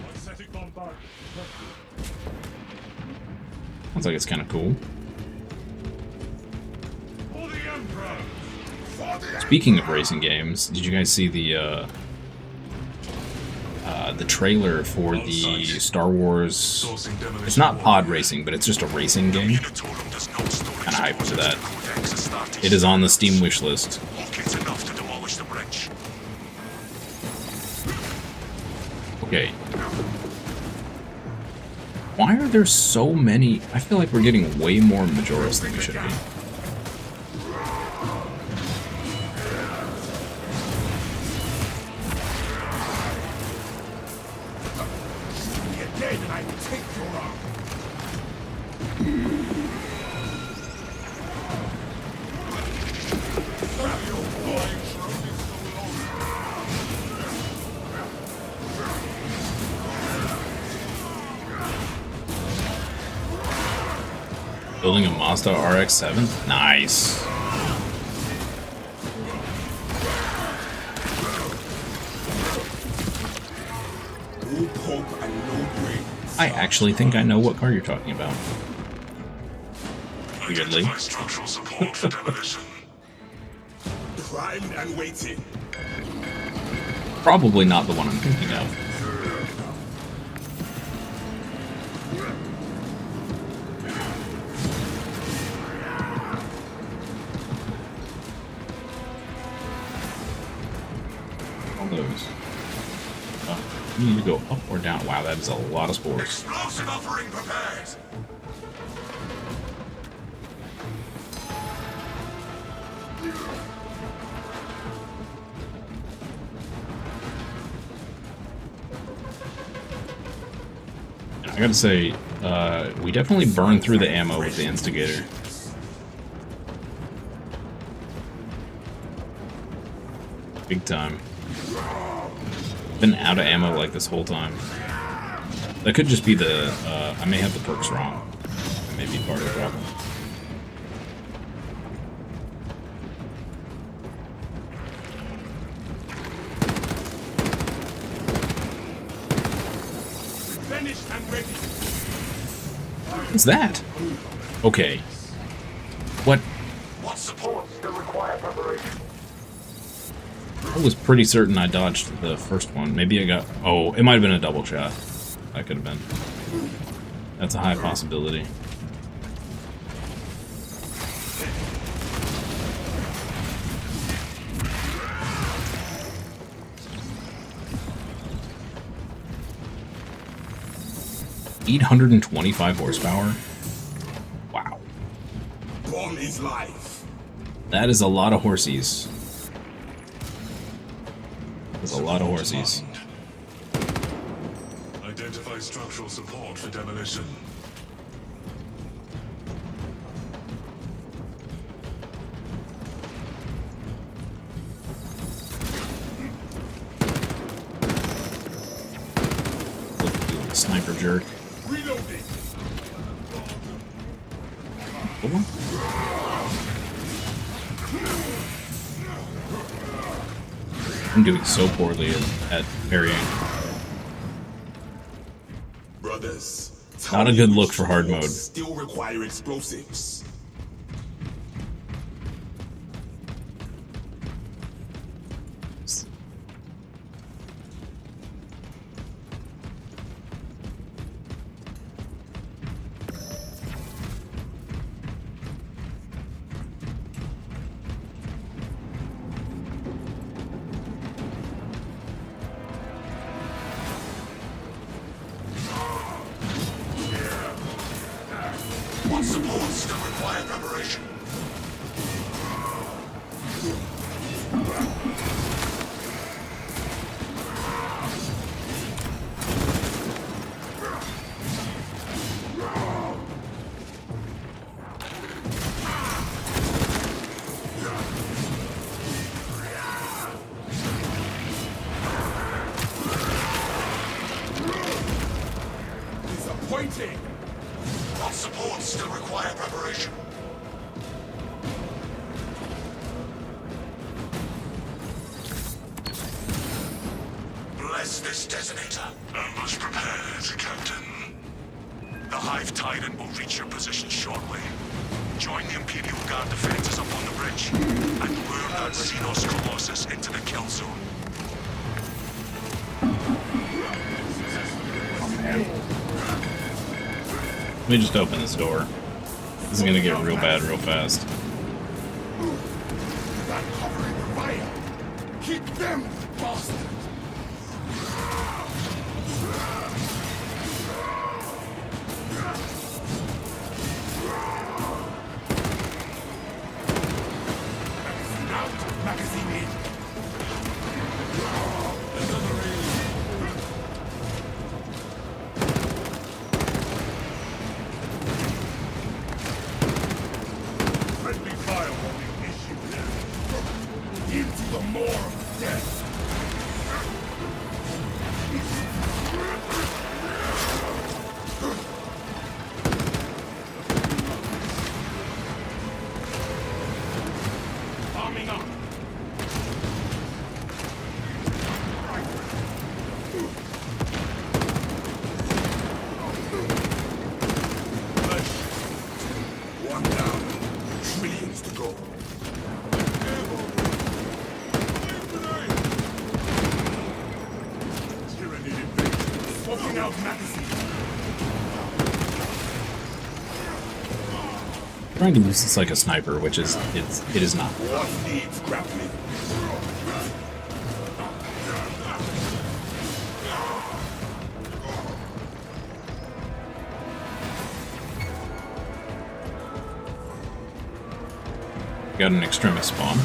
Sounds like it's kind of cool. Speaking of racing games, did you guys see the trailer for the Star Wars? It's not pod racing, but it's just a racing game. Kind of hyped for that. It is on the Steam wish list. Okay. Why are there so many? I feel like we're getting way more Majoras than we should be. Building a Mazda RX-7? Nice. I actually think I know what car you're talking about. Weirdly. Structural support for demolition. Primed and waiting. Probably not the one I'm thinking of. Those. You need to go up or down. Wow, that is a lot of spores. Explosive offering prepared. I gotta say, we definitely burned through the ammo with the Instigator. Big time. Been out of ammo like this whole time. That could just be the, I may have the perks wrong. That may be part of the problem. Finished and ready. What's that? Okay. What? What support still require preparation? I was pretty certain I dodged the first one. Maybe I got... Oh, it might have been a double shot. That could have been. That's a high possibility. 825 horsepower. Wow. Bomb is life. That is a lot of horsies. That's a lot of horsies. Identify structural support for demolition. Sniper jerk. Reloading. I'm doing so poorly at parrying. Brothers, Not a good look for hard mode. Still require explosives. What support still require preparation? Disappointing. What support still require preparation? Bless this detonator. Ambush prepared, Captain. The Hive Tyrant will reach your position shortly. Join the Imperial Guard defenses up on the bridge, and lure that Xenos Colossus into the kill zone. Let me just open this door. This is gonna get real bad real fast. That covering the fire. Keep them, bastard. Magazine out. Magazine in. Another Friendly firewall issue. into the maw of death. Arming up. One down. Trillions to go. Tyranid invasion. Swapping out magazine. Trying to use this like a sniper, which is it is not. What needs grappling? Got an extremis spawn.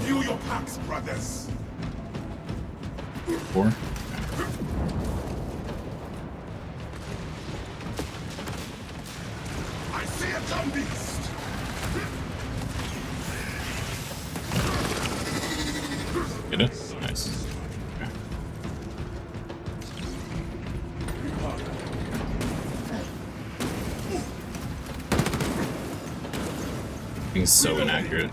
View your packs, brothers. 4. I see a dumb beast. Get it? Nice. Okay. Being so inaccurate.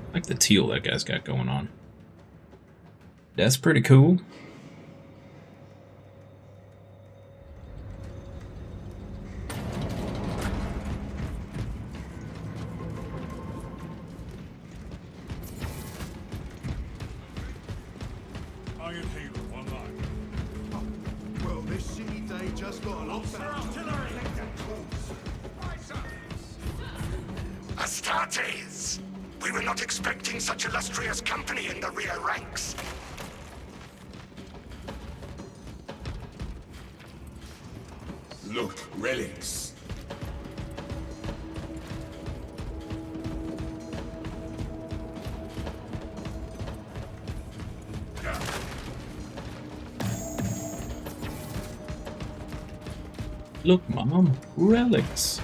I like the teal that guy's got going on. That's pretty cool. Iron Halo online. Well, this shitty day just got a lot better. Astartes! We were not expecting such illustrious company in the rear ranks. Look, relics. Look, Mom, relics.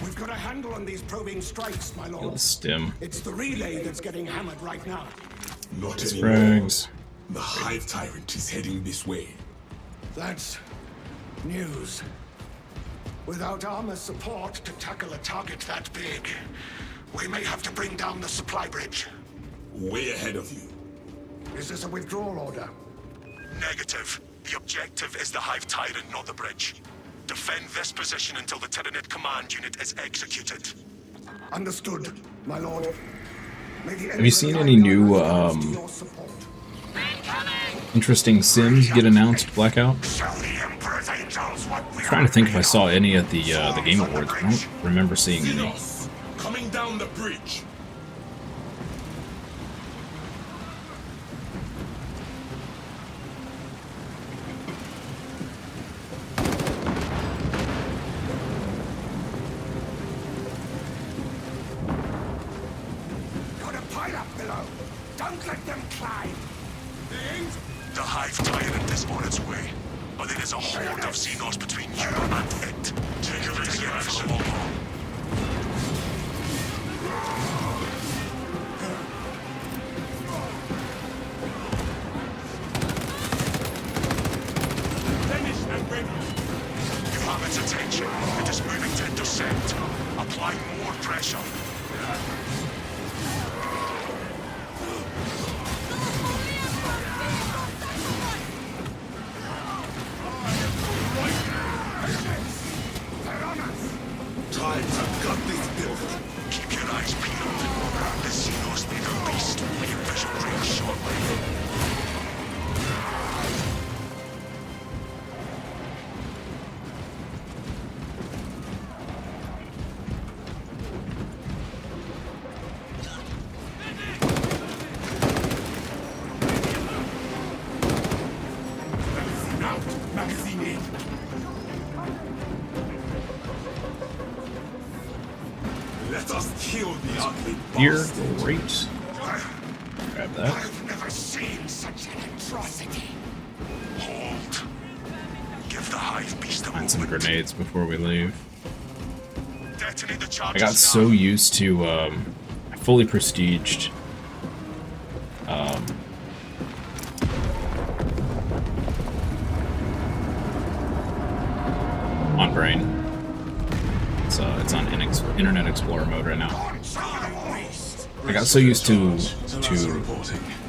We've got a handle on these probing strikes, my lord. Stim. It's the relay that's getting hammered right now. Not anymore. Sprags. The Hive Tyrant is heading this way. That's news. Without armor support to tackle a target that big, we may have to bring down the supply bridge. Way ahead of you. Is this a withdrawal order? Negative. The objective is the Hive Tyrant, not the bridge. Defend this position until the Tyranid command unit is executed. Understood, my lord. Have you seen any new, interesting sims get announced, Blackout? I'm trying to think if I saw any at the Game Awards. I don't remember seeing any. Coming down the bridge. Got a pilot below. Don't let them climb. The Hive Tyrant is on its way, but there is a horde of Xenos between you and it. Take it for the long haul. Finished and ready. You have its attention. It is moving to intercept. Apply more pressure. Time to gut this building. Keep your eyes peeled. The Xenos need a beast within visual range shortly. Magazine out. Magazine in. Let us kill the ugly Here, bastard. great. Grab that. I've never seen such an atrocity. Hold. Give the Hive beast a Find some moment. grenades before we leave. Detonate the I charges got now. so used to, I fully prestiged, on Brain. It's on Internet Explorer mode right now. I got so used to when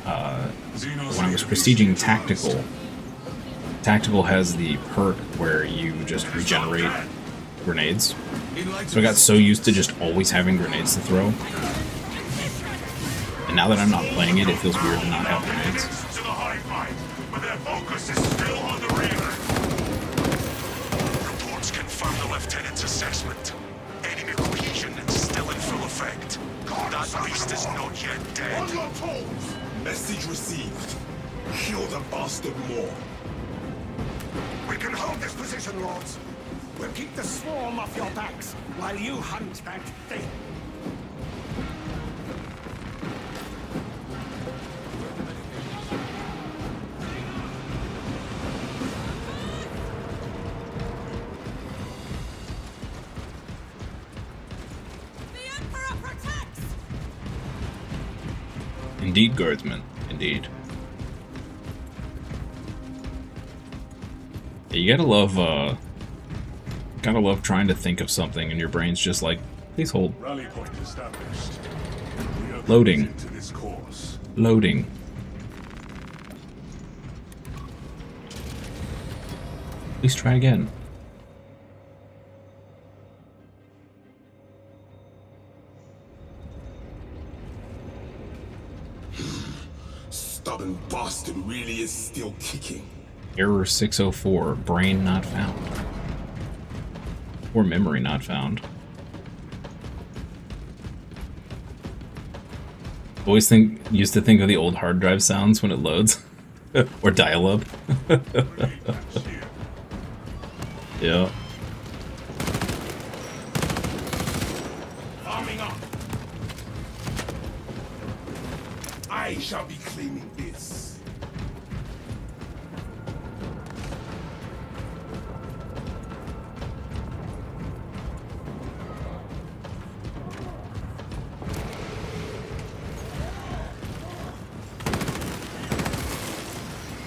I was prestiging Tactical. Tactical has the perk where you just regenerate grenades. So I got so used to just always having grenades to throw. And now that I'm not playing it, it feels weird to not have grenades. To the Hive mind, but their focus is still on the rear. Reports confirm the Lieutenant's assessment. Enemy cohesion is still in full effect. That beast is not yet dead. On your toes. Message received. Kill the bastard more. We can hold this position, lords. We'll keep the swarm off your backs while you hunt that thing. Indeed, guardsman. Indeed. Yeah, you gotta love trying to think of something and your brain's just like, please hold. Rally point established. We are Loading. committed to this course. Loading. Please try again. Stubborn bastard really is still kicking. Error 604, brain not found. Or memory not found. Used to think of the old hard drive sounds when it loads. Or dial-up. Yeah. Arming up. I shall be claiming this.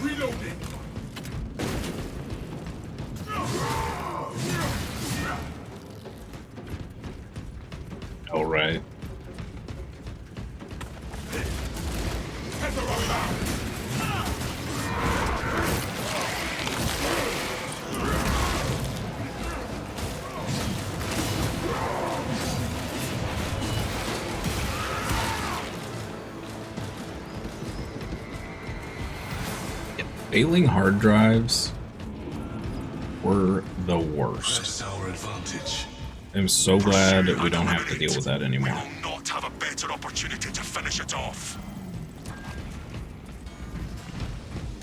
Reloading. All right. Failing hard drives were the worst. That's our advantage. I'm so glad that we don't have to deal with that We anymore. will not have a better opportunity to finish it off.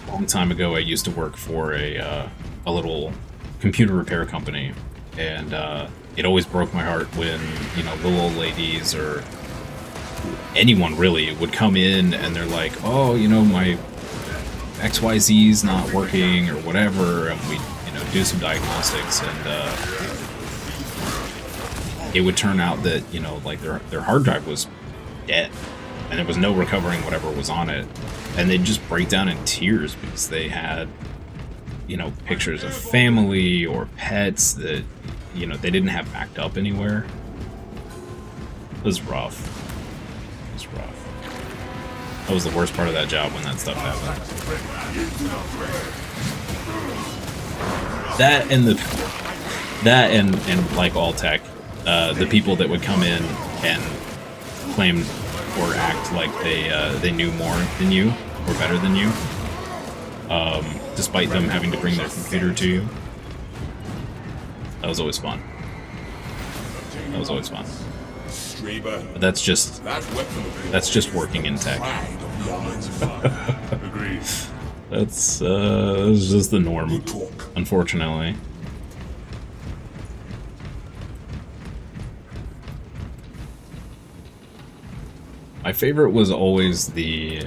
A long time ago, I used to work for a little computer repair company, and it always broke my heart when, you know, little old ladies or anyone really would come in and they're like, oh, you know, my XYZ's not working or whatever, and we, you know, do some diagnostics, and it would turn out that, you know, like their hard drive was dead, and there was no recovering whatever was on it, and they'd just break down in tears because they had, you know, pictures of family or pets that, you know, they didn't have backed up anywhere. It was rough. It was rough. That was the worst part of that job when that stuff happened. That and like all tech, the people that would come in and claim or act like they knew more than you or better than you, despite them having to bring their computer to you. That was always fun. That was always fun. But that's just working in tech. Agreed. That's just the norm, unfortunately. My favorite was always the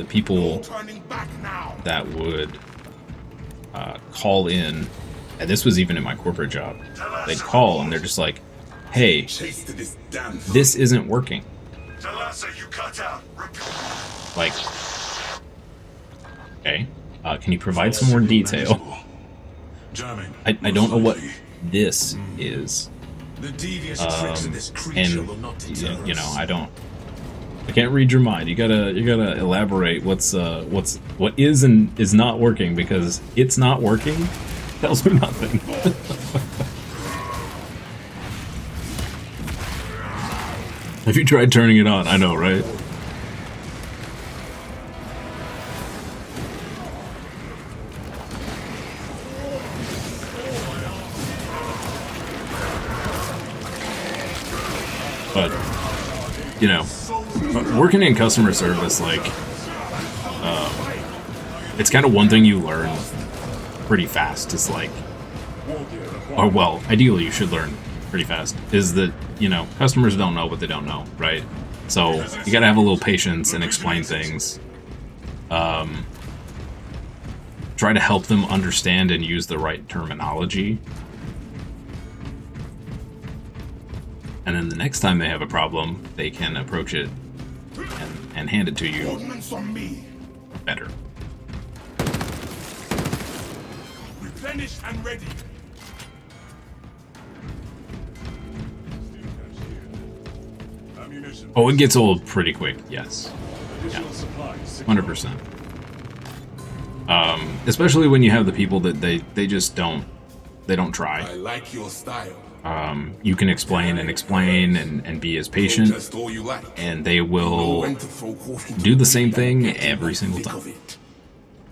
people that would call in, and this was even in my corporate job. They'd call and they're just like, "Hey, this isn't working." Like, okay, can you provide some more detail? I don't know what this is, and you know, I can't read your mind. You gotta elaborate what is and is not working, because it's not working tells me nothing. Have you tried turning it on? I know, right? But, you know, working in customer service, like, it's kind of one thing you learn pretty fast. Is like, or well, ideally you should learn pretty fast, is that, you know, customers don't know what they don't know, right? So you gotta have a little patience and explain things. Try to help them understand and use the right terminology. And then the next time they have a problem, they can approach it and hand it to you better. Replenished and ready. Oh, it gets old pretty quick, yes. Yeah, 100%. Especially when you have the people that they just don't try. I like your style. You can explain and be as patient, and they will do the same thing every single time.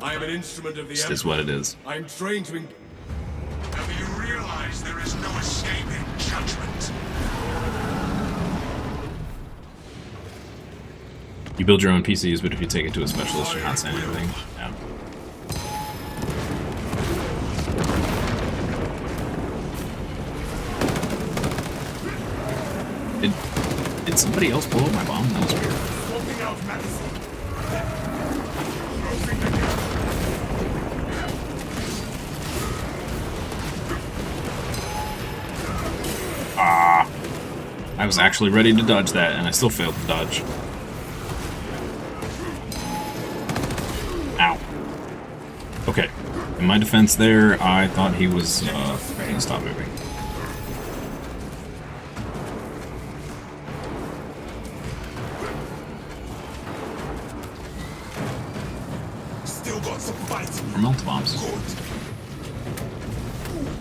I am an instrument of the Just is what it is. I am trained to... Have you realized there is no escaping judgment? You build your own PCs, but if you take it to a specialist, you're not saying anything. Yeah. Did somebody else blow up my bomb? That was weird. Swapping out medicine. Ah. I was actually ready to dodge that, and I still failed to dodge. Ow. Okay. In my defense there, I thought he was gonna stop moving. Still got some fighting. Or melt bombs.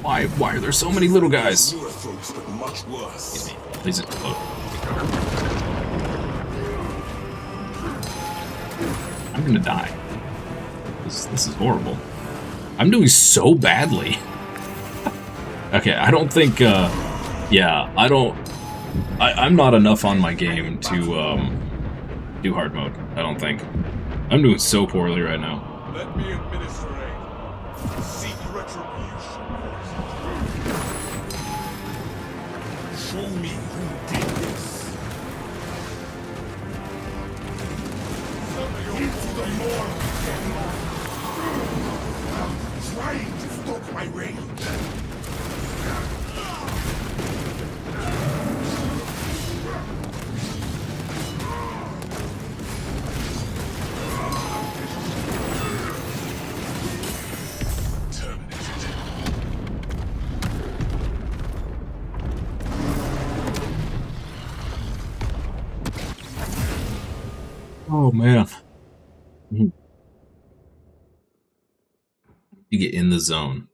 Why are there so many little guys? Newer folks, but much worse. Excuse me. Please explode. I'm gonna die. This is horrible. I'm doing so badly. Okay, I don't think, yeah, I'm not enough on my game to, do hard mode, I don't think. I'm doing so poorly right now. Let me administer aid. Seek retribution. Show me who did this. Into the morgue. Trying to stop my rage. Oh man. You get in the zone.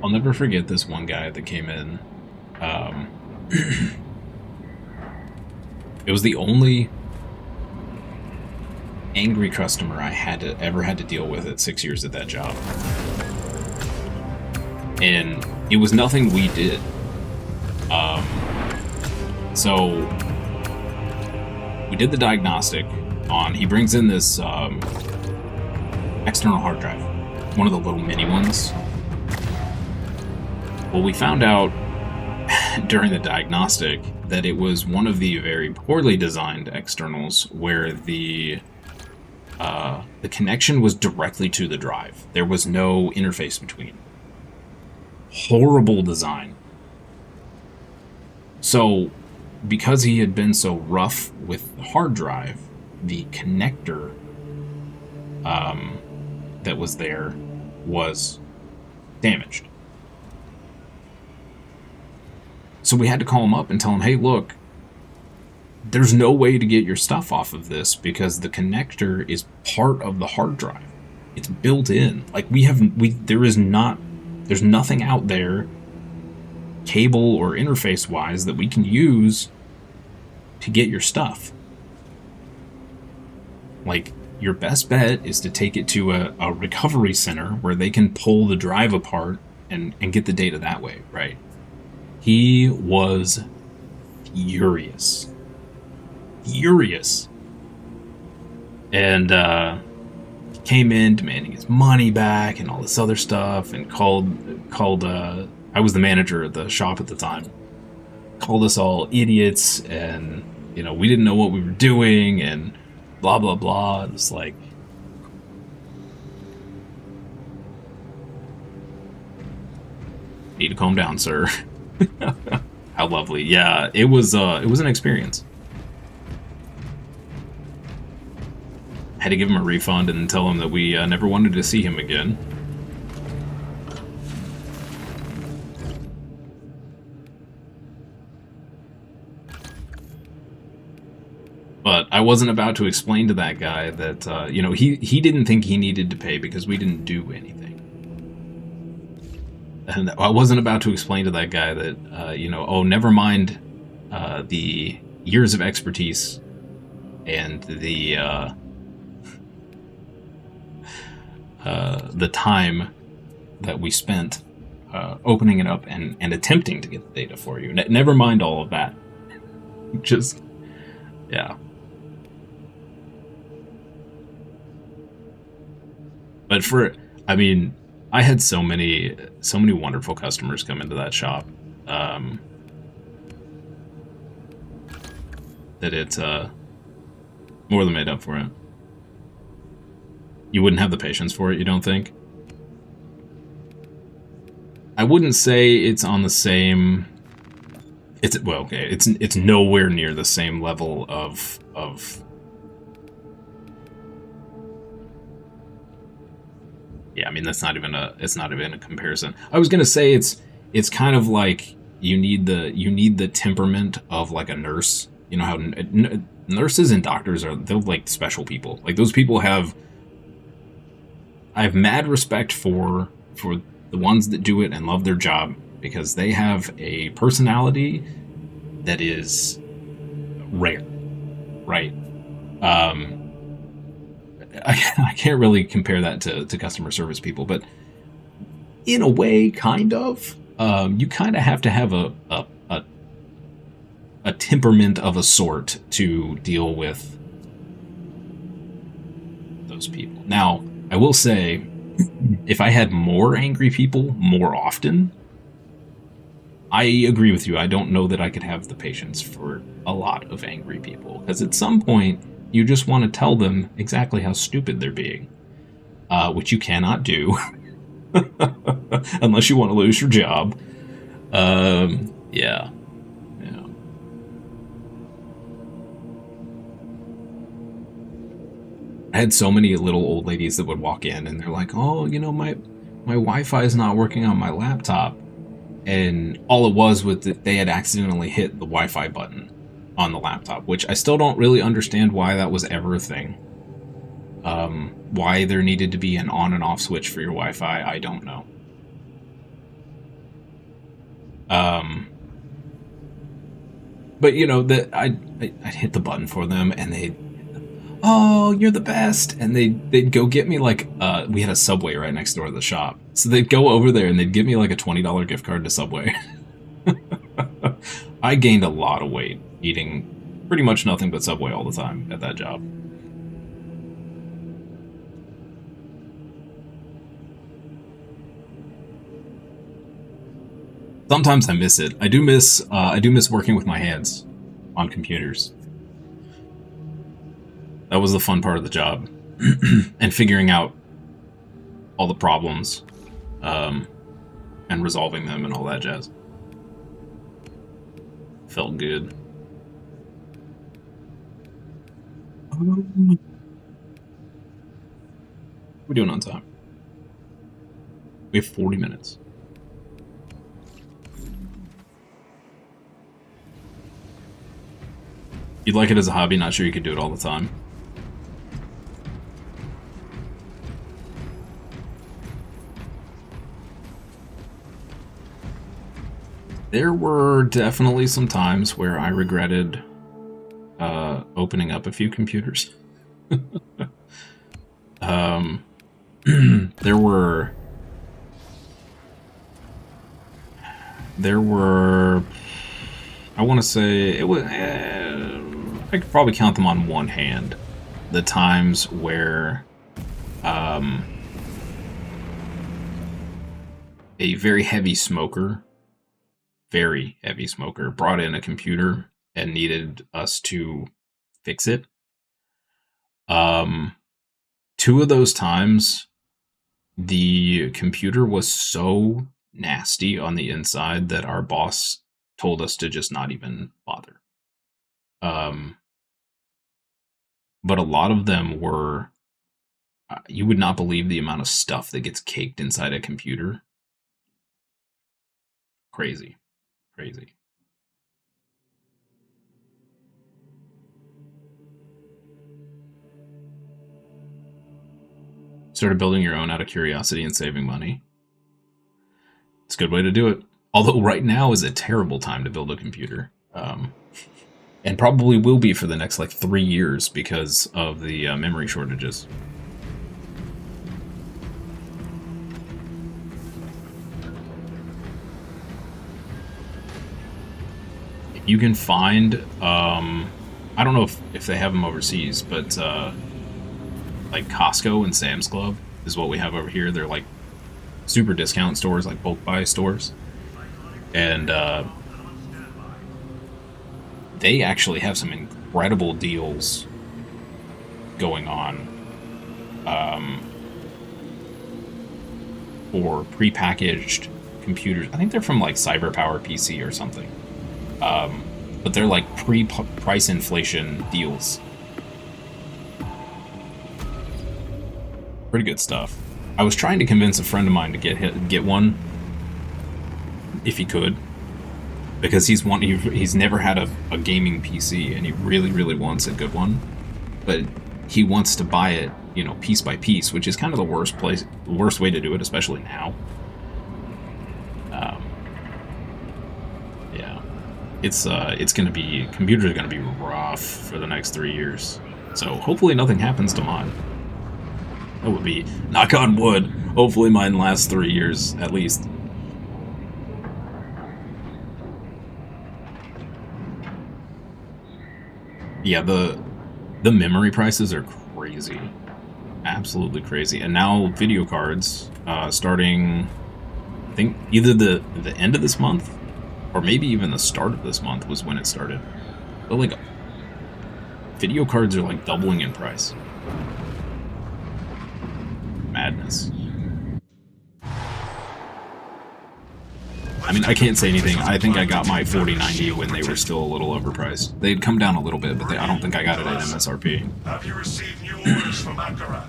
I'll never forget this one guy that came in. It was the only angry customer I ever had to deal with at 6 years at that job. And it was nothing we did. So we did the diagnostic on, he brings in this external hard drive, one of the little mini ones. Well, we found out during the diagnostic that it was one of the very poorly designed externals where the connection was directly to the drive. There was no interface between. Horrible design. So, because he had been so rough with the hard drive, the connector that was there was damaged. So we had to call him up and tell him, hey, look, there's no way to get your stuff off of this because the connector is part of the hard drive. It's built in. Like there's nothing out there, cable or interface wise, that we can use to get your stuff. Like, your best bet is to take it to a recovery center where they can pull the drive apart and get the data that way, right? He was furious. Furious. And he came in demanding his money back and all this other stuff, and called I was the manager at the shop at the time. Called us all idiots, and we didn't know what we were doing, and blah blah blah. It's like, need to calm down, sir. How lovely. Yeah, it was an experience. had to give him a refund and tell him that we never wanted to see him again. But I wasn't about to explain to that guy that, you know, he didn't think he needed to pay because we didn't do anything. And I wasn't about to explain to that guy that, you know, oh, never mind the years of expertise and the time that we spent opening it up and attempting to get the data for you. Never mind all of that. Just, yeah. But I mean, I had so many wonderful customers come into that shop that it more than made up for it. You wouldn't have the patience for it, you don't think? I wouldn't say it's on the same. Well, okay, it's nowhere near the same level of. Yeah, I mean it's not even a comparison. I was gonna say it's kind of like you need the temperament of like a nurse. You know how nurses and doctors they're like special people. Like those people I have mad respect for the ones that do it and love their job because they have a personality that is rare, right? I can't really compare that to customer service people, but in a way, kind of. You kind of have to have a temperament of a sort to deal with those people. Now, I will say, if I had more angry people more often, I agree with you. I don't know that I could have the patience for a lot of angry people, because at some point, you just want to tell them exactly how stupid they're being, which you cannot do unless you want to lose your job. Yeah. I had so many little old ladies that would walk in and they're like, oh, you know, my Wi-Fi is not working on my laptop. And all it was that they had accidentally hit the Wi-Fi button on the laptop, which I still don't really understand why that was ever a thing. Why there needed to be an on and off switch for your Wi-Fi, I don't know. But you know that I'd hit the button for them, and oh, you're the best, and they'd go get me like we had a Subway right next door to the shop, so they'd go over there and they'd give me like a $20 gift card to Subway. I gained a lot of weight eating pretty much nothing but Subway all the time at that job. Sometimes I miss it. I do miss working with my hands on computers. That was the fun part of the job. And figuring out all the problems and resolving them and all that jazz. Felt good. We're doing on time. We have 40 minutes. You'd like it as a hobby, not sure you could do it all the time. There were definitely some times where I regretted opening up a few computers. There were, I want to say, it was, I could probably count them on one hand, the times where a very heavy smoker brought in a computer and needed us to fix it. Two of those times, the computer was so nasty on the inside that our boss told us to just not even bother. But a lot of them were You would not believe the amount of stuff that gets caked inside a computer. Crazy. Crazy. Started building your own out of curiosity and saving money. It's a good way to do it. Although right now is a terrible time to build a computer. And probably will be for the next, like, 3 years because of the memory shortages. You can find, I don't know if they have them overseas, but like Costco and Sam's Club is what we have over here. They're like super discount stores, like bulk buy stores. And they actually have some incredible deals going on for prepackaged computers. I think they're from like CyberPower PC or something. But they're like pre-price inflation deals. Pretty good stuff. I was trying to convince a friend of mine to get one, if he could, because he's never had a gaming PC and he really wants a good one, but he wants to buy it, you know, piece by piece, which is kind of the worst way to do it, especially now. Yeah. It's gonna be, computers are gonna be rough for the next 3 years. So hopefully nothing happens to mine. That would be, knock on wood, hopefully mine lasts 3 years at least. Yeah, the memory prices are crazy. Absolutely crazy. And now video cards, starting, I think either the end of this month or maybe even the start of this month was when it started. But like, video cards are like doubling in price. Madness. I mean, I can't say anything. I think I got my 4090 when they were still a little overpriced. They'd come down a little bit, but I don't think I got it at MSRP. Have you received new orders from Ankara?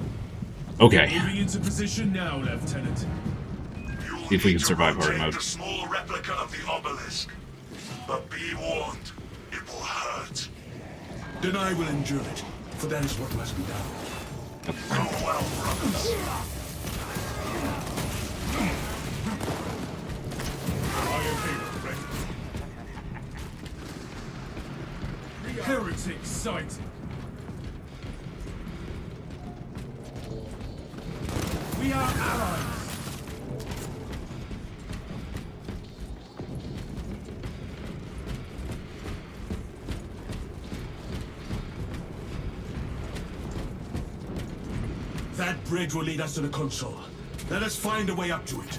Okay. Moving into position now, Lieutenant. See if we can survive hard mode. A small replica of the obelisk, but be warned, it will hurt. Then I will endure it, for that is what must be done. Go well, brothers. Heretic sighted. We are allies. That bridge will lead us to the console. Let us find a way up to it.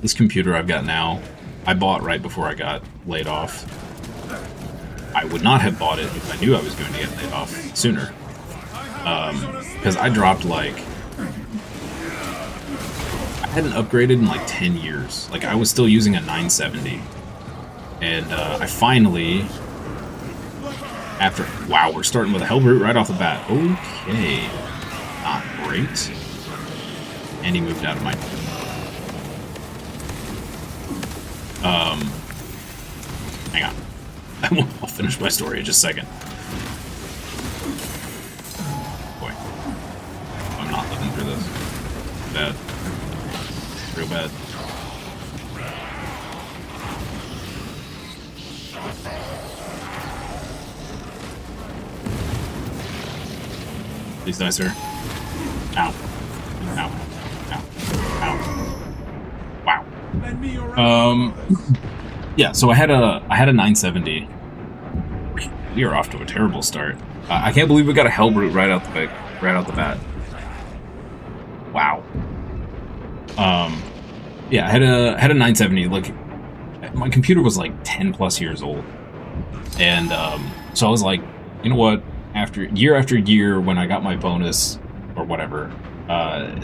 This computer I've got now, I bought right before I got laid off. I would not have bought it if I knew I was going to get laid off sooner. Because I dropped like... I hadn't upgraded in like 10 years. Like, I was still using a 970. And I finally... After... Wow, we're starting with a Hellbrute right off the bat. Okay. Not great. And he moved out of my... Hang on. I'll finish my story in just a second. Boy. I'm not living through this. Bad. Real bad. Please die, sir. Ow. Ow. Ow. Ow. Wow. Yeah, so I had a 970. We are off to a terrible start. I can't believe we got a Hellbrute right out the bat. Wow. Yeah, I had a 970. Look, my computer was like 10 plus years old, and so I was like, you know what? After year, when I got my bonus or whatever,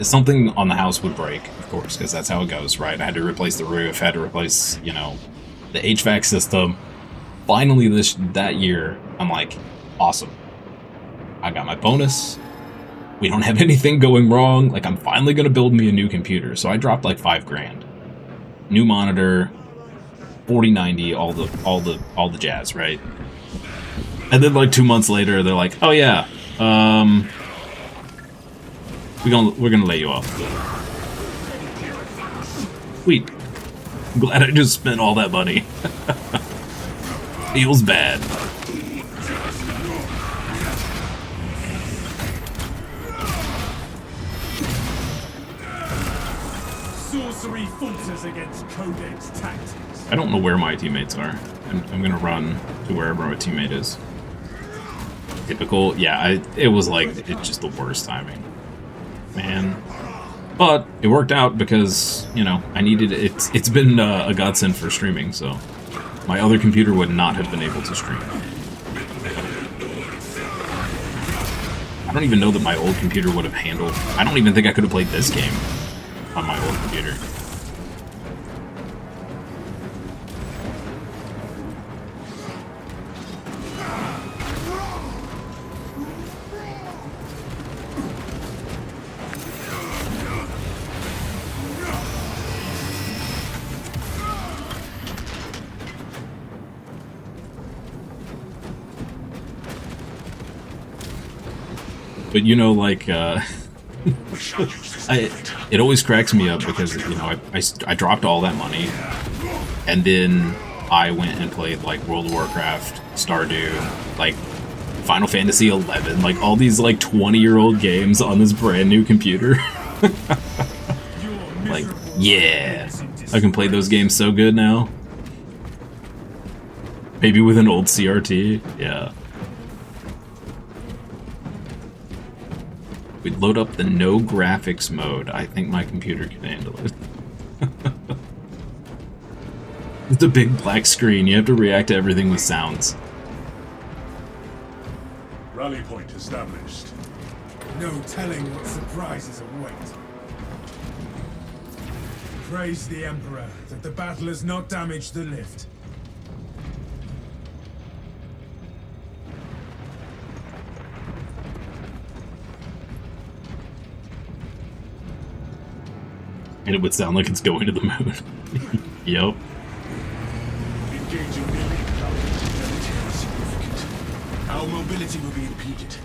something on the house would break, of course, because that's how it goes, right? I had to replace the roof, had to replace, you know, the HVAC system. Finally, that year, I'm like, awesome. I got my bonus. we don't have anything going wrong. Like, I'm finally gonna build me a new computer. So I dropped like $5 grand. New monitor, 4090, all the jazz, right? And then like 2 months later, they're like, "Oh yeah, we're gonna lay you off." Sweet. I'm glad I just spent all that money. Feels bad. Sorcery falters against Codex tactics. I don't know where my teammates are. I'm gonna run to wherever my teammate is. Typical. Yeah, it was like, it's just the worst timing. Man. But it worked out because, you know, I needed it. It's been a godsend for streaming, so my other computer would not have been able to stream. I don't even know that my old computer would have handled. I don't even think I could have played this game on my old computer. But you know, like, it always cracks me up because, you know, I dropped all that money, and then I went and played, like, World of Warcraft, Stardew, like, Final Fantasy 11, like, all these, like, 20-year-old games on this brand new computer. Like, yeah, I can play those games so good now. Maybe with an old CRT, yeah. We'd load up the no graphics mode. I think my computer can handle it. It's a big black screen. You have to react to everything with sounds. Rally point established. No telling what surprises await. Praise the Emperor that the battle has not damaged the lift. And it would sound like it's going to the moon. Yep. Engaging the elite power. Significant. Our mobility will be impeded.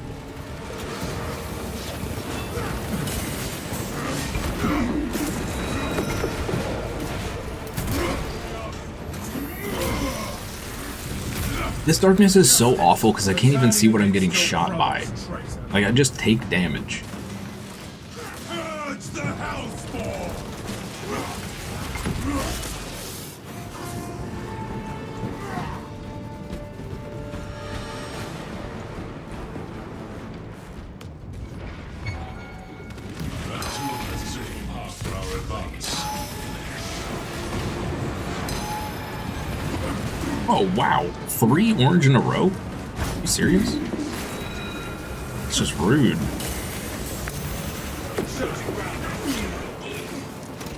This darkness is so awful because I can't even see what I'm getting shot by. Like, I just take damage. Purge the Hellspawn! Oh, wow. 3 orange in a row? Are you serious? It's just rude.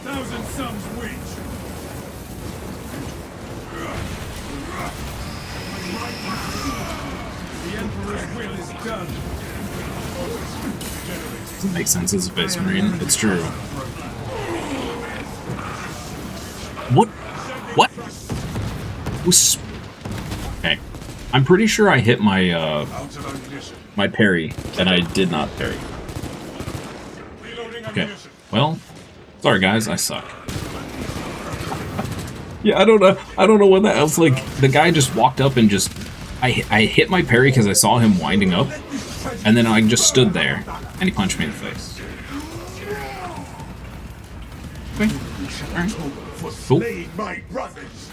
Thousand Suns witch! The Emperor's will is done. Doesn't make sense as a Space Marine. It's true. What? What? Okay. I'm pretty sure I hit my, my parry, and I did not parry. Okay. Well, sorry guys, I suck. Yeah, I don't know what that was. Like, the guy just walked up and just... I hit my parry because I saw him winding up, and then I just stood there, and he punched me in the face. Okay. Alright. Cool. My brothers!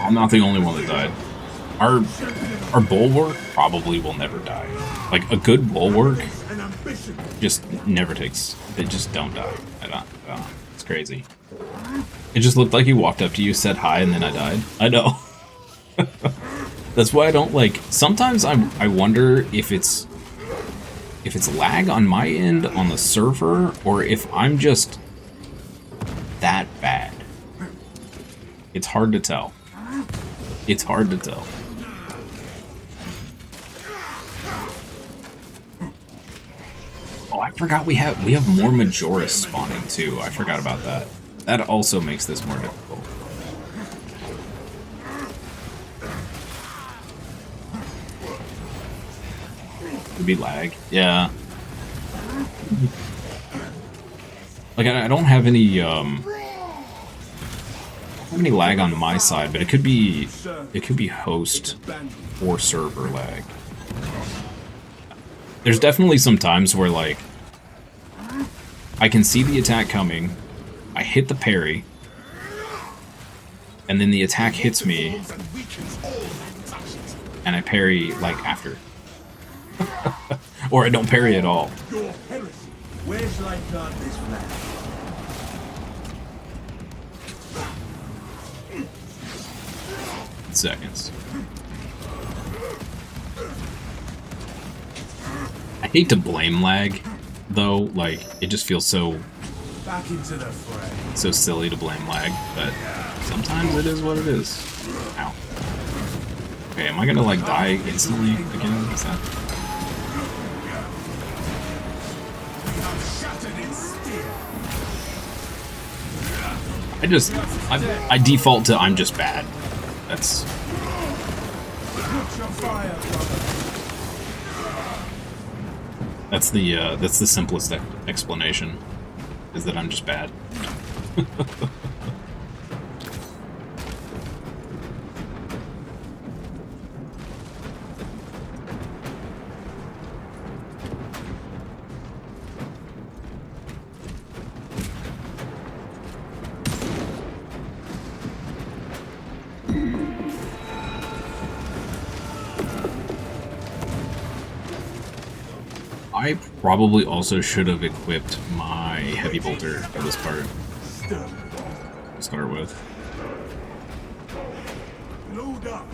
I'm not the only one that died. Our bulwark probably will never die. Like, a good bulwark just never takes... They just don't die. I don't. It's crazy. It just looked like he walked up to you, said hi, and then I died. I know. That's why I don't like... Sometimes I wonder if it's lag on my end on the server, or if I'm just that bad. It's hard to tell. It's hard to tell. Oh, I forgot we have more Majoris spawning too. I forgot about that. That also makes this more difficult. Could be lag. Yeah. Like I don't have any lag on my side, but it could be host or server lag. There's definitely some times where like I can see the attack coming, I hit the parry, and then the attack hits me, and I parry like after. Or I don't parry at all. Your heresy. Where shall I plant this flag? Seconds. I hate to blame lag, though. Like, it just feels so Back into the fray. so silly to blame lag, but sometimes it is what it is. Ow. Okay, am I gonna like die instantly again? Is that? I default to I'm just bad. That's the simplest explanation, is that I'm just bad. I probably also should have equipped my heavy bolter for this part to start with. Load up.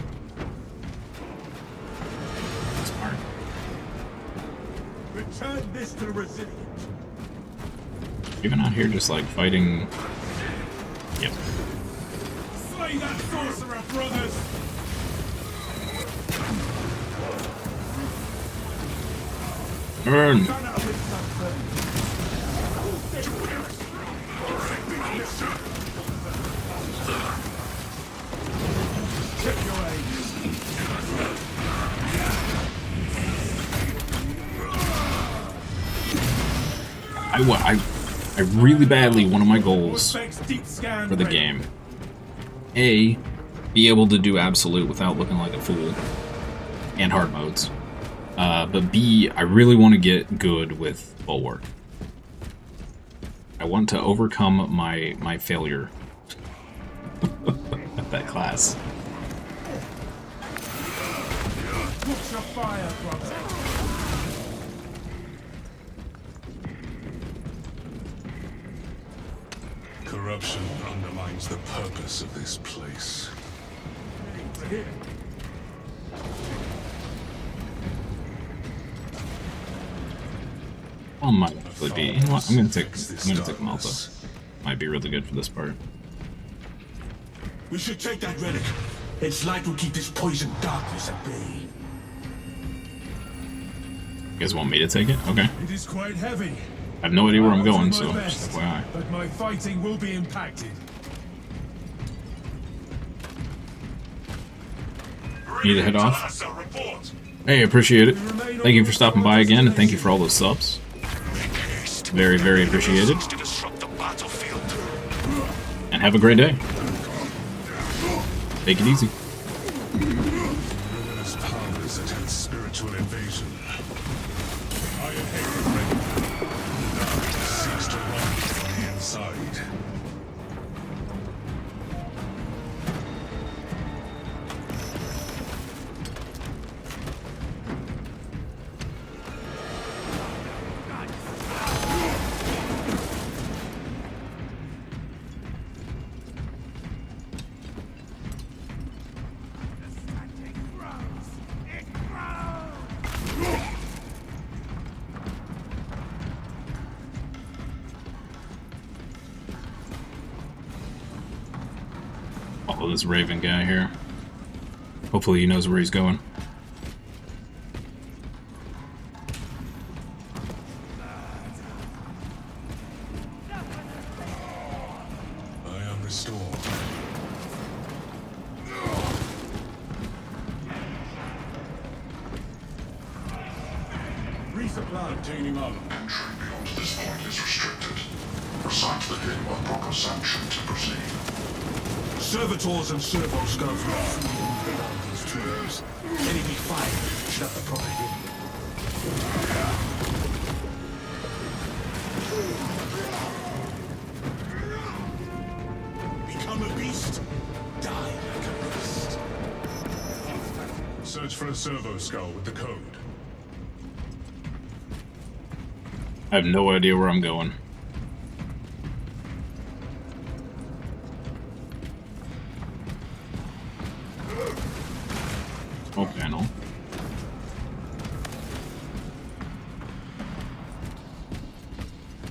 Smart. Return this to the resilient. Even out here just like fighting. Yep. Slay that sorcerer, brothers! Burn! I really badly, one of my goals for the game, A, be able to do absolute without looking like a fool, and hard modes. But B, I really want to get good with Bulwark. I want to overcome my failure at that class. Corruption undermines the purpose of this place. Well, might actually be. You know what? I'm gonna take Malta. Might be really good for this part. We should take that relic. Its light will keep this poison darkness at bay. You guys want me to take it? Okay. It is quite heavy. I have no idea where I'm going, I'll do so my just best, FYI. but my fighting will be impacted. Need to head off? Hey, appreciate it. Thank you for stopping by again, and thank you for all those subs. Very, very appreciated. And have a great day. Take it easy. Luminous powers attempt spiritual invasion. Iron Haven ready. The darkness seeks to run from the inside. Oh, this Raven guy here. Hopefully he knows where he's going. I am restored. Resupply. Obtaining armor. Entry beyond this point is restricted. Recite the hymn of proper sanction to proceed. Servitors and servo scouts will freely move around these tombs. Enemy fire should have the proper hit. Become a beast. Die like a beast. Search for a servo skull with the code. I have no idea where I'm going. Oh, panel.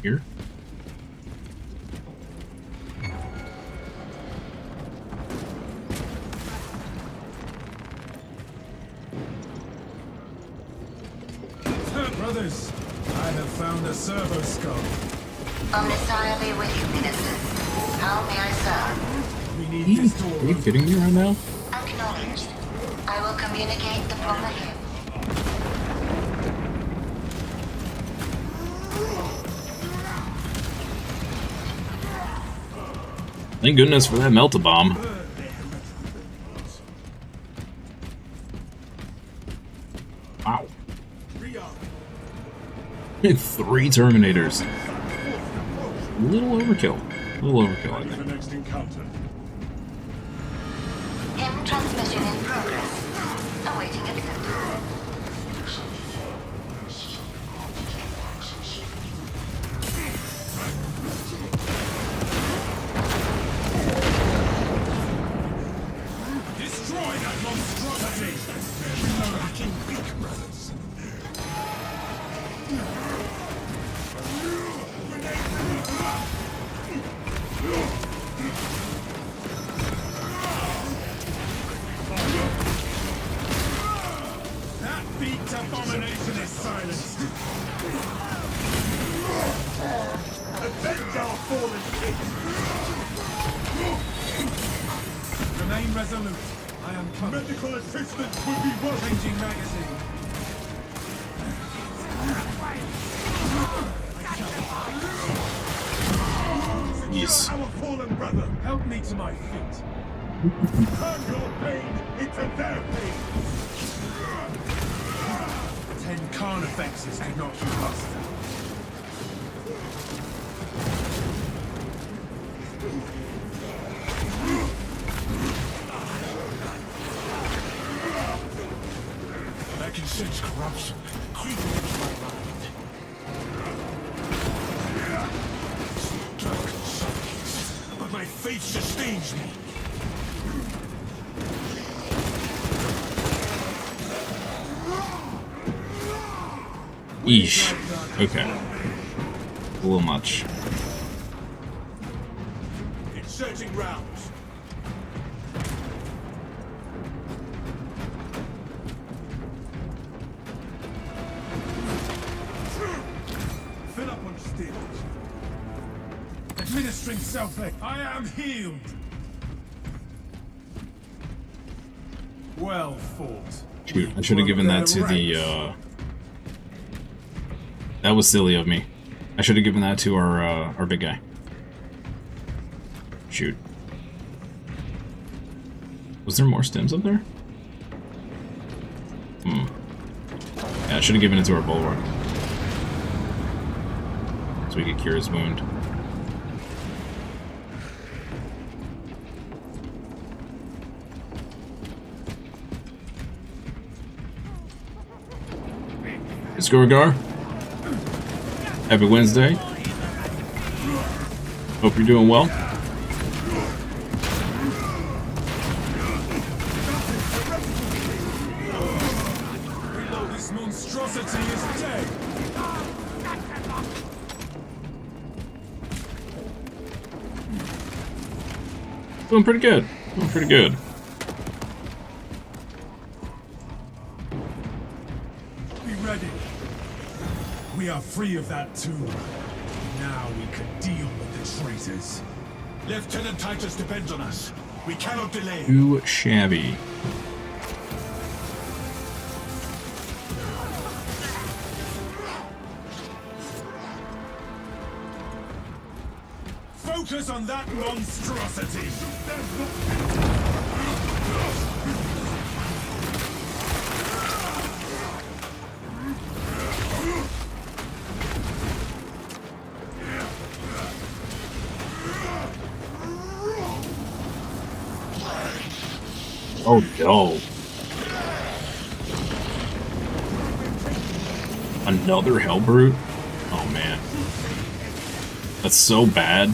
Here? Brothers, I have found a servo skull. Messiah be with you, Minister. How may I serve? We need this door. Are you kidding me right now? Acknowledged. I will communicate the proper hymn. Thank goodness for that melt-a-bomb. Wow. 3 Terminators. A little overkill. A little overkill, I The think. next encounter. Hymn transmission in progress. Awaiting acceptance. Destroy that monstrosity! We're lacking weak, brothers. That beaked abomination is silenced. Avenge our fallen king! Remain resolute. I am coming. Medical assistance would be well. Changing magazine. Yes. Our fallen brother, help me to my feet. Turn your pain into their pain. 10 carnifexes could not keep us down. I can sense corruption creeping into my mind. Dark and suffocates, but my faith sustains me. Eesh. Okay. A little much. Inserting rounds. Fill up on stills. Administering self-aid. I am healed. Well fought. Shoot, I should have given that to the, That was silly of me. I should have given that to our big guy. Shoot. Was there more stems up there? Yeah, I should have given it to our bulwark. So we could cure his wound. Skorgar. Happy Wednesday. Hope you're doing well. This monstrosity is dead. Doing pretty good. Doing pretty good. ready. We are free of that tomb. Now we can deal with the traitors. Lieutenant Titus depends on us. We cannot delay. Too shabby. Focus on that monstrosity! Oh no. Another Hellbrute? Oh man. That's so bad.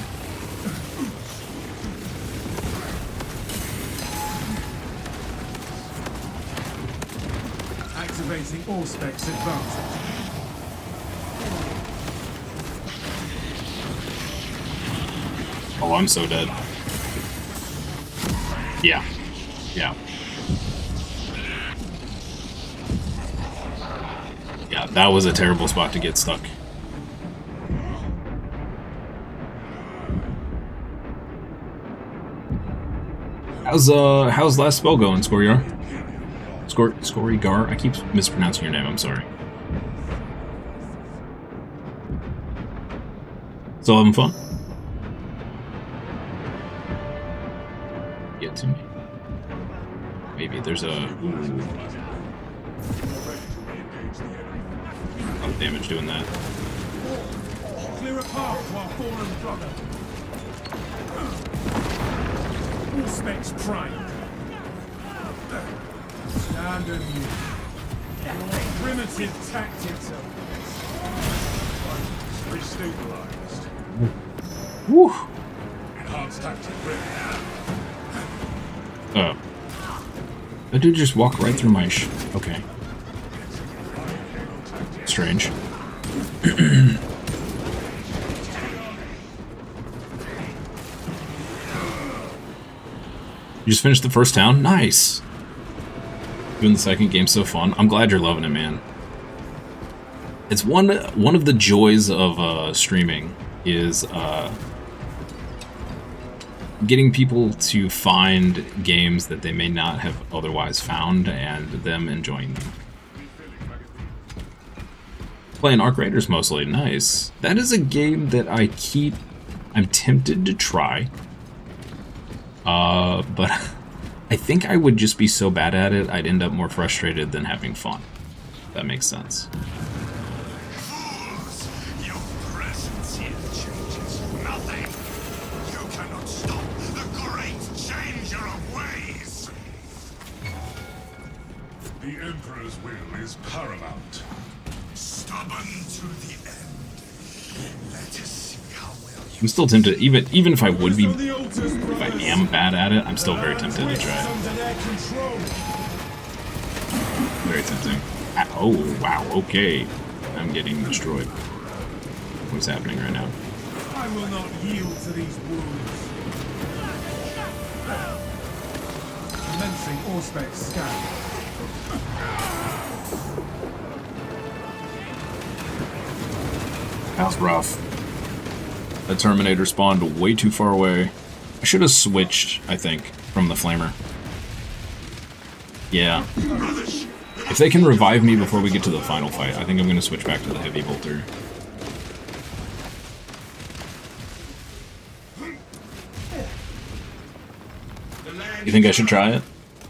Activating all specs advantage. Oh, I'm so dead. Yeah. Yeah. Yeah, that was a terrible spot to get stuck. How's last spell going, Scorygar? Scorygar? I keep mispronouncing your name, I'm sorry. Still having fun? Get to me. Maybe there's a... Ooh. A lot of damage doing that. Clear a path to our fallen brother. All specs primed. Stand and move. Primitive tactics of Restabilized. Woo! Enhanced tactic ready. Oh. That dude just walked right through my okay. Strange. You just finished the first town? Nice! Doing the second game so fun. I'm glad you're loving it, man. It's one of the joys of streaming is getting people to find games that they may not have otherwise found and them enjoying them. Playing Arc Raiders mostly. Nice. That is a game that I'm tempted to try. But I think I would just be so bad at it, I'd end up more frustrated than having fun. If that makes sense. Fools! Your presence here changes nothing. You cannot stop the great changer of ways. The Emperor's will is paramount. Stubborn to the end. Let us see how well you... I'm still tempted, even if I would be, if I am bad at it, I'm still very tempted to try it. Very tempting. Oh, wow, okay. I'm getting destroyed. What's happening right now? I will not yield to these wounds. Commencing Auspex scan. That's rough. The Terminator spawned way too far away. I should have switched, I think, from the Flamer. Yeah. If they can revive me before we get to the final fight, I think I'm going to switch back to the Heavy Bolter. You think I should try it?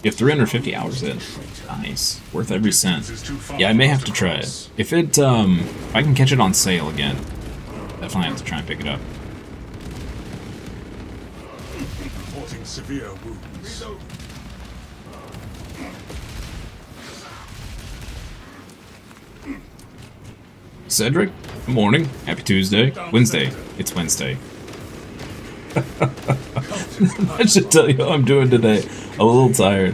You have 350 hours in. Nice. Worth every cent. Yeah, I may have to try it. If I can catch it on sale again, definitely have to try and pick it up. Reporting severe wounds. Cedric, good morning. Happy Tuesday. Wednesday. It's Wednesday. I should tell you how I'm doing today. I'm a little tired.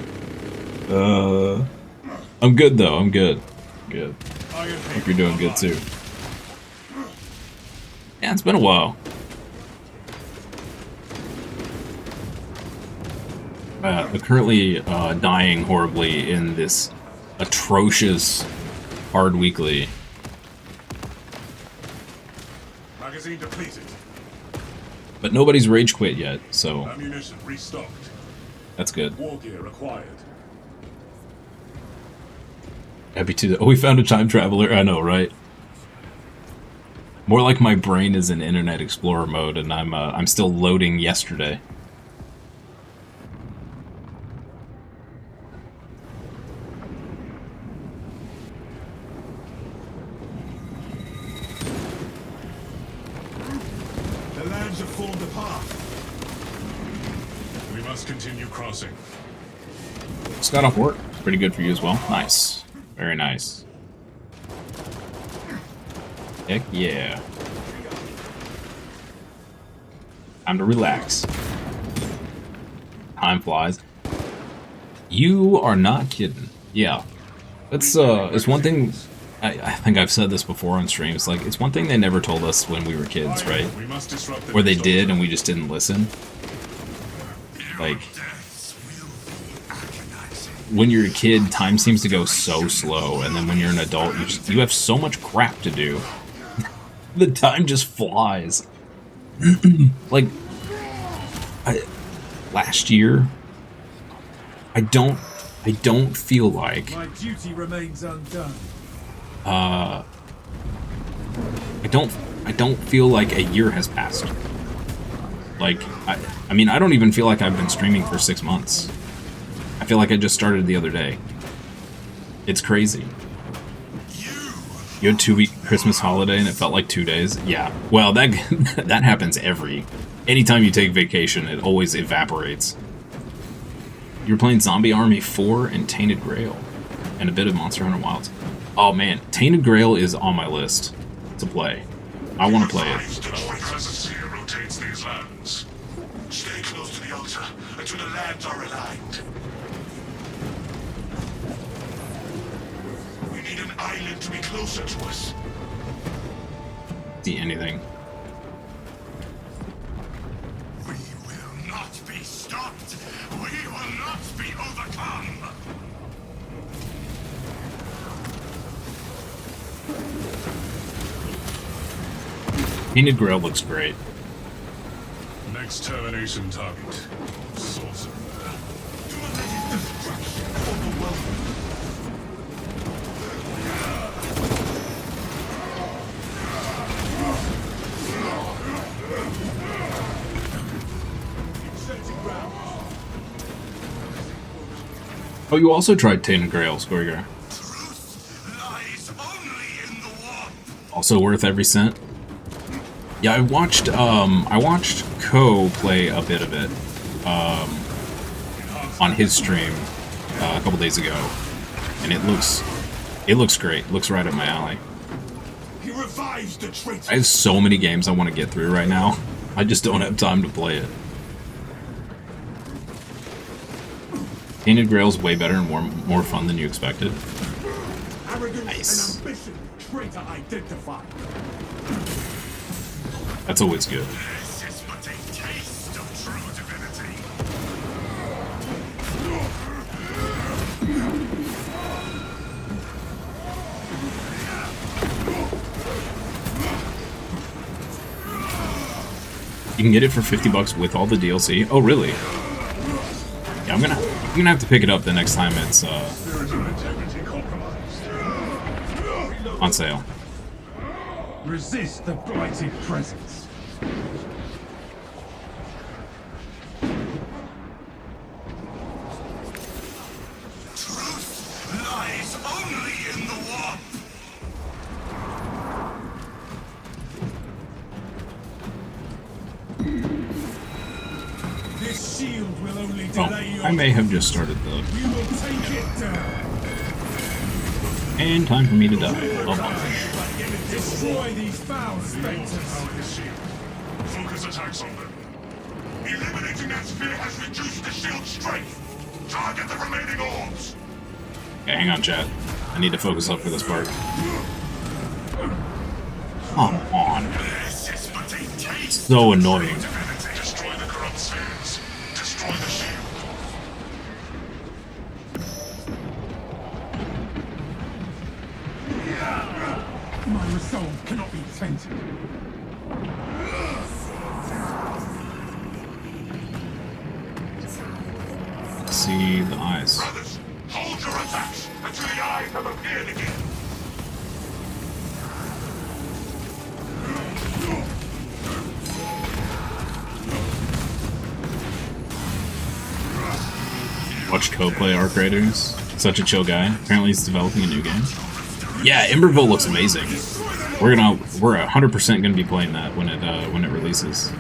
I'm good though. I'm good. Good. Hope you're doing good too. Yeah, it's been a while. I'm currently dying horribly in this atrocious hard weekly. Magazine depleted. But nobody's rage quit yet, so Ammunition restocked. that's good. War gear acquired. Happy Tuesday. Oh, we found a time traveler. I know, right? More like my brain is in Internet Explorer mode, and I'm still loading yesterday. The lands have formed apart. We must continue crossing. Just got off work. Pretty good for you as well. Nice. Very nice. Heck yeah. Time to relax. Time flies. You are not kidding. Yeah. It's one thing. I think I've said this before on streams. Like, it's one thing they never told us when we were kids, right? We must disrupt the Or they did and we just didn't listen. Like, when you're a kid, time seems to go so slow, and then when you're an adult, you have so much crap to do. The time just flies. Like, last year, I don't feel like My duty remains undone. I don't feel like a year has passed. Like, I mean, I don't even feel like I've been streaming for 6 months. I feel like I just started the other day. It's crazy. You had 2-week Christmas holiday and it felt like 2 days? Yeah. Well, that that happens anytime you take vacation, it always evaporates. You're playing Zombie Army 4 and Tainted Grail, and a bit of Monster Hunter Wilds. Oh man, Tainted Grail is on my list to play. I want to play it. The presence here rotates these lands. Stay close to the altar until the lands are aligned. We need an island to be closer to us. See anything. We will not be stopped. We will not be overcome. Tainted Grail looks great. Next termination target. Sorcerer. Oh, you also tried Tainted Grail, Scorger. Truth lies only in the warp. Also worth every cent. Yeah, I watched Ko play a bit of it on his stream a couple days ago, and it looks great. It looks right up my alley. He revives the traitor. I have so many games I want to get through right now. I just don't have time to play it. Tainted Grail's way better and more fun than you expected. Arrogance Nice. and ambition. Traitor identified. That's always good. This is but a taste of true divinity. You can get it for $50 with all the DLC. Oh, really? Yeah, I'm gonna have to pick it up the next time it's Spiritual integrity compromised. on sale. Resist the blighted presence. Truth lies only in the warp. This shield will only Oh, delay your... I may have just started the... You will take it down. And time for me to die. Oh, Destroy these foul specters. Focus attacks on them. Eliminating that sphere has reduced the shield's strength. Target the remaining orbs. okay, hang on, chat. I need to focus up for this part. Come on. This is but a taste. So annoying. Destroy the corrupt spheres. Destroy the shield. My resolve cannot be tainted. See the eyes. Brothers, hold your attacks until the eyes have appeared again. Watched Co play Arc Raiders. Such a chill guy. Apparently he's developing a new game. Yeah, Emberville looks amazing. We're 100% gonna be playing that when it releases.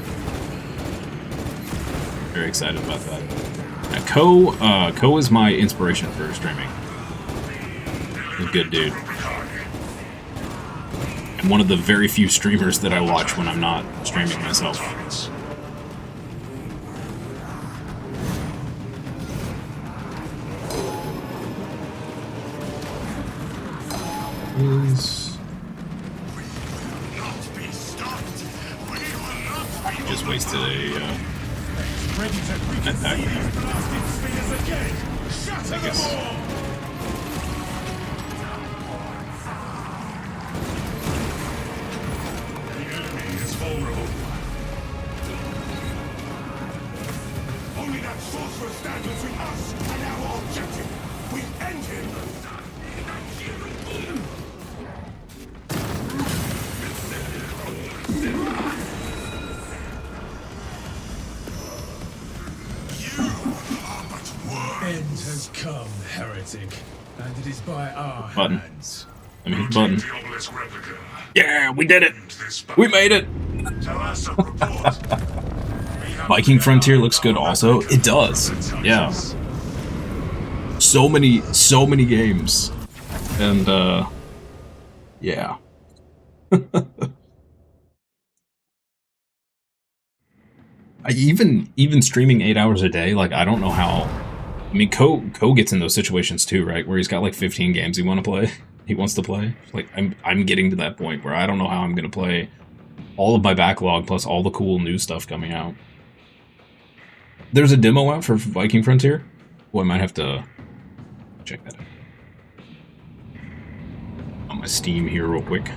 Very excited about that. Yeah, Co is my inspiration for streaming. He's a good dude. And one of the very few streamers that I watch when I'm not streaming myself. Just wasted a med pack. I guess. The enemy is vulnerable. Only that sorcerer stands between us and our objective. We end him. End has come, heretic, and it is by our Button. hands. I mean, button. The obelisk replica. Yeah, we did it! This We made it! Tell us a report. Viking Frontier looks good also. It does. Yeah. So many games. And yeah. Even streaming 8 hours a day, like I don't know how. I mean, Co gets in those situations too, right? Where he's got like 15 games he wants to play. Like I'm getting to that point where I don't know how I'm gonna play all of my backlog plus all the cool new stuff coming out. There's a demo out for Viking Frontier. Well, I might have to check that out on my Steam here real quick.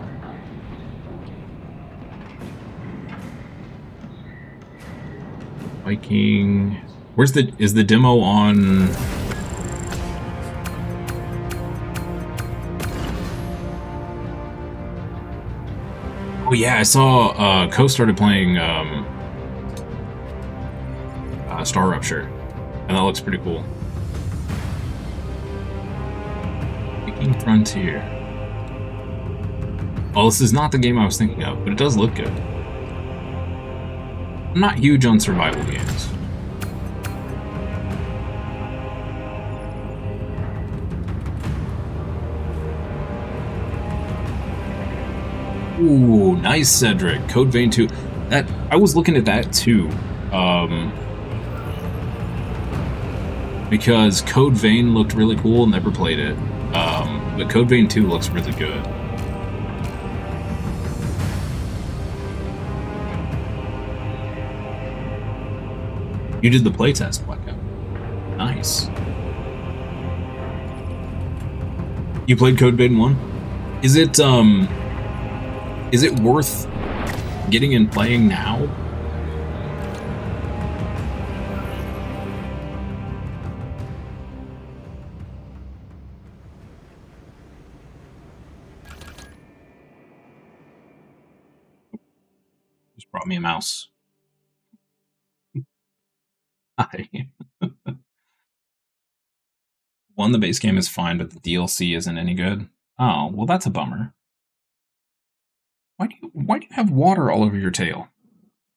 Viking. Is the demo on? Oh yeah, I saw Co started playing Star Rupture, and that looks pretty cool. Viking Frontier. Well, this is not the game I was thinking of, but it does look good. I'm not huge on survival games. Ooh, nice, Cedric. Code Vein 2. That I was looking at that too. Because Code Vein looked really cool, never played it. But Code Vein 2 looks really good. You did the playtest, Blackout. Nice. You played Code Vein 1? Is it worth getting and playing now? Just brought me a mouse. Hi. One, the base game is fine, but the DLC isn't any good. Oh, well, that's a bummer. Why do you have water all over your tail?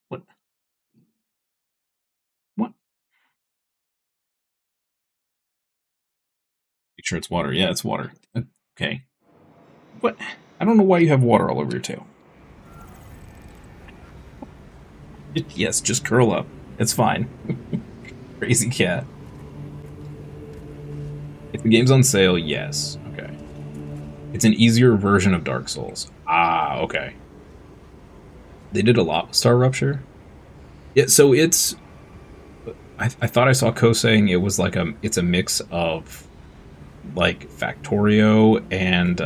What? What? Make sure it's water. Yeah, it's water. Okay. What? I don't know why you have water all over your tail. Yes, just curl up. It's fine. Crazy cat. If the game's on sale, yes. Okay. It's an easier version of Dark Souls. Ah, okay. They did a lot with Star Rupture. Yeah, so it's... I thought I saw Co saying it was like it's a mix of like Factorio and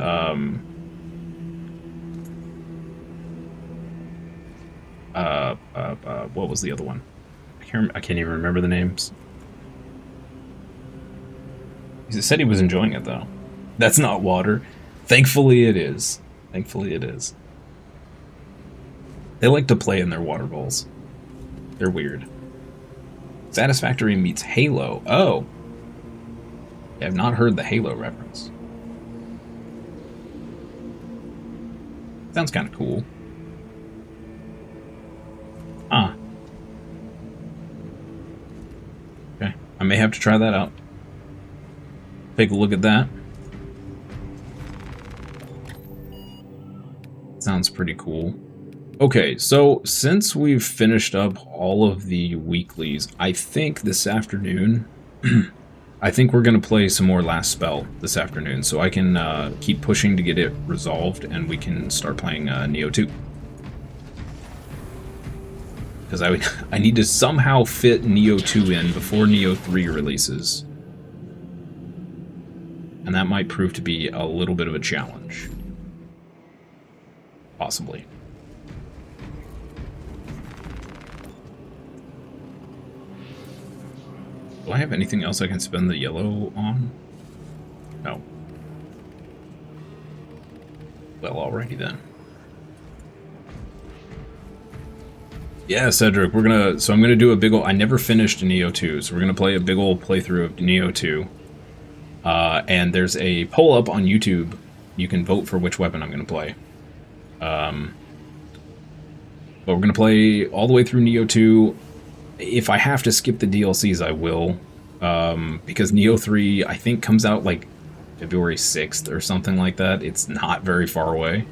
what was the other one? I can't even remember the names. He said he was enjoying it, though. That's not water. Thankfully it is. Thankfully it is. They like to play in their water bowls. They're weird. Satisfactory meets Halo. Oh. I have not heard the Halo reference. Sounds kind of cool. Huh. Okay. I may have to try that out. Take a look at that. Sounds pretty cool. Okay, so since we've finished up all of the weeklies, I think this afternoon, I think we're going to play some more Last Spell this afternoon, so I can keep pushing to get it resolved, and we can start playing Neo 2. Because I need to somehow fit Neo 2 in before Neo 3 releases. And that might prove to be a little bit of a challenge. Possibly. Do I have anything else I can spend the yellow on? No. Well, alrighty then. Yeah, Cedric, so I'm gonna do a big ol', I never finished Neo 2, so we're gonna play a big old playthrough of Neo 2. And there's a poll up on YouTube. You can vote for which weapon I'm gonna play. But we're gonna play all the way through Neo 2. If I have to skip the DLCs, I will. Because Neo 3, I think, comes out like February 6th or something like that. It's not very far away.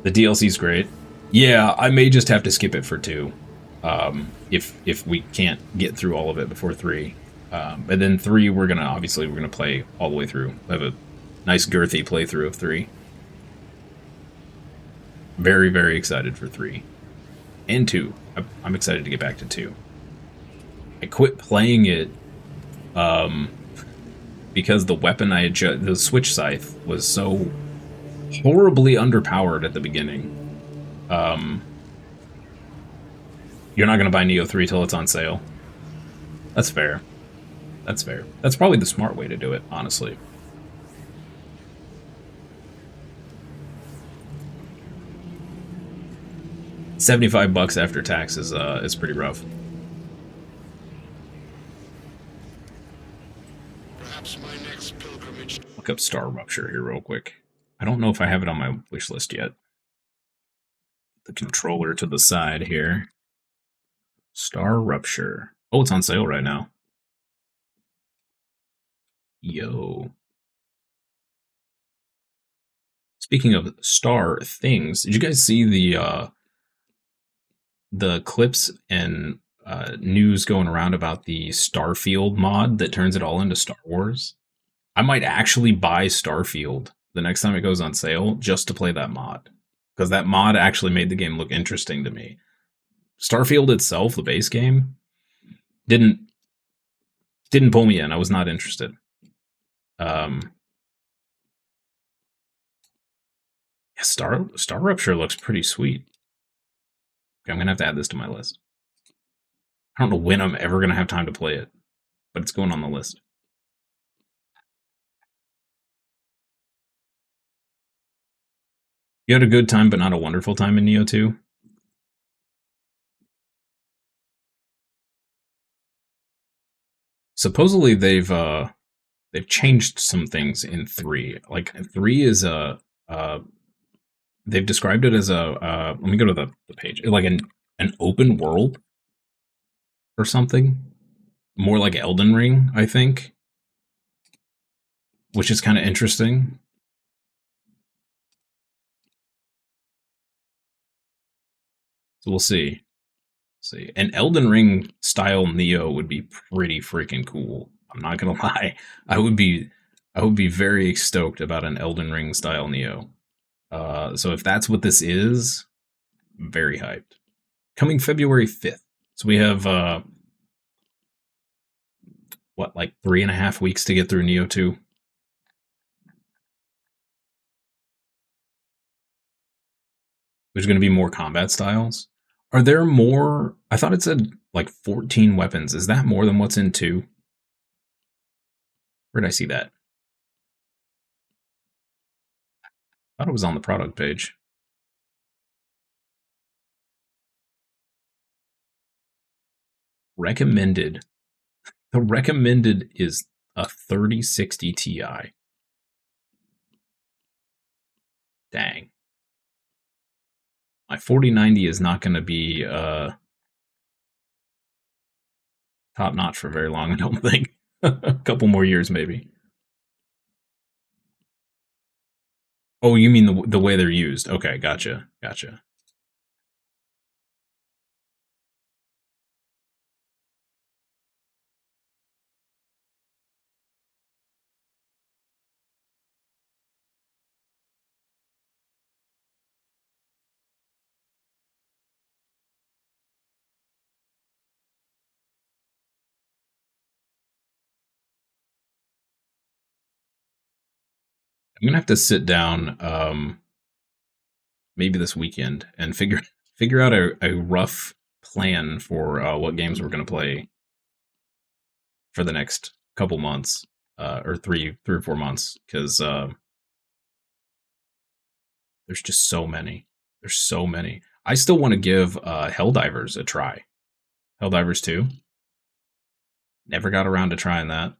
The DLC's great. Yeah, I may just have to skip it for 2. If we can't get through all of it before 3. And then 3, we're gonna play all the way through. I have a nice girthy playthrough of 3. Very, very excited for 3. And 2. I'm excited to get back to 2. I quit playing it because the weapon the switch scythe was so horribly underpowered at the beginning. You're not gonna buy Neo 3 till it's on sale. That's fair. That's fair. That's probably the smart way to do it, honestly. $75 after tax is pretty rough. Perhaps my next pilgrimage. Look up Star Rupture here real quick. I don't know if I have it on my wish list yet. The controller to the side here. Star Rupture. Oh, it's on sale right now. Yo. Speaking of star things, did you guys see the clips and news going around about the Starfield mod that turns it all into Star Wars? I might actually buy Starfield the next time it goes on sale just to play that mod, because that mod actually made the game look interesting to me. Starfield itself, the base game, didn't pull me in. I was not interested. Yeah, Star Rupture looks pretty sweet. Okay, I'm gonna have to add this to my list. I don't know when I'm ever gonna have time to play it, but it's going on the list. You had a good time, but not a wonderful time in Neo 2? Supposedly they've changed some things in 3. Like 3 is they've described it as let me go to the page, like an open world or something, more like Elden Ring, I think, which is kind of interesting. So we'll see. An Elden Ring style Neo would be pretty freaking cool. I'm not gonna lie. I would be very stoked about an Elden Ring style Neo. So if that's what this is, I'm very hyped. Coming February 5th. So we have what, like 3.5 weeks to get through Neo 2? There's going to be more combat styles. Are there more? I thought it said like 14 weapons. Is that more than what's in 2? Where did I see that? I thought it was on the product page. Recommended. The recommended is a 3060 Ti. Dang. My 4090 is not going to be top notch for very long, I don't think. A couple more years, maybe. Oh, you mean the way they're used? Okay, gotcha. I'm gonna have to sit down, maybe this weekend, and figure out a rough plan for what games we're gonna play for the next couple months, or 3 or 4 months, because there's just so many. There's so many. I still want to give Helldivers a try. Helldivers 2. Never got around to trying that.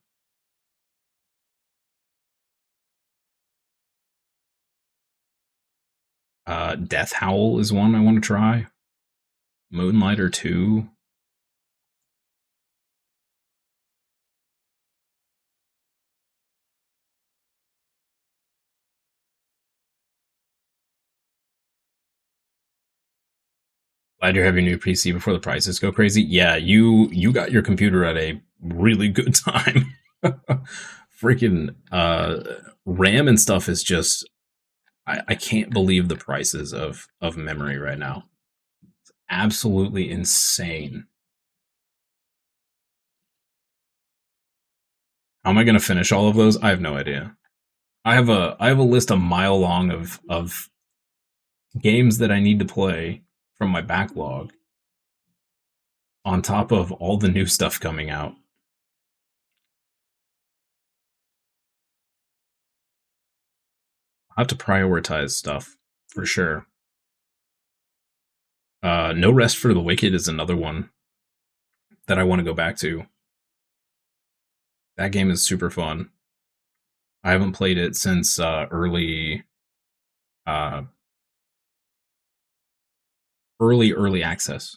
Death Howl is one I want to try. Moonlighter 2. Glad you're having a new PC before the prices go crazy. Yeah, you got your computer at a really good time. Freaking RAM and stuff is just, I can't believe the prices of memory right now. It's absolutely insane. How am I going to finish all of those? I have no idea. I have a list a mile long of games that I need to play from my backlog, on top of all the new stuff coming out. I'll have to prioritize stuff for sure. No Rest for the Wicked is another one that I want to go back to. That game is super fun. I haven't played it since early access.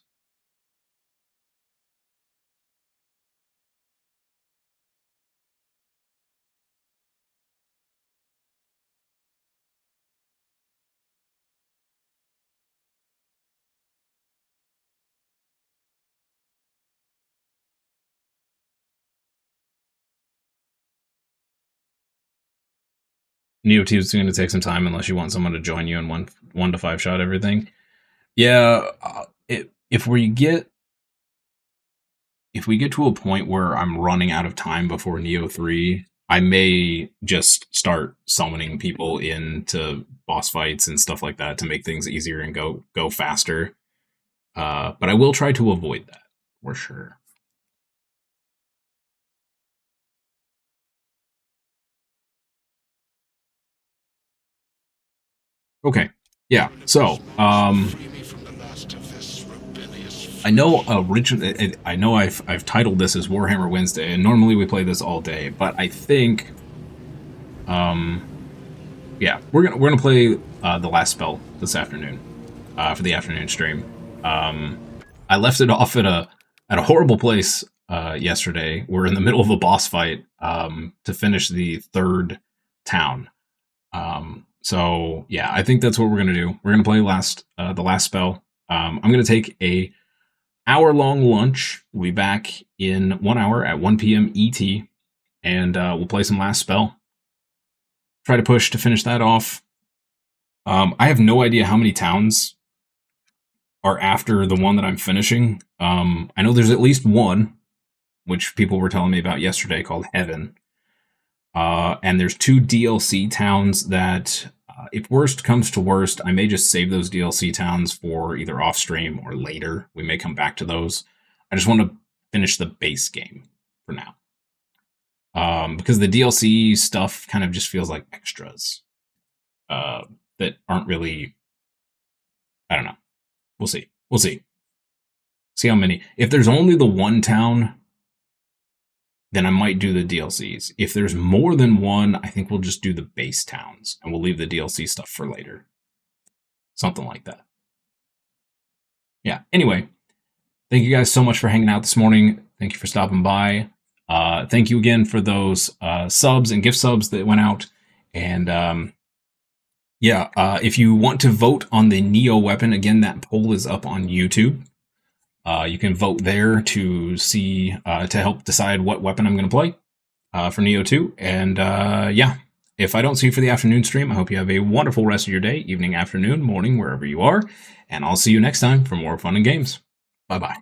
Neo 2 is going to take some time unless you want someone to join you and 1 to 5 shot everything. Yeah, if we get to a point where I'm running out of time before Neo 3, I may just start summoning people into boss fights and stuff like that to make things easier and go faster. But I will try to avoid that for sure. Okay. Yeah. So, I know originally, I know I've titled this as Warhammer Wednesday, and normally we play this all day, but I think, yeah, we're gonna play the last spell this afternoon, for the afternoon stream. I left it off at a horrible place yesterday. We're in the middle of a boss fight to finish the 3rd town. So yeah, I think that's what we're gonna do. We're gonna play the last spell. I'm gonna take a hour-long lunch. We'll be back in 1 hour at 1 p.m. ET, and we'll play some last spell. Try to push to finish that off. I have no idea how many towns are after the one that I'm finishing. I know there's at least one, which people were telling me about yesterday, called Heaven. And there's 2 DLC towns that If worst comes to worst, I may just save those DLC towns for either off stream or later. We may come back to those. I just want to finish the base game for now. Because the DLC stuff kind of just feels like extras that aren't really, I don't know. We'll see. We'll see. See how many. If there's only the one town, then I might do the DLCs. If there's more than one, I think we'll just do the base towns and we'll leave the DLC stuff for later. Something like that. Yeah, anyway, thank you guys so much for hanging out this morning. Thank you for stopping by. Thank you again for those subs and gift subs that went out. And if you want to vote on the Neo weapon, again, that poll is up on YouTube. You can vote there to see, to help decide what weapon I'm going to play for Neo 2. And if I don't see you for the afternoon stream, I hope you have a wonderful rest of your day, evening, afternoon, morning, wherever you are. And I'll see you next time for more fun and games. Bye-bye.